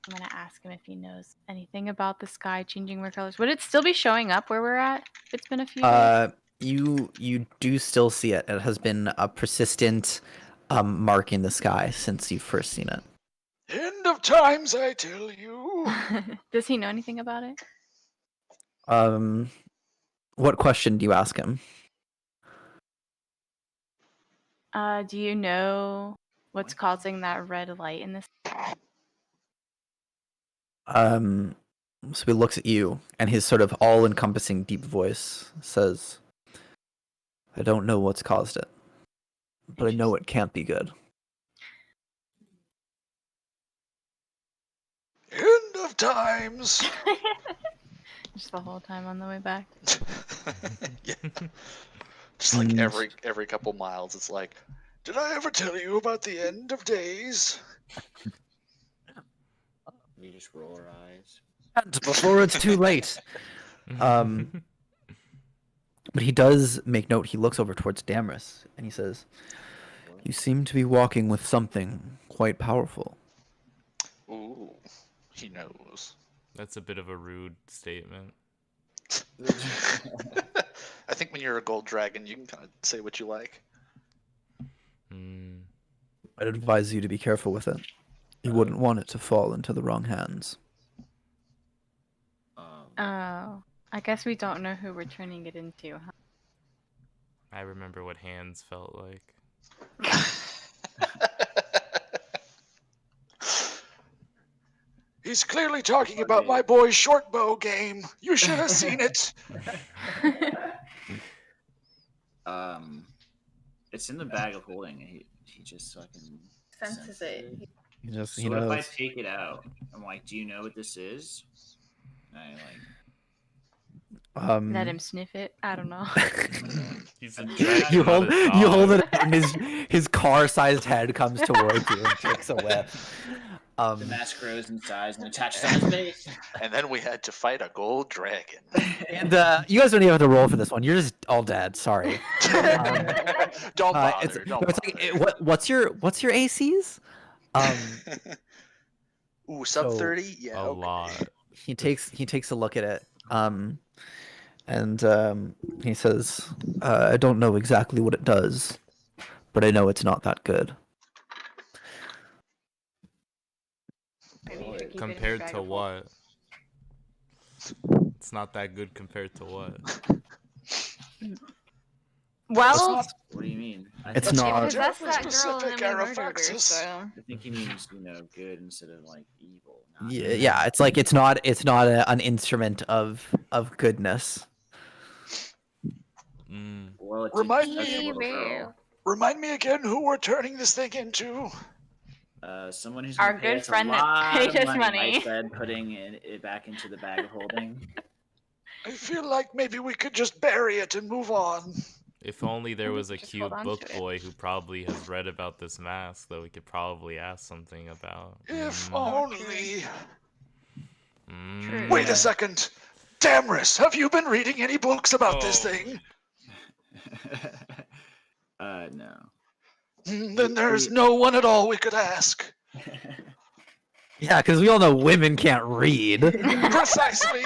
I'm gonna ask him if he knows anything about the sky changing more colors. Would it still be showing up where we're at if it's been a few days? You do still see it. It has been a persistent mark in the sky since you've first seen it. End of times, I tell you. Does he know anything about it? What question do you ask him? Do you know what's causing that red light in this? So he looks at you, and his sort of all-encompassing deep voice says, "I don't know what's caused it, but I know it can't be good." End of times. Just the whole time on the way back. Yeah. Just like And- every couple miles, it's like, did I ever tell you about the end of days? We just roll our eyes. And before it's too late. But he does make note. He looks over towards Damaris, and he says, "You seem to be walking with something quite powerful." Ooh, he knows. That's a bit of a rude statement. I think when you're a gold dragon, you can kind of say what you like. I'd advise you to be careful with it. You wouldn't want it to fall into the wrong hands. Oh, I guess we don't know who we're turning it into, huh? I remember what hands felt like. He's clearly talking about my boy's short bow game. You should have seen it. It's in the bag of holding. He just fucking Senses it. He just So he what if I knows. take it out? I'm like, do you know what this is? And I Let him sniff it. I don't know. He's a You dragon, you not hold a you hold dog. it out, and his car-sized head comes towards you and takes a whip. the mask grows in size and attaches on his face. And then we had to fight a gold dragon. And you guys don't even have to roll for this one. You're just all dead. Sorry. Don't bother. It's Don't bother. what's your ACs? Ooh, sub so- 30? Yeah. A Okay. lot. He takes a look at it. And he says, "I don't know exactly what it does, but I know it's not that good." Maybe you should keep it in your Compared bag to of what? It's not that good compared to what? Well, What do you mean? It's he not- possessed that girl and Specific then we murdered her, Arafaxis. so... I think he means good instead of like evil. Not Yeah, it's like it's not an instrument of goodness. Well, it Remind did touch a me- little girl. Remind me again who we're turning this thing into. Someone who's Our gonna pay good us friend a that lot paid of us money. I said putting it back into the bag of holding. I feel like maybe we could just bury it and move on. If only there was a Just cute hold on book to it. boy who probably has read about this mask that we could probably ask something about. If only. True. Wait a second. Damaris, have you been reading any books about this Oh. thing? No. Then there's no one at all we could ask. Yeah, because we all know women can't read. Precisely.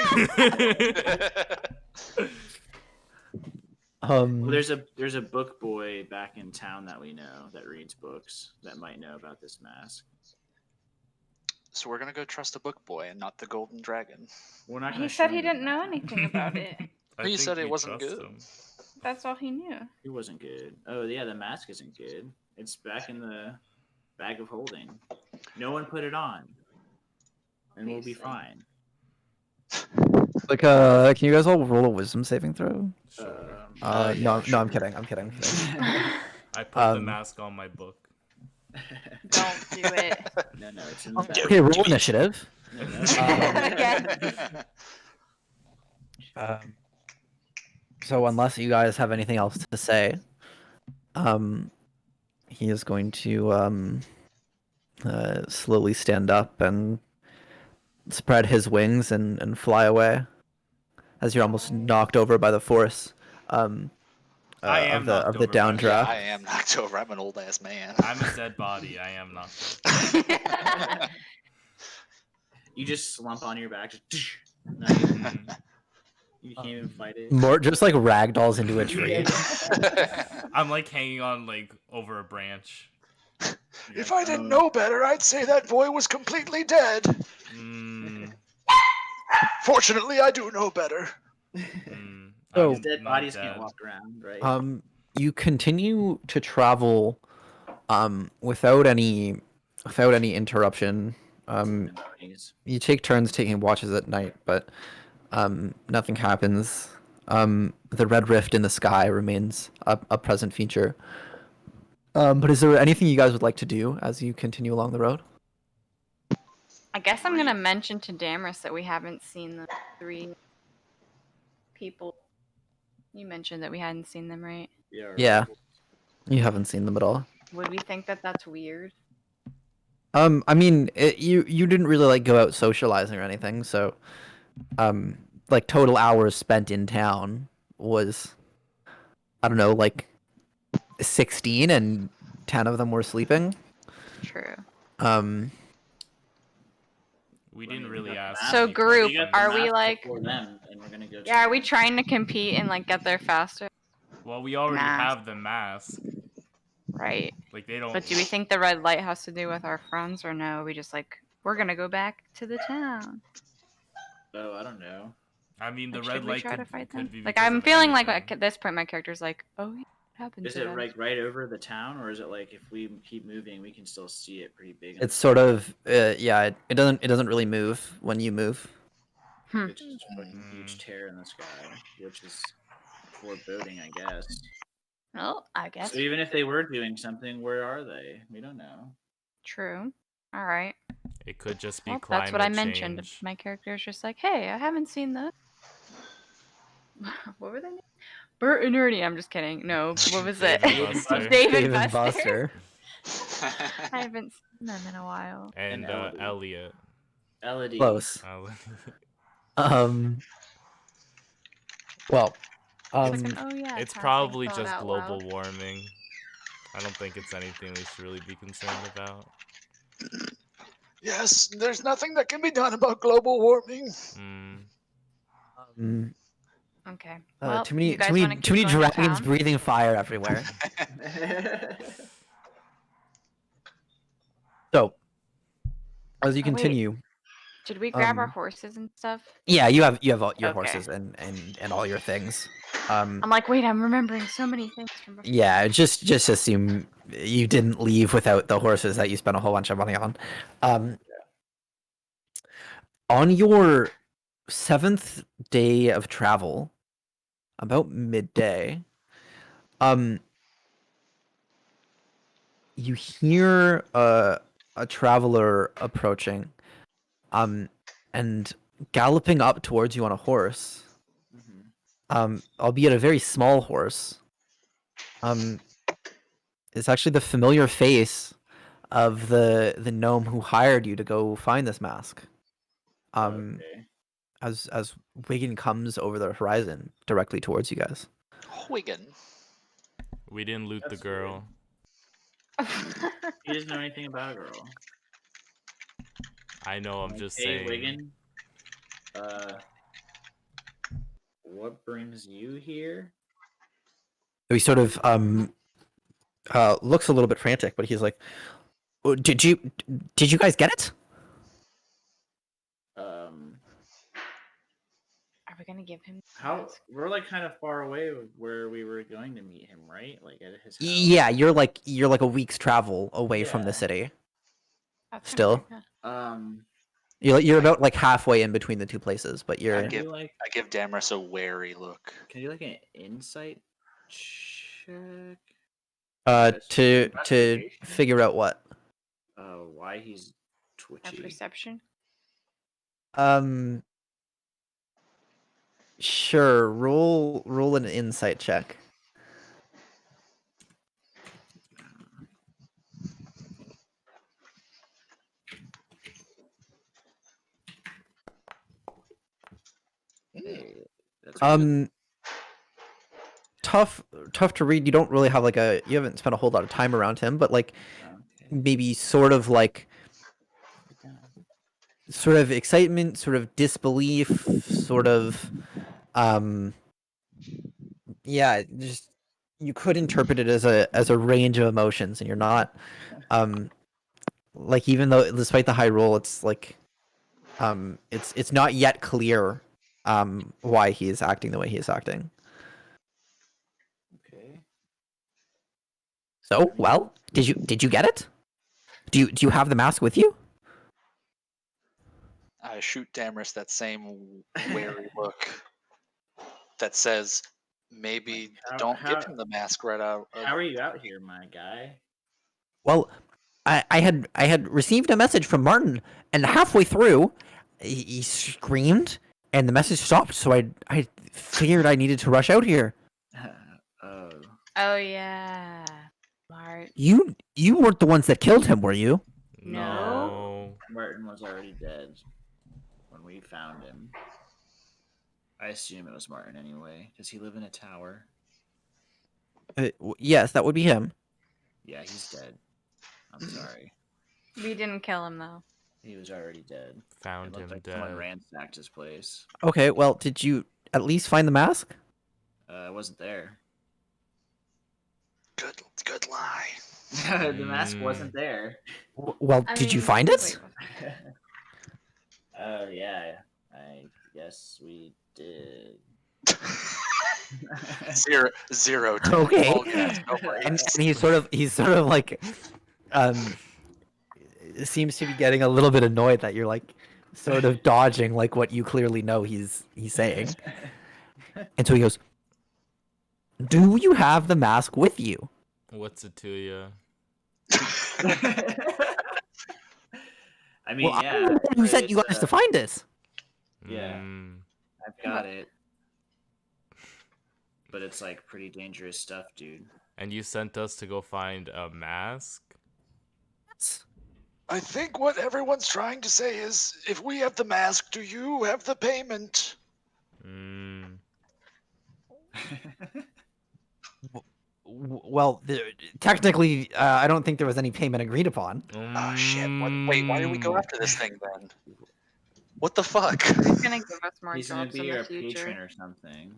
Well, there's a book boy back in town that we know that reads books that might know about this mask. So we're gonna go trust a book boy and not the golden dragon. We're not. He gonna said show he him didn't know that. anything about it. I He think said it we wasn't trust good. him. That's all he knew. He wasn't good. Oh yeah, the mask isn't good. It's back in the bag of holding. No one put it on. and we'll be Obviously. fine. Like, can you guys all roll a wisdom saving throw? Sure. No, sure. I'm kidding. I'm kidding. I put the Um, mask on my book. Don't do it. No, it's in the back. Okay, roll initiative. No. Again. So unless you guys have anything else to say, he is going to slowly stand up and spread his wings and fly away as you're almost knocked over by the force I am of the knocked over by downdraft. the Yeah, I am knocked over. I'm an old ass man. I'm a dead body. I am knocked over. You just slump on your back. Just, not even, you can't even fight it. More just like ragdolls into a tree. I'm like hanging on like over a branch. If I didn't know better, I'd say that boy was completely dead. Mm, Fortunately, I do know better. So- His dead not bodies dead. can't walk around, right? You continue to travel without any interruption. You take turns taking watches at night, but nothing happens. The red rift in the sky remains a present feature. But is there anything you guys would like to do as you continue along the road? I guess I'm gonna mention to Damaris that we haven't seen the 3 people. You mentioned that we hadn't seen them, right? Yeah, you haven't seen them at all. Would we think that that's weird? I mean, you didn't really like go out socializing or anything, so like total hours spent in town was, I don't know, like 16, and 10 of them were sleeping. True. We didn't really ask. So, any group, questions. are we like? Before them, and we're gonna go Yeah, are we trying to compete and like get there faster? Well, we already Mask. have the mask. Right. Like they don't. But do we think the red light has to do with our friends, or no? We just like we're gonna go back to the town. Oh, I don't know. I mean, the Like, red should we light try could, to fight could them? be. Like because I'm of feeling like anything. at this point my character's like, oh, yeah, what happened Is to it them? like right over the town, or is it like if we keep moving, we can still see it pretty big? It's sort of yeah. It doesn't really move when you move. It's just a fucking huge tear in the sky, which is foreboding, I guess. Well, I guess. So even if they were doing something, where are they? We don't know. True. All right. It could just be Well, climate that's what I change. mentioned. My character's just like, hey, I haven't seen those. What were they? Bert and Ernie. I'm just kidding. No, what was it? Dave and Buster. Dave and Dave and Buster. Buster. I haven't seen them in a while. And Elodie. Elliot. Elodie. Close. Elodie. Well, It's like oh yeah. It's passing probably thought just out global loud. warming. I don't think it's anything we should really be concerned about. Yes, there's nothing that can be done about global warming. Okay. Well, too many you guys wanna keep going to dragons town? breathing fire everywhere. So, as you Oh, wait. continue, Did we grab our horses and stuff? yeah, you have all your Okay. horses and all your things. I'm like, wait, I'm remembering so many things from before. Yeah, just assume you didn't leave without the horses that you spent a whole bunch of money on. On your 7th day of travel, about midday, you hear a traveler approaching, and galloping up towards you on a horse, albeit a very small horse. It's actually the familiar face of the gnome who hired you to go find this mask. Okay. As Wigan comes over the horizon directly towards you guys. Wigan. We didn't loot That's the girl. He doesn't know anything about a girl. I know, I'm just Hey, saying. Wigan. What brings you here? He sort of looks a little bit frantic, but he's like, "Oh, did you guys get it?" Are we gonna give him? How we're like kind of far away where we were going to meet him, right? Like at his house. Yeah, you're like a week's travel away from the Yeah. city. That's Still? kinda weird, You're about like halfway in between the two places, but you're. I give Damaris a wary look. Can you like an insight check? To Investigation? figure out what. Why he's Our twitchy. perception. Sure. Roll an insight check. Hey, that's good. Tough to read. You don't really have you haven't spent a whole lot of time around him, but like Okay. maybe sort of excitement, sort of disbelief, sort of yeah, just you could interpret it as a range of emotions, and you're not like, even though despite the high roll, it's like it's not yet clear why he is acting the way he is acting. Okay. So, well, did you get it? Do you have the mask with you? I shoot Damaris that same wary look that says, maybe don't give him the mask right out. How are you out here, my guy? Well, I had received a message from Martin, and halfway through, he screamed, and the message stopped. So I figured I needed to rush out here. Oh. Oh yeah, Mart. You weren't the ones that killed him, were you? No. Martin was already dead when we found him. I assume it was Martin anyway. Does he live in a tower? Yes, that would be him. Yeah, he's dead. I'm sorry. We didn't kill him though. He was already dead. Found It looked him like dead. someone ransacked his place. Okay, well, did you at least find the mask? I wasn't there. Good lie. The mask wasn't there. Well, did you find it? Oh yeah, I guess we did. Zero. Okay. All gas, no brakes. And he's sort of like seems to be getting a little bit annoyed that you're like sort of dodging like what you clearly know he's saying. And so he goes, "Do you have the mask with you?" What's it to you? I mean, Well, yeah. you said you got us to find this. Yeah. I've got it. But it's like pretty dangerous stuff, dude. And you sent us to go find a mask? I think what everyone's trying to say is, if we have the mask, do you have the payment? Well, technically, I don't think there was any payment agreed upon. Oh shit! Wait, why did we go after this thing then? What the fuck? He's gonna give us more He's gonna jobs be in your the future. patron or something.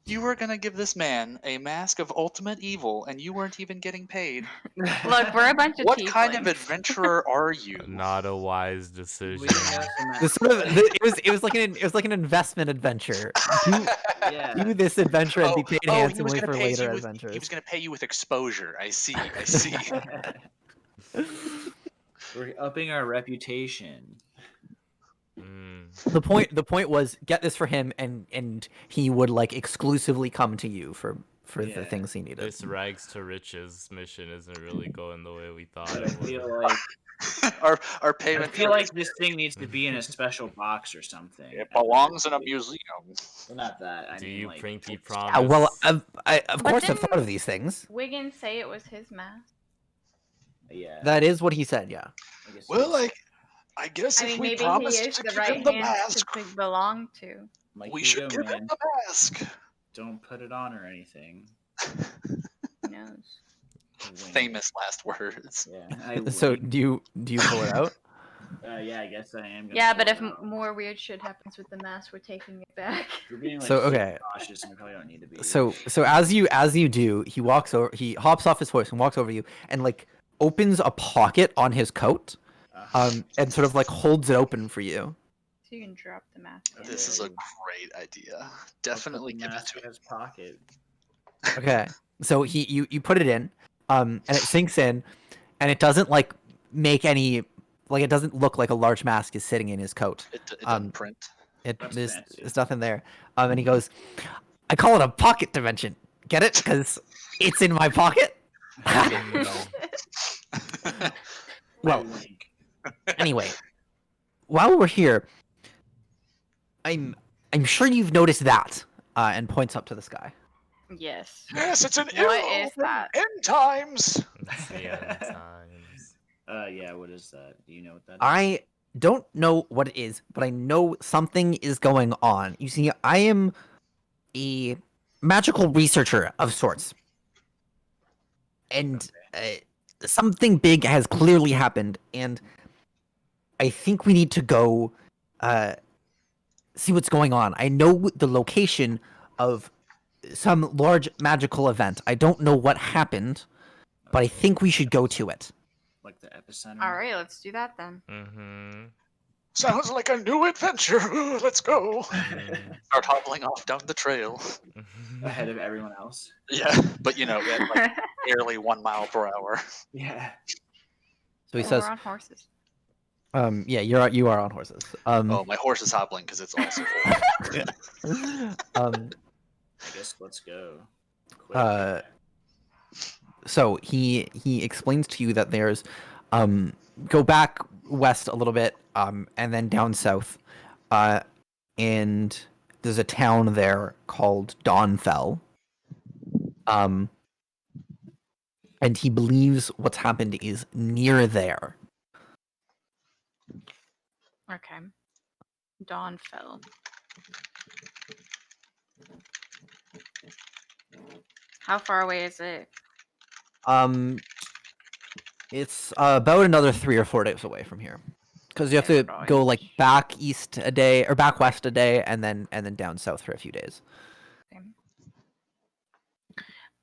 You were gonna give this man a mask of ultimate evil, and you weren't even getting paid. Look, we're a bunch of What kind of tieflings. adventurer are you? Not a wise decision. We didn't know some This sort of it was like an investment adventure. Do this adventure and be paid he was handsomely gonna for pay later you adventures. He was gonna pay you with exposure. I see. We're upping our reputation. The point was, get this for him, and he would like exclusively come to you for the things he needed. This rags to riches mission isn't really going the way we thought But I it would. feel like our payment. I feel like this thing needs to be in a special box or something. It belongs in a museum. Well, not that. I Do mean, you like, Prinky it's- promise? Yeah, well, of But course I've didn't- thought of these things. Wiggins say it was his mask. Yeah. That is what he said. Yeah. I guess Well, it's- I guess I if mean, we maybe he promise is to the give right him the hand mask, to belong to. like, we here you should go, give man. him the mask. Don't put it on or anything. Who knows? Wink. Famous last words. Yeah. So wink. do you pull it out? Yeah, I guess I am. Gonna Yeah, pull but it if out. more weird shit happens with the mask, we're taking it back. We're being like So, super okay. cautious, and we probably don't need to be. So as you do, he hops off his horse and walks over to you and like opens a pocket on his coat, and sort of like holds it open for you. So you can drop the mask. in. This is a great idea. Definitely give it to in his pocket. Okay. So you put it in, and it sinks in, and it doesn't like make any it doesn't look like a large mask is sitting in his coat. It doesn't print. That's There's fancy. nothing there. And he goes, I call it a pocket dimension. Get it? Because it's in my pocket. Well, anyway, while we're here, I'm sure you've noticed that. And points up to the sky. Yes. Yes, it's an What arrow is from that? end times. It's the end times. Yeah, what is that? Do you know what that is? I don't know what it is, but I know something is going on. You see, I am a magical researcher of sorts. And something big has clearly happened, and I think we need to go see what's going on. I know the location of some large magical event. I don't know what happened, but I think we should go to it. Like the epicenter? All right, let's do that then. Mm-hmm. Sounds like a new adventure. Let's go. Start hobbling off down the trail. Ahead of everyone else? Yeah, but at like nearly 1 mile per hour. Yeah. So he Well, says, we're on horses. yeah, you are on horses. Oh, my horse is hobbling because it's also I guess let's go. Quick. So he explains to you that there's go back west a little bit and then down south and there's a town there called Dawnfell, and he believes what's happened is near there. Okay. Dawn fell. How far away is it? It's about another 3 or 4 days away from here, because you have to go like back east a day or back west a day, and then down south for a few days. Okay.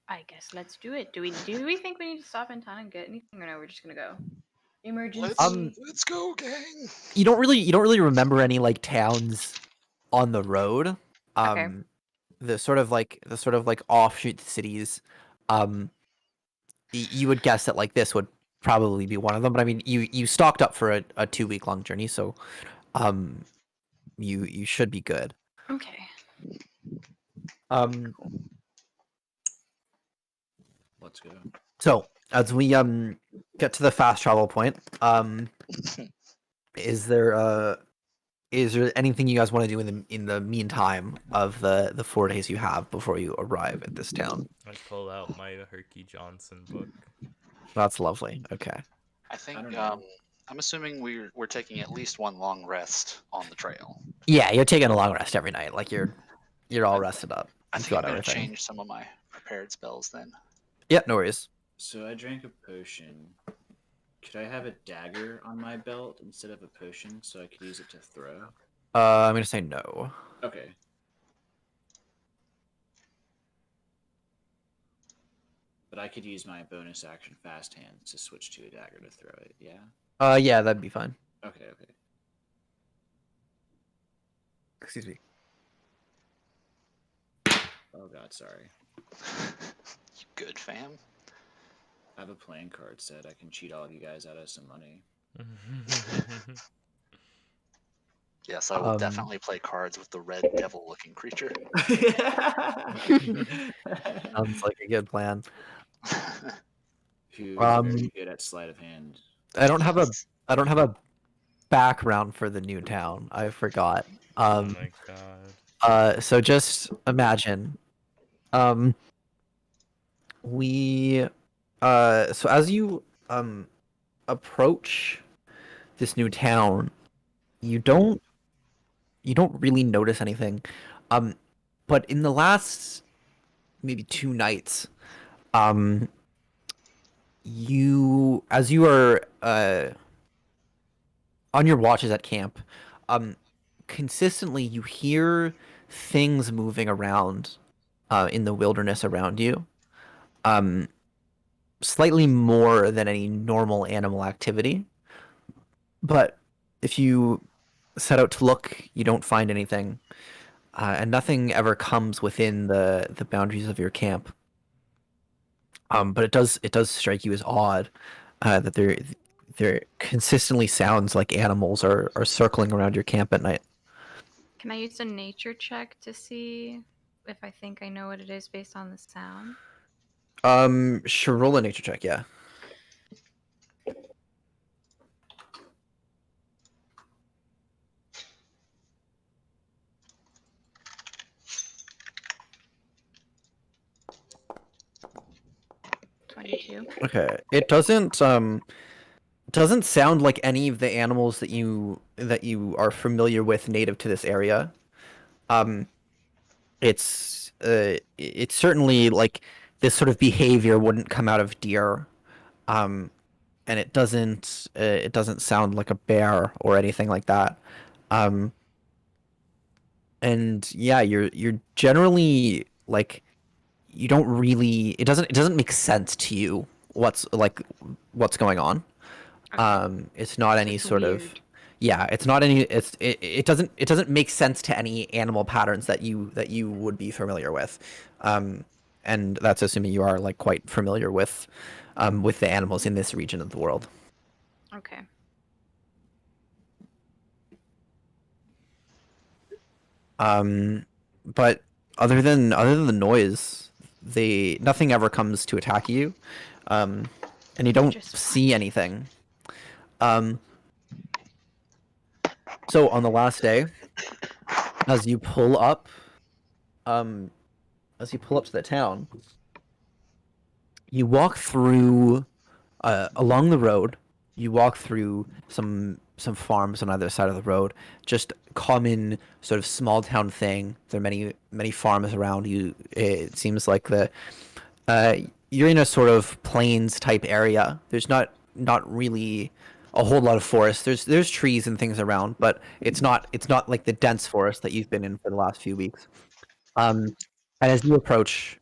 I guess let's do it. Do we think we need to stop in town and get anything, or no? We're just gonna go. Emergency. Let's go, gang. You don't really remember any like towns on the road. Okay. The sort of like offshoot cities. You would guess that like this would probably be one of them, but I mean you stocked up for a 2-week long journey, so you should be good. Okay. Let's go. So as we get to the fast travel point, is there anything you guys want to do in the meantime of the 4 days you have before you arrive at this town? I pull out my Herky Johnson book. That's lovely. Okay. I think I don't know. I'm assuming we're taking at least one long rest on the trail. Yeah, you're taking a long rest every night. Like you're all rested up. I You've think I'm got gonna everything. change some of my prepared spells then. Yeah, no worries. So I drank a potion. Could I have a dagger on my belt instead of a potion so I could use it to throw? I'm gonna say no. Okay. But I could use my bonus action fast hand to switch to a dagger to throw it, yeah? Yeah, that'd be fine. Okay. Excuse me. Oh god, sorry. You good, fam? I have a playing card set. I can cheat all of you guys out of some money. Yes, I will definitely play cards with the red devil-looking creature. Sounds like a good plan. Who very good at sleight of hand. I don't have a background for the new town. I forgot. Oh my god. So just imagine. We so as you approach this new town, you don't really notice anything. But in the last maybe 2 nights, you are on your watches at camp, consistently you hear things moving around in the wilderness around you. Slightly more than any normal animal activity. But if you set out to look, you don't find anything. And nothing ever comes within the boundaries of your camp. But it does strike you as odd that there consistently sounds like animals are circling around your camp at night. Can I use a nature check to see if I think I know what it is based on the sound? Sure, roll a nature check, yeah. Okay. It doesn't sound like any of the animals that you are familiar with native to this area. It's certainly like this sort of behavior wouldn't come out of deer. And it doesn't sound like a bear or anything like that. And yeah, you're generally like you don't really it doesn't make sense to you what's going on. It's not So any it's sort of weird. yeah, it's not any it doesn't make sense to any animal patterns that you would be familiar with. And that's assuming you are like quite familiar with the animals in this region of the world. Okay. But other than the noise, nothing ever comes to attack you. And you don't Just see fine. anything. So on the last day, as you pull up to the town, you walk through along the road. You walk through some farms on either side of the road. Just common sort of small town thing. There are many farms around you. It seems like you're in a sort of plains type area. There's not really a whole lot of forest. There's trees and things around, but it's not like the dense forest that you've been in for the last few weeks. And as you approach,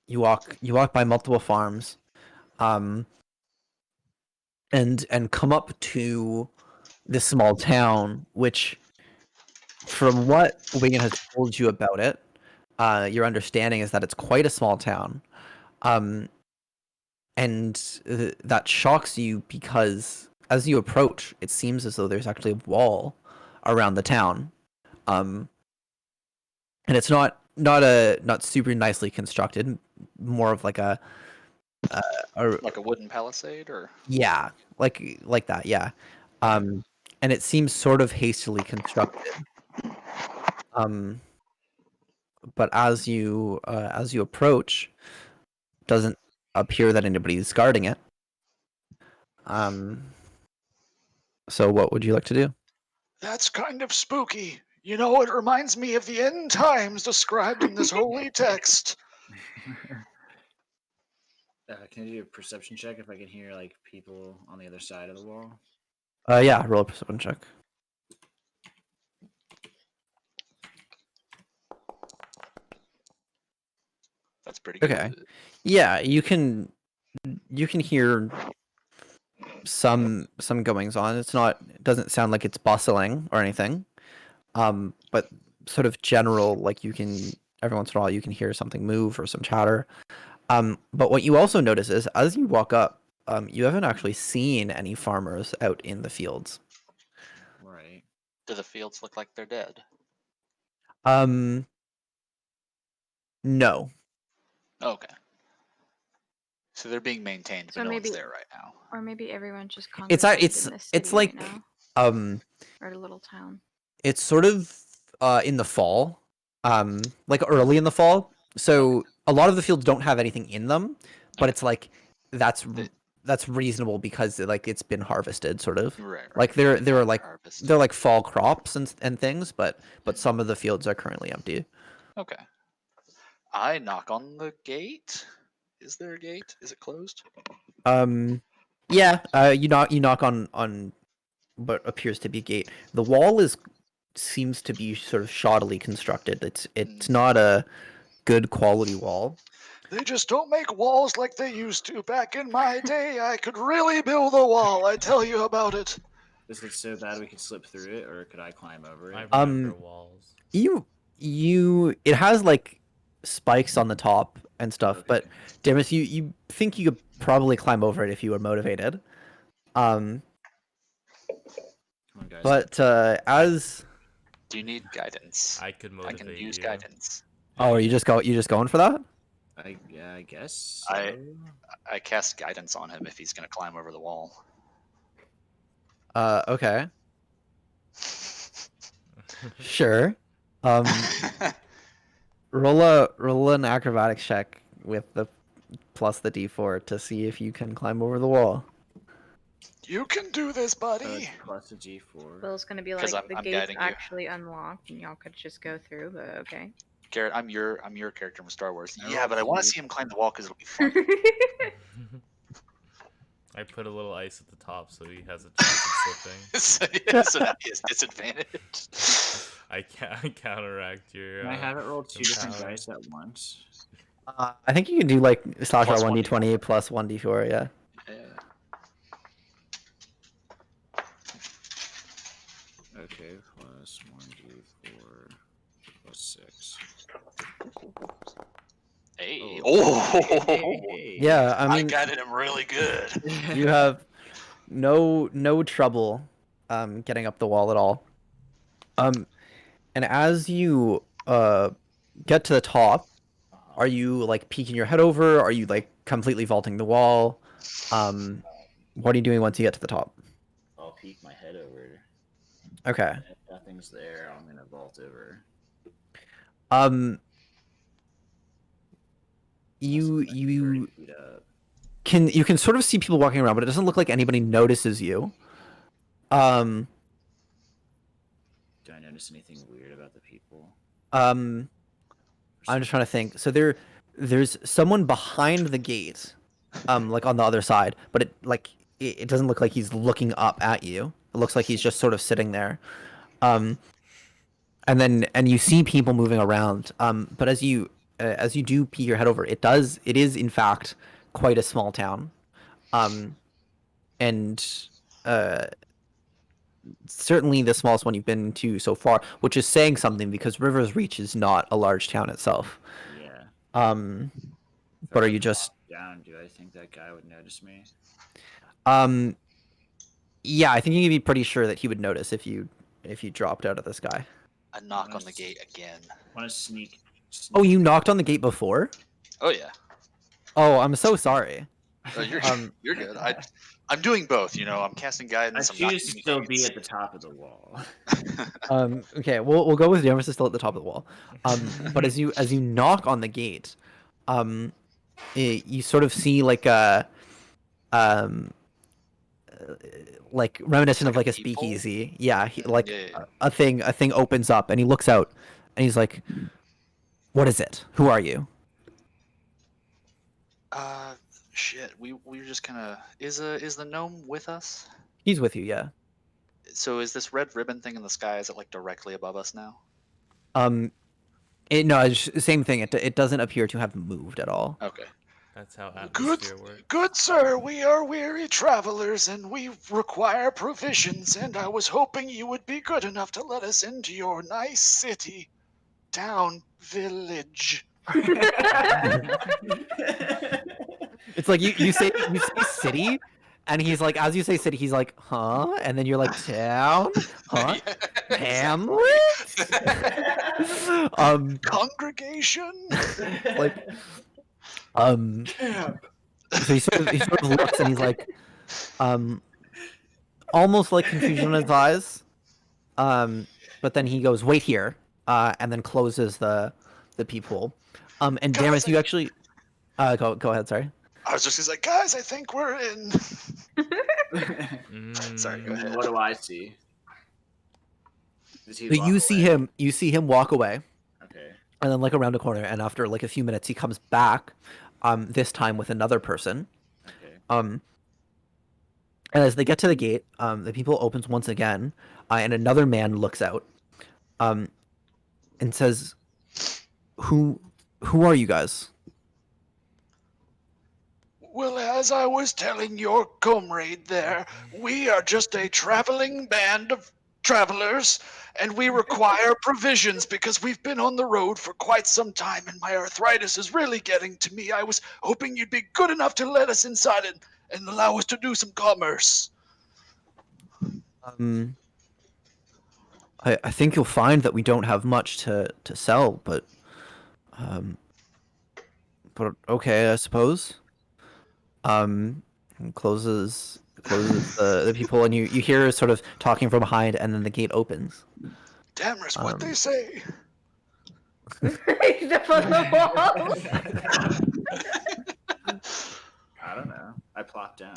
you walk by multiple farms, um, and come up to this small town, which, from what Wigan has told you about it, your understanding is that it's quite a small town. And that shocks you because as you approach, it seems as though there's actually a wall around the town. And it's not super nicely constructed, more of like a Like a wooden palisade, or yeah, like that, yeah. And it seems sort of hastily constructed. But as you approach, doesn't appear that anybody's guarding it. So what would you like to do? that's kind of spooky. You know, it reminds me of the end times described in this holy text. Can I do a perception check if I can hear like people on the other side of the wall? Yeah, roll a perception check. That's pretty good. Okay. Yeah, you can hear some goings on. It doesn't sound like it's bustling or anything. But sort of general, like every once in a while you can hear something move or some chatter. But what you also notice is as you walk up, you haven't actually seen any farmers out in the fields. Right. Do the fields look like they're dead? No. Okay. So they're being maintained, but So no maybe- one's there right now. Or maybe everyone's just It's congregated in this city like right now, um or a little town. it's sort of in the fall, like early in the fall. So a lot of the fields don't have anything in them, but Okay. it's like that's reasonable because like it's been harvested, sort of. Right. Like there are like harvest. they're like fall crops and things, but some of the fields are currently empty. Okay. I knock on the gate. Is there a gate? Is it closed? Yeah. You knock on what appears to be a gate. The wall seems to be sort of shoddily constructed. It's not a good quality wall. They just don't make walls like they used to. Back in my day, I could really build a wall. I tell you about it. Is it so bad we could slip through it, or could I climb over it? I remember walls. It has like spikes on the top and stuff, Okay. but Demis, you think you could probably climb over it if you were motivated. Come on, guys. But as Do you need guidance? I could I can motivate use you. guidance. are you just going for that? I guess. I cast guidance on him if he's gonna climb over the wall. Okay, sure. Roll an acrobatics check with the plus the d4 to see if you can climb over the wall. You can do this, buddy. Plus a G4. Will's gonna be 'Cause like, I'm the gate's guiding you. actually unlocked, and y'all could just go through. But okay. Garrett, I'm your character from Star Wars. I Yeah, rolled but I want to two. see him climb the wall because it'll be fun. I put a little ice at the top so he has a chance of slipping. So that is disadvantage. I counteract your. Can I have it roll 2 different power. dice at once? I think you can do like slash Plus roll 1d4. 1d20 plus 1d4. Yeah. Okay, plus 1d4 plus 6. Hey. Hey. Yeah. I I mean, guided him really good. you have no trouble getting up the wall at all. And as you get to the top, are you like peeking your head over? Are you like completely vaulting the wall? What are you doing once you get to the top? I'll peek my head over. Okay. If nothing's there, I'm gonna vault over. You 30 feet up. you can sort of see people walking around, but it doesn't look like anybody notices you. Do I notice anything weird about the people? I'm just trying to think. So there's someone behind the gate, like on the other side, but it doesn't look like he's looking up at you. It looks like he's just sort of sitting there. And you see people moving around. But as you do peek your head over, it is in fact quite a small town. And certainly the smallest one you've been to so far, which is saying something because River's Reach is not a large town itself. Yeah. But are you just down? Do I think that guy would notice me? Yeah, I think you can be pretty sure that he would notice if you dropped out of the sky. A knock on the gate again. Want to sneak? Oh, you knocked on the gate before? Oh yeah. Oh, I'm so sorry. You're good. I'm doing both. You know, I'm casting guidance. I choose to still be at the top of the wall. Okay, we'll go with the emphasis still at the top of the wall. But as you knock on the gate, you sort of see like a like reminiscent of like a speakeasy. Yeah, a thing opens up and he looks out and he's like, "What is it? Who are you?" Shit. We were just kind of. Is the gnome with us? He's with you, yeah. So is this red ribbon thing in the sky? Is it like directly above us now? No, it's same thing. It doesn't appear to have moved at all. Okay. That's how atmosphere works. Good sir, we are weary travelers and we require provisions, and I was hoping you would be good enough to let us into your nice city, town, village. It's like you say city, and he's like, as you say city, he's like, huh? And then you're like, town? Huh? Hamlet? Congregation? Like, so he sort of looks and he's like, almost like confusion in his eyes. But then he goes, wait here, and then closes the peephole. And Damus, you actually, go ahead, sorry. I was just like, guys, I think we're in. Sorry, go ahead. What do I see? So you see him walk away. Okay. And then like around a corner, and after like a few minutes, he comes back, this time with another person. Okay. And as they get to the gate, the people opens once again, and another man looks out, and says, "Who are you guys?" Well, as I was telling your comrade there, we are just a traveling band of travelers, and we require provisions because we've been on the road for quite some time and my arthritis is really getting to me. I was hoping you'd be good enough to let us inside and allow us to do some commerce. I think you'll find that we don't have much to sell, but okay, I suppose. And closes the people, and you hear sort of talking from behind, and then the gate opens. Damners, what they say? Step on the wall. I don't know. I plopped down.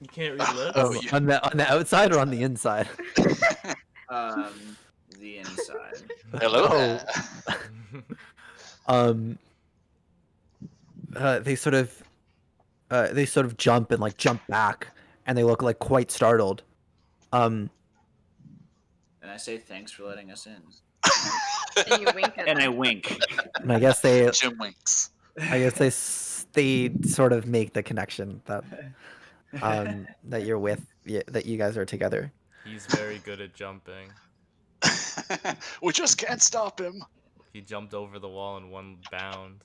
You can't read lips. Oh, you- On the outside or on the inside? The inside. Hello Oh. there. They sort of jump and like jump back, and they look like quite startled. And I say thanks for letting us in. And you wink at And I them. wink. And I guess they Jim winks. they sort of make the connection that that you're with, that you guys are together. He's very good at jumping. We just can't stop him. He jumped over the wall in one bound.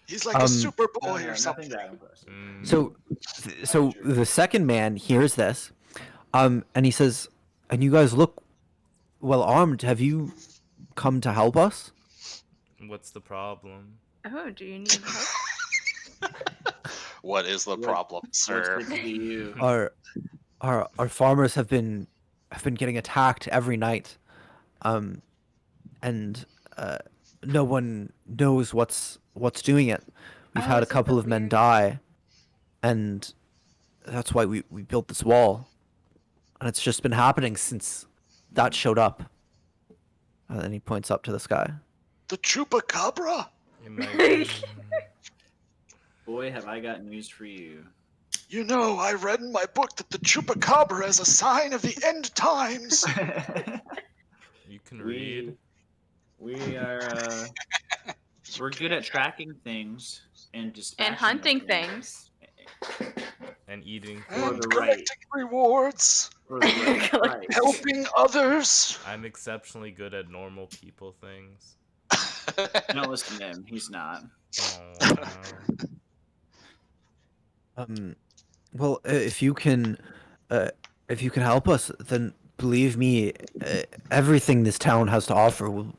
He's like a Super Bowl No, or something. nothing that impressive. So the second man hears this, and he says, "And you guys look well armed. Have you come to help us?" What's the problem? Oh, do you need help? What is the problem, sir? What's good to you? Our farmers have been getting attacked every night, and no one knows what's doing it. We've had a is it couple the of men weird- die, and that's why we built this wall, and it's just been happening since that showed up. And he points up to the sky. The Chupacabra? It might- Boy, have I got news for you. You know, I read in my book that the Chupacabra is a sign of the end times. You can read. We are we're good at tracking things and dispatching And hunting things. And eating For And food. the collecting rewards. For the right price. Helping others. I'm exceptionally good at normal people things. Don't listen to him. He's not. Oh, Well, if you can help us, then believe me, everything this town has to offer will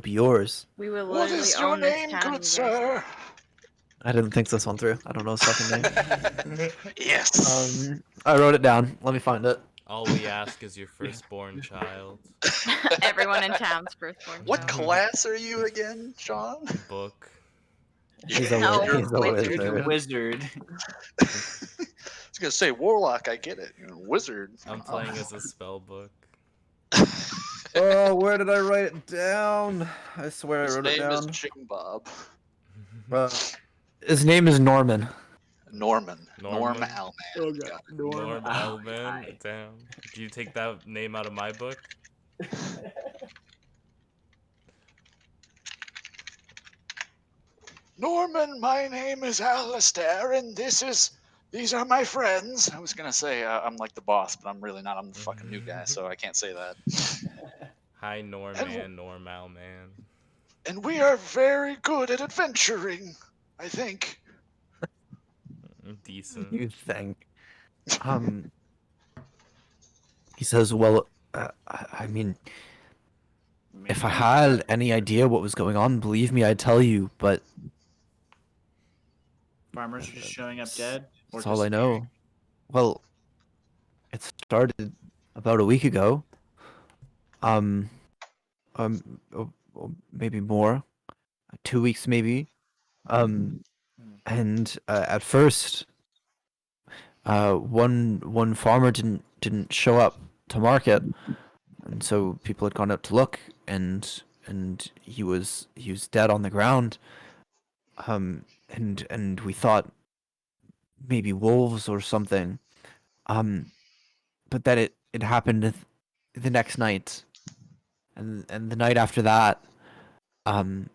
be yours. We will What literally is your own this name, town, you good guys. sir? I didn't think this one through. I don't know his second name. Yes. I wrote it down. Let me find it. all we ask is your firstborn child. Everyone in town's firstborn What child. class are you again, Sean? Book. He's a, No, he's a wizard. You're the wizard. wizard. I was gonna say warlock. I get it. You're a wizard. I'm playing as a spell book. Oh, where did I write it down? I swear His I wrote it name is down. Jim Bob. His name is Norman. Norman. Norm Norman? Alman. Oh, God. Got it. Norm Oh, Elman. hi. Damn. Do you take that name out of my book? Norman, my name is Alistair, and these are my friends. I was gonna say I'm like the boss, but I'm really not. I'm the fucking new guy, so I can't say that. Hi, Norman. Normal man. And we are very good at adventuring, I think. Decent. You think? He says, "Well, I mean, if I had any idea what was going on, believe me, I'd tell you. But Farmers are just showing up dead? Or that's all I disappearing? know. Well, it started about a week ago. Or maybe more, 2 weeks maybe. And at first, one farmer didn't show up to market, and so people had gone out to look, and he was dead on the ground. And we thought maybe wolves or something. But then it happened the next night, and the night after that, and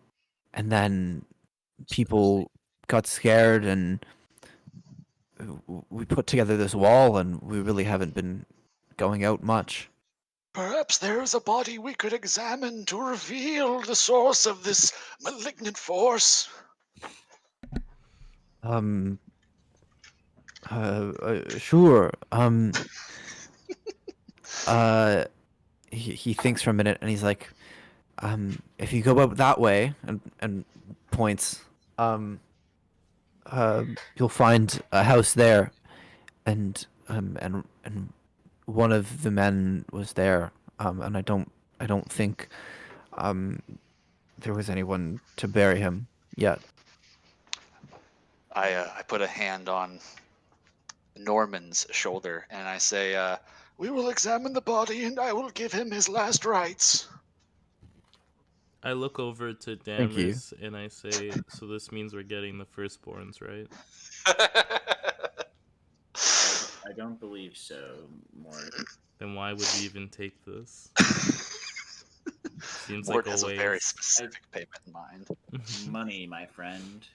then people got scared, and we put together this wall, and we really haven't been going out much. Perhaps there is a body we could examine to reveal the source of this malignant force. Sure. He thinks for a minute and he's like, if you go up that way and points, you'll find a house there, and one of the men was there, and I don't think there was anyone to bury him yet. I put a hand on Norman's shoulder and I say, "We will examine the body, and I will give him his last rites." I look over to Thank you. Damas and I say, so this means we're getting the firstborns, right? I don't believe so, Mort. Then why would we even take this? Seems Mort like has a a very waste. specific payment in mind. Money, my friend.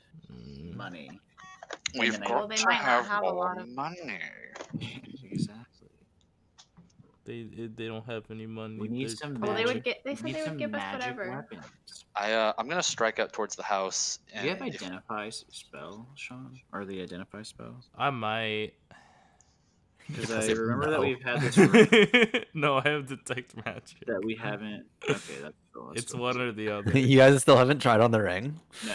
Money. We've then I- got Well, they to might not have have a more lot of- money. Exactly. They don't have any money. We need They're- some Well, magic. they said we need they would some give us magic whatever. weapons. I'm gonna strike up towards the house. Do you have And if- identify spell, Sean? Or the identify spell? I might. Because Because I it- remember that no. we've had this ring No, I have detect magic. that we haven't. Okay, that's still. It's one or the other. You guys still haven't tried on the ring? No.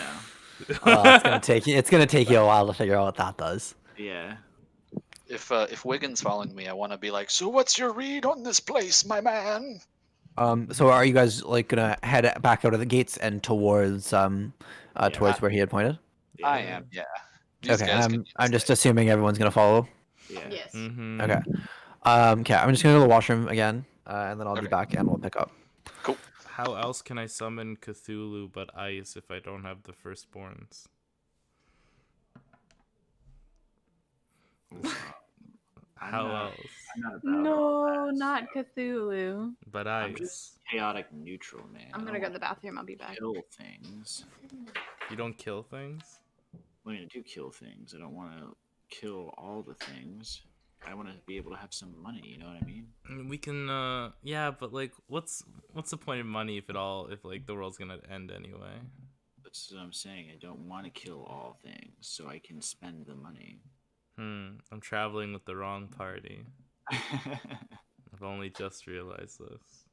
It's gonna take you. It's gonna take you a while to figure out what that does. Yeah. if Wiggins following me, I want to be like, "So what's your read on this place, my man?" So are you guys like gonna head back out of the gates and towards towards where he had pointed? Yeah. I am, yeah. These Okay, guys I'm can just stay. assuming everyone's gonna follow. Yeah. Yes. Mm-hmm. Okay. Okay, I'm just gonna go to the washroom again, and then I'll be Okay. back and we'll pick up. Cool. How else can I summon Cthulhu but ice if I don't have the firstborns? How else? I'm not about No, all that, not so Cthulhu. But I'm ice. just chaotic neutral, man. I'm I gonna don't go to the wanna bathroom. I'll be back. Kill things. You don't kill things? I mean, I do kill things. I don't want to kill all the things. I want to be able to have some money. You know what I mean? We can yeah, but like what's the point of money if like the world's gonna end anyway? That's what I'm saying. I don't want to kill all things, so I can spend the money. I'm traveling with the wrong party. I've only just realized this.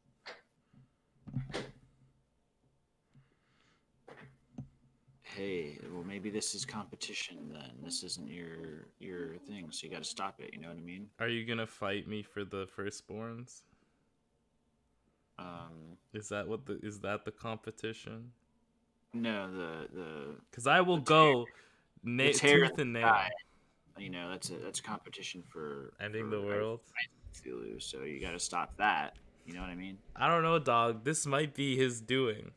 Hey, well, maybe this is competition then. This isn't your thing, so you got to stop it. You know what I mean? Are you gonna fight me for the firstborns? Is that the competition? No, the Because I will the go the tear tooth and nail. sky. You know, that's a competition for Ending for the world. Cthulhu, so you got to stop that. You know what I mean? I don't know, dog. This might be his doing.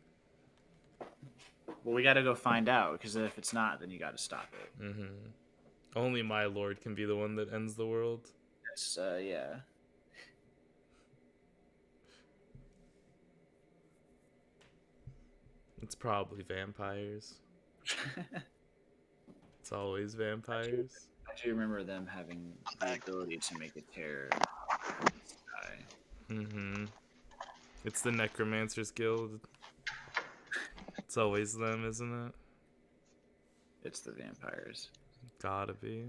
Well, we got to go find out, because if it's not, then you got to stop it. Only my lord can be the one that ends the world. That's yeah. It's probably vampires. It's always vampires. I do remember them having the ability to make a tear in the sky. It's the Necromancers Guild. It's always them, isn't it? It's the vampires. Gotta be.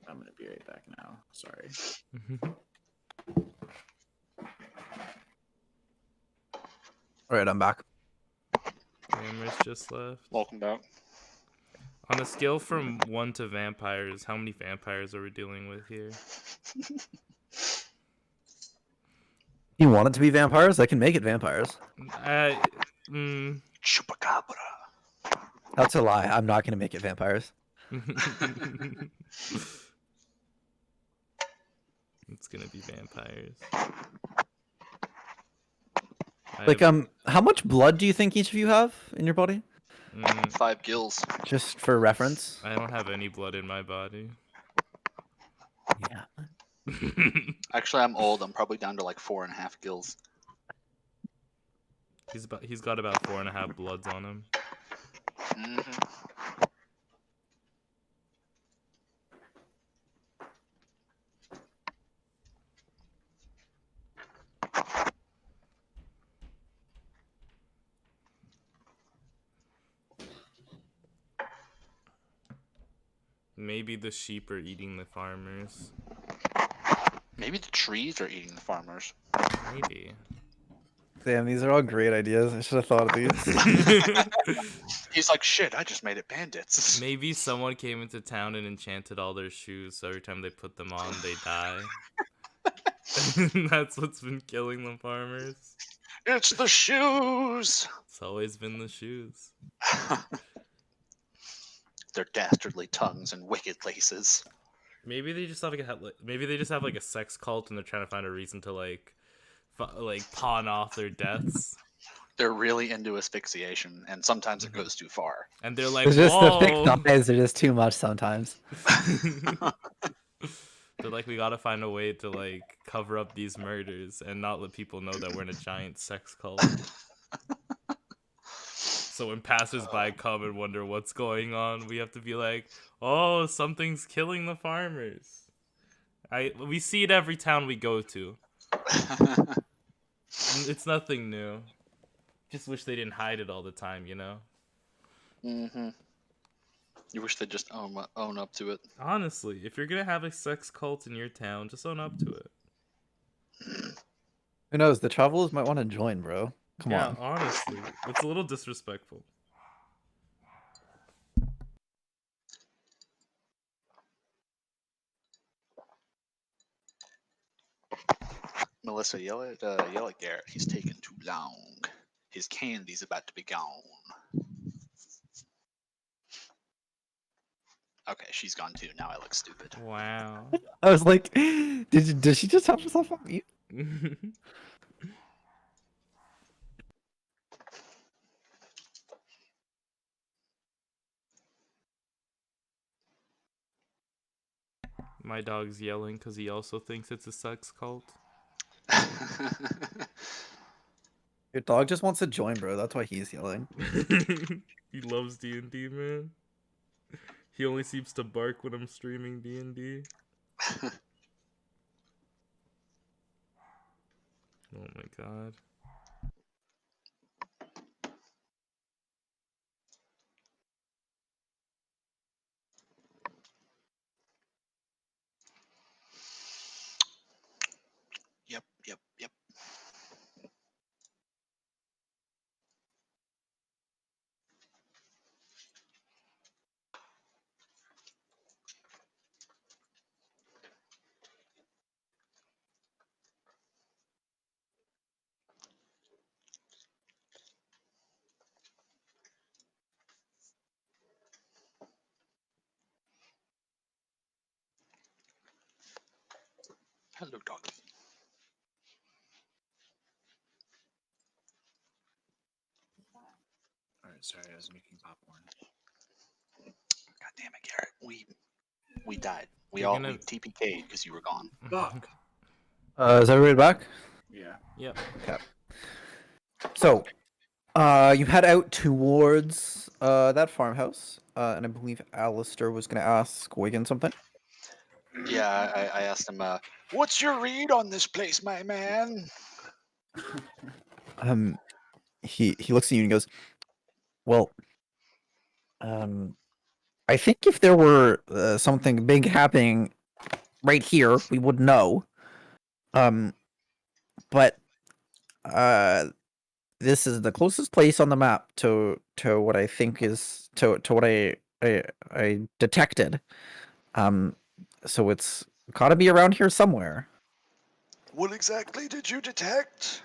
I'm gonna be right back now. Sorry. All right, I'm back. Cameras just left. Welcome back. On a scale from 1 to vampires, how many vampires are we dealing with here? You want it to be vampires? I can make it vampires. Chupacabra. That's a lie. I'm not gonna make it vampires. It's gonna be vampires. Like, how much blood do you think each of you have in your body? 5 gills. Just for reference. I don't have any blood in my body. Yeah. Actually, I'm old. I'm probably down to like 4.5 gills. He's got about 4.5 bloods on him. Maybe the sheep are eating the farmers. Maybe the trees are eating the farmers. Maybe. Damn, these are all great ideas. I should have thought of these. He's like, shit, I just made it bandits. Maybe someone came into town and enchanted all their shoes, so every time they put them on, they die. That's what's been killing the farmers. It's the shoes! It's always been the shoes. Their dastardly tongues and wicked laces. Maybe they just have like a sex cult and they're trying to find a reason to like pawn off their deaths. They're really into asphyxiation, and sometimes it goes too far. And they're like, It's just the thick whoa. thighs are just too much sometimes. They're like, we gotta find a way to like cover up these murders and not let people know that we're in a giant sex cult. So when passersby come and wonder what's going on, we have to be like, oh, something's killing the farmers. We see it every town we go to. It's nothing new. Just wish they didn't hide it all the time, you know? Mm-hmm. You wish they'd just own up to it. Honestly, if you're gonna have a sex cult in your town, just own up to it. Who knows? The travelers might want to join, bro. Come on. Honestly, it's a little disrespectful. Melissa, yell at Garrett. He's taking too long. His candy's about to be gone. Okay, she's gone too. Now I look stupid. Wow. I was like, did she just have herself on mute? My dog's yelling because he also thinks it's a sex cult. Your dog just wants to join, bro. That's why he's yelling. He loves D&D, man. He only seems to bark when I'm streaming D&D. Oh my god. Yep. Hello, doggy. Alright, sorry, I was making popcorn. God damn it, Garrett. We died. We You're all gonna- we TPK'd because you were gone. Fuck! Is everybody back? Yeah. Yep. Okay. So, you head out towards that farmhouse, and I believe Alistair was gonna ask Wigan something. Yeah, I asked him, what's your read on this place, my man? He looks at you and he goes, "Well, I think if there were something big happening right here, we would know. But this is the closest place on the map to what I think is to what I detected. So it's got to be around here somewhere. What exactly did you detect?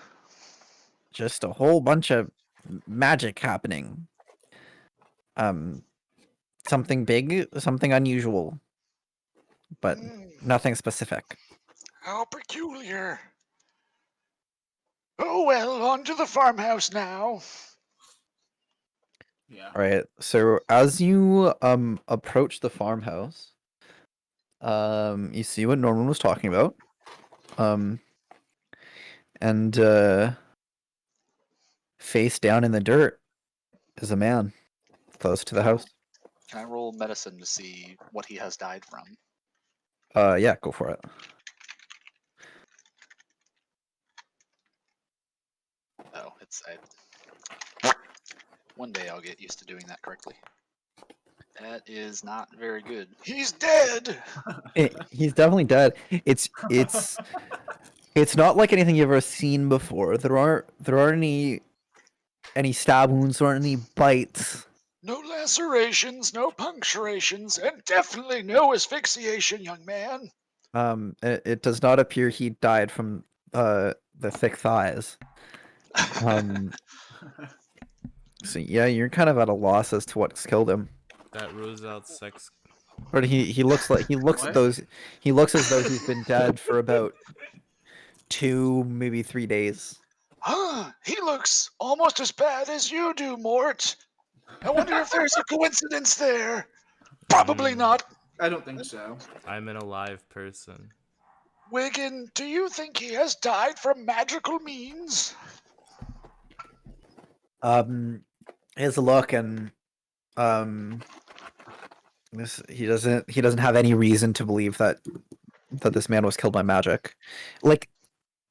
Just a whole bunch of magic happening. Something big, something unusual, but nothing specific. How peculiar. Oh well, on to the farmhouse now. Yeah. All right. So as you approach the farmhouse, you see what Norman was talking about. And face down in the dirt is a man close to the house. Can I roll medicine to see what he has died from? Yeah, go for it. Oh, one day I'll get used to doing that correctly. That is not very good. He's dead. He's definitely dead. It's not like anything you've ever seen before. There aren't any stab wounds, there aren't any bites. No lacerations, no puncturations, and definitely no asphyxiation, young man. It does not appear he died from the thick thighs. So yeah, you're kind of at a loss as to what's killed him. That rules out sex. But he looks as though he's been dead for about 2, maybe 3 days. Huh, he looks almost as bad as you do, Mort. I wonder if there's a coincidence there. Probably not. I don't think so. I'm an alive person. Wigan, do you think he has died from magical means? Here's a look, and he doesn't have any reason to believe that this man was killed by magic. Like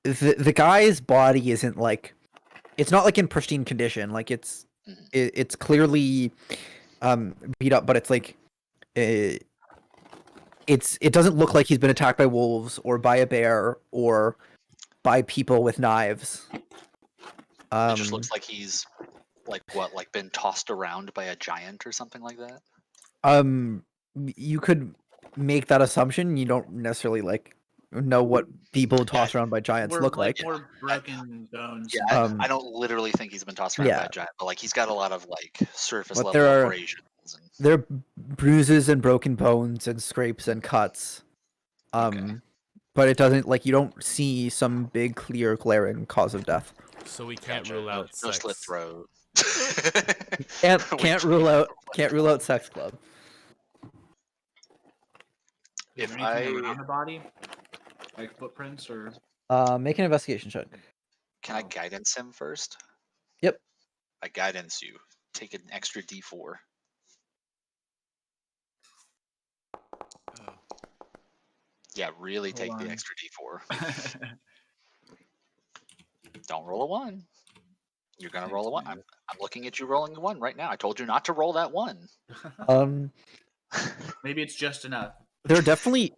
the guy's body isn't like, it's not like in pristine condition. Like it's clearly beat up, but it's like it doesn't look like he's been attacked by wolves or by a bear or by people with knives. It just looks like he's like been tossed around by a giant or something like that. You could make that assumption. You don't necessarily know what people tossed around by giants look like. More broken bones. Yeah, I don't literally think he's been tossed around by a giant, but like he's got a lot of like surface But level abrasions. There are bruises and broken bones and scrapes and cuts. But it doesn't, like, you don't see some big, clear, glaring cause of death. So we can't rule out no sex. slit throat. Can't rule out sex club. Is there anything around the body, like footprints or? Make an investigation check. Can I guidance him first? Yep. I guidance you. Take an extra D4. Yeah, really take the extra D4. Don't roll a 1. You're gonna roll a 1. I'm looking at you rolling a 1 right now. I told you not to roll that 1. Maybe it's just enough. There are definitely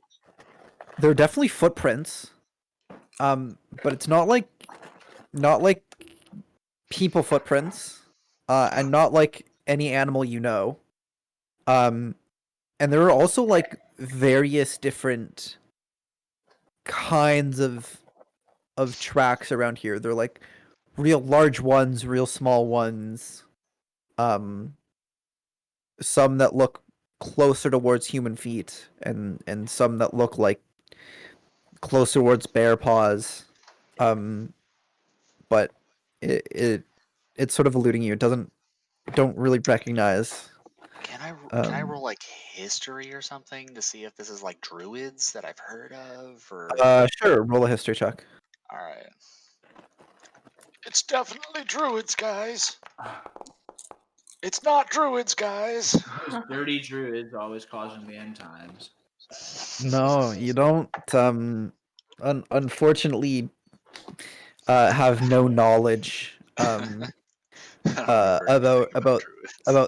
footprints. But it's not like people footprints. And not like any animal you know. And there are also like various different kinds of tracks around here. They're like real large ones, real small ones. Some that look closer towards human feet, and some that look like closer towards bear paws. But it's sort of eluding you. Don't really recognize. Can I roll like history or something to see if this is like druids that I've heard of? Or Sure. Roll a history check. all right. It's definitely druids, guys. It's not druids, guys. Those dirty druids always causing the end times. No, you don't. Unfortunately, have no knowledge about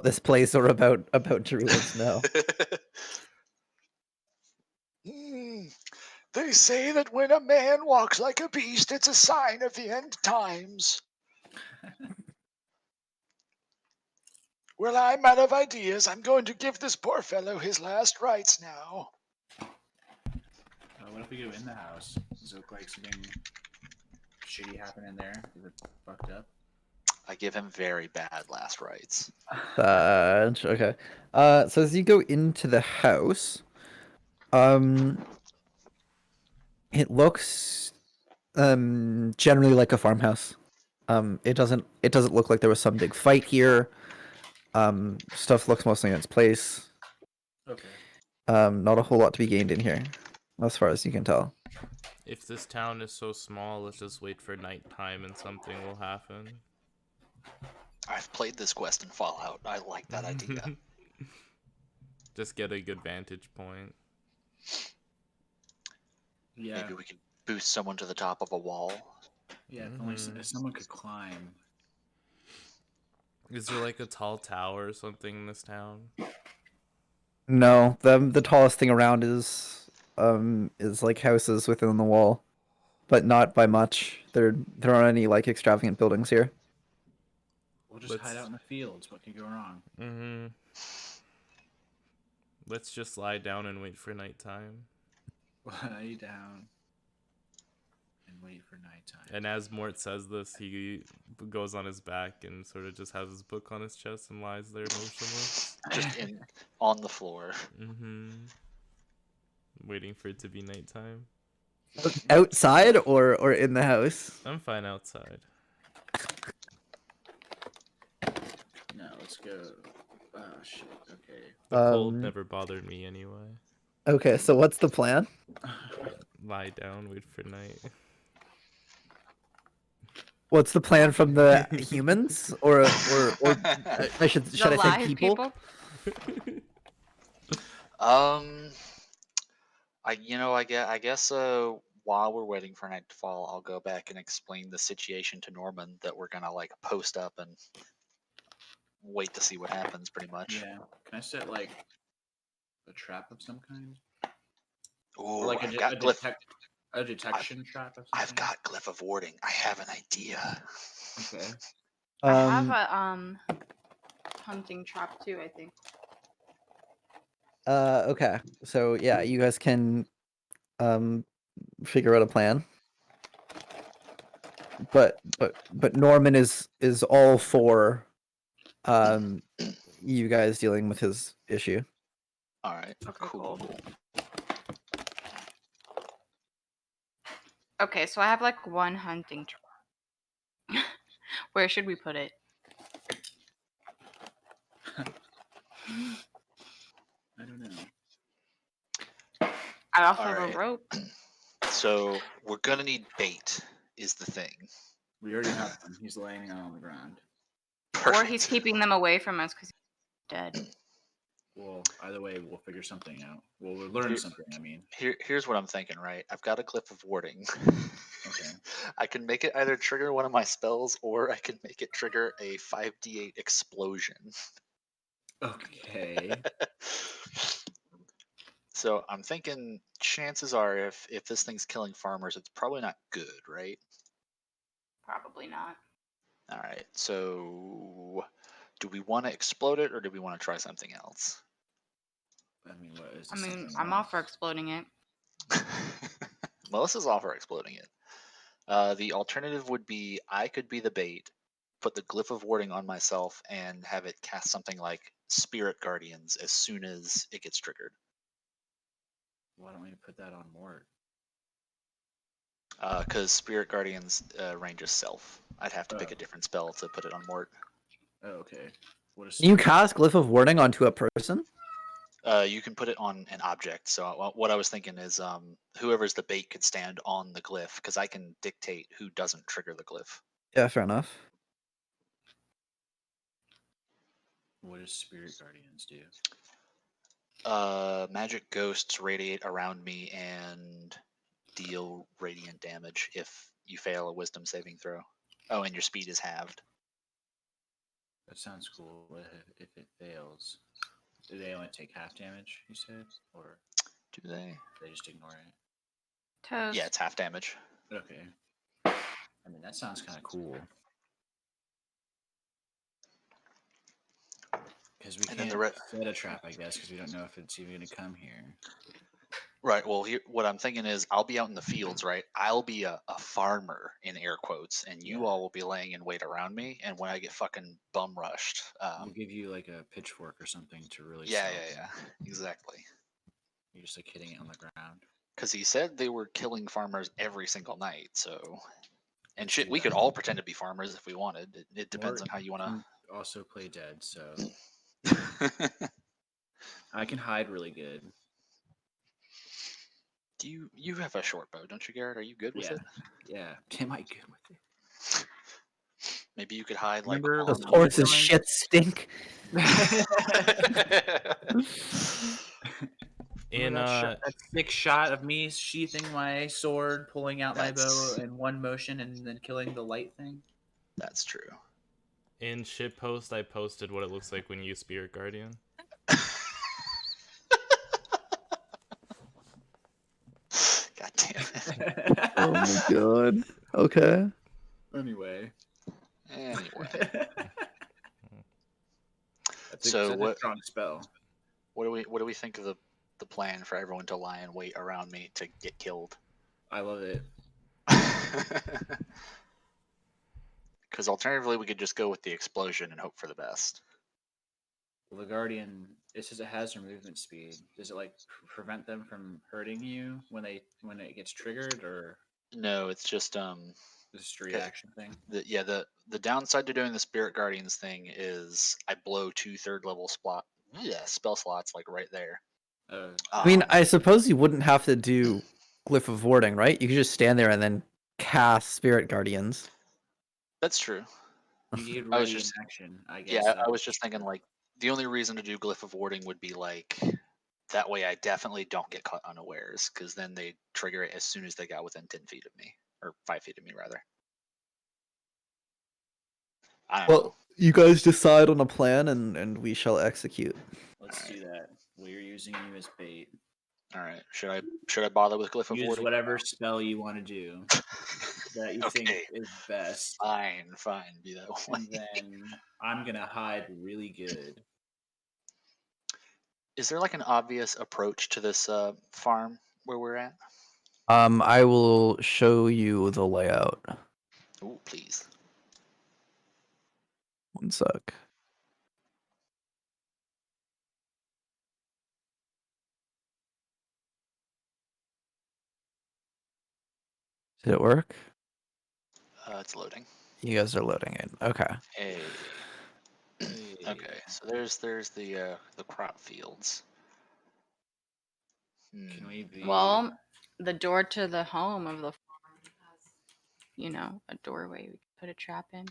this place or about druids. No. They say that when a man walks like a beast, it's a sign of the end times. Well, I'm out of ideas. I'm going to give this poor fellow his last rites now. What if we go in the house? Does it look like something shitty happened in there? Is it fucked up? I give him very bad last rites. Okay. So as you go into the house, it looks generally like a farmhouse. It doesn't look like there was some big fight here. Stuff looks mostly in its place. Okay. Not a whole lot to be gained in here, as far as you can tell. If this town is so small, let's just wait for nighttime and something will happen. I've played this quest in Fallout. I like that idea. Just get a good vantage point. Yeah. Maybe we could boost someone to the top of a wall. Yeah, if only someone could climb. Is there like a tall tower or something in this town? No, the tallest thing around is like houses within the wall, but not by much. There aren't any like extravagant buildings here. We'll just hide out in the fields. What could go wrong? Mm-hmm. Let's just lie down and wait for nighttime. Lie down and wait for nighttime. And as Mort says this, he goes on his back and sort of just has his book on his chest and lies there motionless. Just on the floor. Mm-hmm. Waiting for it to be nighttime. Outside or in the house? I'm fine outside. No, let's go. Oh shit. Okay. The cold never bothered me anyway. Okay, so what's the plan? Lie down, wait for night. What's the plan from the humans or should I say live people? I guess while we're waiting for night to fall, I'll go back and explain the situation to Norman that we're gonna like post up and wait to see what happens, pretty much. Yeah. Can I set like a trap of some kind? Ooh, Or like I've got a detection trap of some I've kind? got Glyph of Warding. I have an idea. Okay. I have a hunting trap too, I think. Okay. So yeah, you guys can figure out a plan. But Norman is all for you guys dealing with his issue. All right, Okay, cool. Okay, so I have like one hunting trap. Where should we put it? I don't know. I also All have right. a rope. So we're gonna need bait, is the thing. We already have one. He's laying out on the ground. Perfect. Or he's keeping them away from us because he's dead. Well, either way, we'll figure something out. Well, we'll learn something, I mean. Here's what I'm thinking, right? I've got a Glyph of Warding. Okay. I can make it either trigger one of my spells, or I can make it trigger a 5d8 explosion. Okay. So I'm thinking chances are if this thing's killing farmers, it's probably not good, right? Probably not. All right. So do we want to explode it, or do we want to try something else? I mean, what is I this? mean, I'm all for exploding it. Melissa's all for exploding it. The alternative would be I could be the bait, put the Glyph of Warding on myself, and have it cast something like Spirit Guardians as soon as it gets triggered. Why don't we put that on Mort? Because Spirit Guardians ranges self. I'd have to pick Oh. a different spell to put it on Mort. Oh, okay. What is You cast Glyph of Warding onto a person? You can put it on an object. So what I was thinking is whoever's the bait could stand on the glyph, because I can dictate who doesn't trigger the glyph. Yeah, fair enough. What does Spirit Guardians do? Magic ghosts radiate around me and deal radiant damage if you fail a wisdom saving throw. Oh, and your speed is halved. That sounds cool. What if it fails? Do they only take half damage, you said? Or Do they? they just ignore it? Toast. Yeah, it's half damage. Okay. I mean, that sounds kind of cool. Because we And then can't the set a trap, I guess, because we don't know if it's even going to come here. Right. Well, what I'm thinking is I'll be out in the fields, right? I'll be a farmer in air quotes, and you all will be laying in wait around me. And when I get fucking bum rushed, We'll give you like a pitchfork or something to really. yeah, stop yeah, them. exactly. You're just like hitting it on the ground. Because he said they were killing farmers every single night, so. And Let's shit, do we could that. all pretend to be farmers if we wanted. It depends Or on how you want can also play dead, so to. I can hide really good. Do you have a short bow, don't you, Garrett? Are you good with Yeah. it? Yeah. Am I good with it? Maybe you could hide like Remember Those when on. horses shit stink. In that sick shot of me sheathing my sword, pulling out my bow That's- in one motion, and then killing the light thing. That's true. shitpost, I posted what it looks like when you use Spirit Guardian. God damn it. Oh my god. Okay. Anyway. Anyway, That's so a strong spell. what do we think of the plan for everyone to lie in wait around me to get killed? I love it. Because alternatively, we could just go with the explosion and hope for the best. Well, the Guardian, it says it has their movement speed. Does it like prevent them from hurting you when it gets triggered, or No, it's just just a reaction thing? The downside to doing the Spirit Guardians thing is I blow 2 third-level spell slots like right there. I mean, I suppose you wouldn't have to do Glyph of Warding, right? You could just stand there and then cast Spirit Guardians. That's true. You get I was ready in just action, I guess. Yeah, I was just thinking like the only reason to do Glyph of Warding would be like that way I definitely don't get caught unawares, because then they trigger it as soon as they got within 10 feet of me, or 5 feet of me rather. I don't know. You guys decide on a plan, and we shall execute. Let's do that. We're using you as bait. All right. Should I bother with Glyph of Use Warding? whatever spell you want to do that you think Okay. is best. Fine. Be that way. And then I'm gonna hide really good. Is there like an obvious approach to this farm where we're at? I will show you the layout. Ooh, please. One sec. Did it work? It's loading. You guys are loading it. Okay. Hey. Okay, so there's the crop fields. Can we be? Well, the door to the home of the farm has, a doorway we could put a trap in.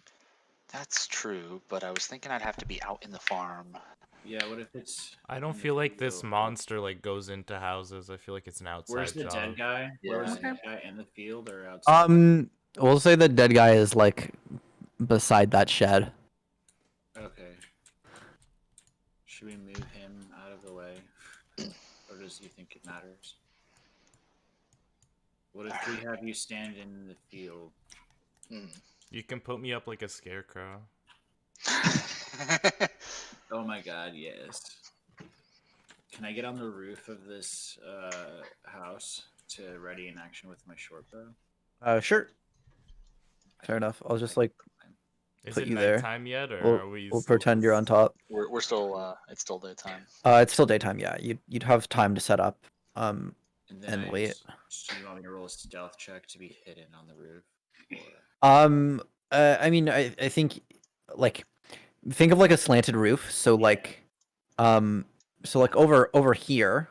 That's true, but I was thinking I'd have to be out in the farm. Yeah, what if it's? I don't feel like this monster like goes into houses. I feel like it's an outside Where's the job. dead guy? Yeah. Where's the Okay. dead guy, in the field or outside? We'll say the dead guy is like beside that shed. Okay. Should we move him out of the way, or does he think it matters? What if we have you stand in the field? You can put me up like a scarecrow. Oh my god, yes. Can I get on the roof of this house to ready in action with my short bow? Sure. Fair enough. I'll just like Is put it you there. nighttime yet, or We'll, are we? we'll still pretend you're on just- top. We're still it's still daytime. It's still daytime. Yeah, you'd have time to set up. And then And wait. Do you want me to roll a stealth check to be hidden on the roof? Or... I mean, I think like think of like a slanted roof. So like, over here,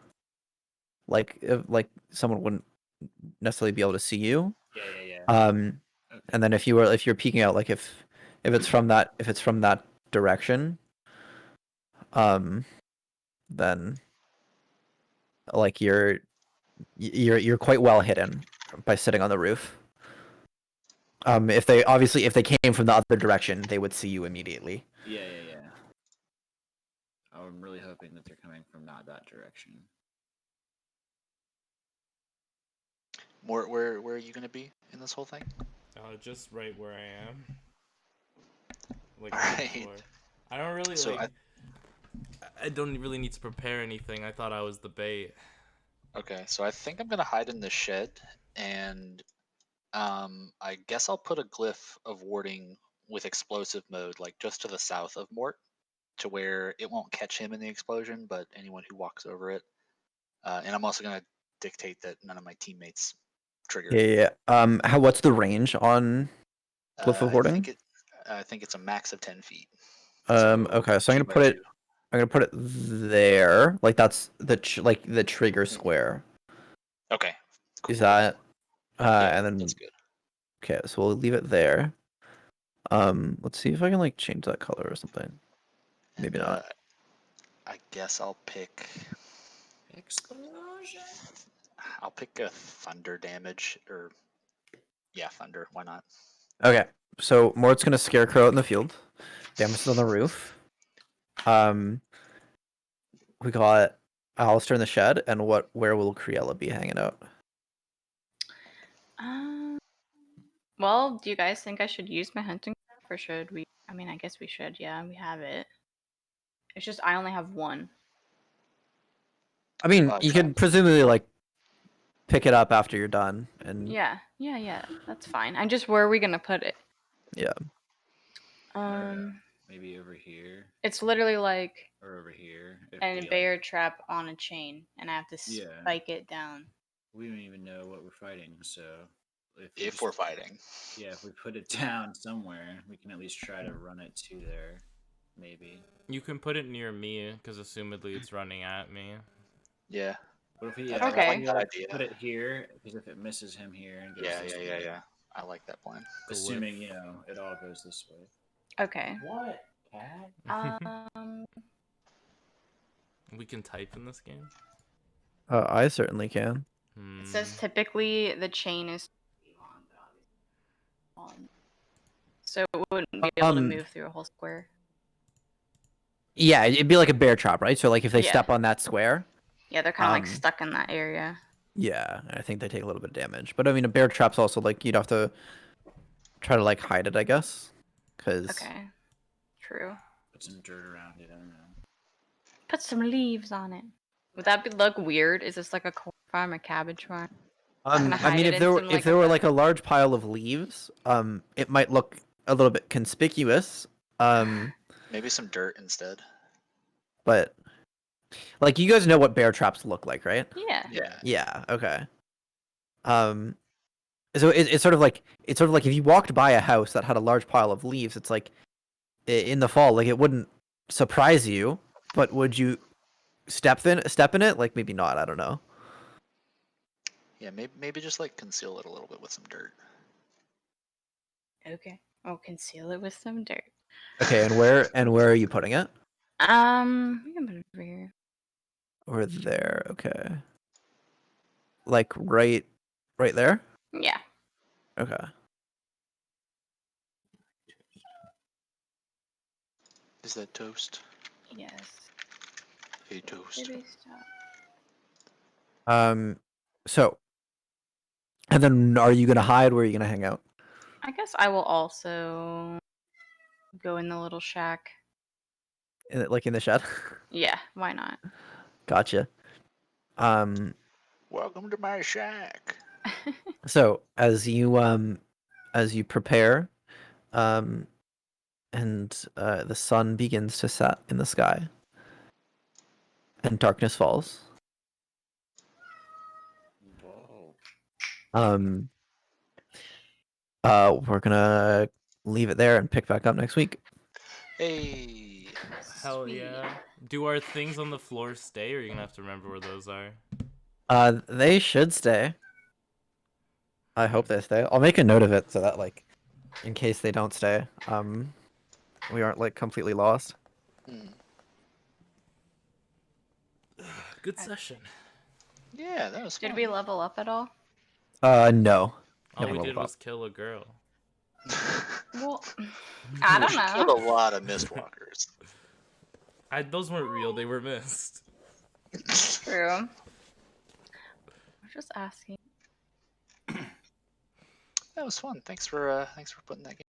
like like someone wouldn't necessarily be able to see you. Yeah. Okay. And then if you're peeking out, like if it's from that direction, then like you're quite well hidden by sitting on the roof. If they came from the other direction, they would see you immediately. Yeah. I'm really hoping that they're coming from not that direction. Where are you gonna be in this whole thing? Just right where I am. Like Right. before. I don't really So like. I don't really need to prepare anything. I thought I was the bait. Okay, so I think I'm gonna hide in the shed, and I guess I'll put a glyph of warding with explosive mode, like just to the south of Mort, to where it won't catch him in the explosion, but anyone who walks over it. And I'm also gonna dictate that none of my teammates trigger. Yeah. What's the range on Glyph of Warding? I think it's a max of 10 feet. Okay, so I'm 2 gonna by put it. 2. I'm gonna put it there. Like that's the the trigger square. Okay. Is cool. that? Yeah, And then that's good. okay, so we'll leave it there. Let's see if I can like change that color or something. Maybe And, not. I guess I'll pick. Explosion. I'll pick a thunder damage, or yeah, thunder. Why not? Okay, so Mort's gonna scarecrow out in the field. Damage on the roof. We got Alistair in the shed, and where will Criella be hanging out? Well, do you guys think I should use my hunting staff, or should we? I mean, I guess we should. Yeah, we have it. It's just I only have one. I mean, you Try. could presumably like pick it up after you're done, and Yeah. That's fine. I'm just where are we gonna put it? yeah. Maybe over here It's literally like or over here. a bear trap on a chain, and I have to Yeah. spike it down. We don't even know what we're fighting, so If we're fighting. Yeah, if we put it down somewhere, we can at least try to run it to there. Maybe. You can put it near me, because assumedly it's running at me. Yeah. What if we I like that idea. put it here? Because if it misses him here and goes this way, Yeah. I like that plan. assuming it all goes this way. Okay. What, cat? We can type in this game? I certainly can. It says typically the chain is on, so it wouldn't be able to move through a whole square. Yeah, it'd be like a bear trap, right? So like if they step on that square. Yeah, they're kind of like stuck in that area. Yeah, I think they take a little bit of damage. But I mean, a bear trap's also like you'd have to try to like hide it, I guess. Okay. True. Put some dirt around it. I don't know. Put some leaves on it. Would that look weird? Is this like a corn farm, a cabbage farm? I mean, if there were like a large pile of leaves, it might look a little bit conspicuous. Maybe some dirt instead. But like you guys know what bear traps look like, right? Yeah. Yeah. Okay. So it's sort of like if you walked by a house that had a large pile of leaves, it's like in the fall, like it wouldn't surprise you, but would you step in it? Like maybe not. I don't know. Yeah, maybe just like conceal it a little bit with some dirt. Okay. I'll conceal it with some dirt. Okay, and where are you putting it? We can put it over here. Or there. Okay. Like right there? Yeah. Okay. Is that toast? Yes. Hey, toast. Baby, stop. So, and then are you gonna hide? Where are you gonna hang out? I guess I will also go in the little shack. Like in the shed? Yeah, why not? Gotcha. Welcome to my shack. So as you prepare, and the sun begins to set in the sky, and darkness falls. Whoa. We're gonna leave it there and pick back up next week. Hey. Hell Sweet. yeah. Do our things on the floor stay, or are you gonna have to remember where those are? They should stay. I hope they stay. I'll make a note of it so that like, in case they don't stay, we aren't like completely lost. Good session. Yeah, that was fun. Did we level up at all? No. All Never we leveled did up. was kill a girl. Well, I don't We killed a know. lot of mistwalkers. Those weren't real, they were missed. True. I'm just asking. That was fun. Thanks for putting that game.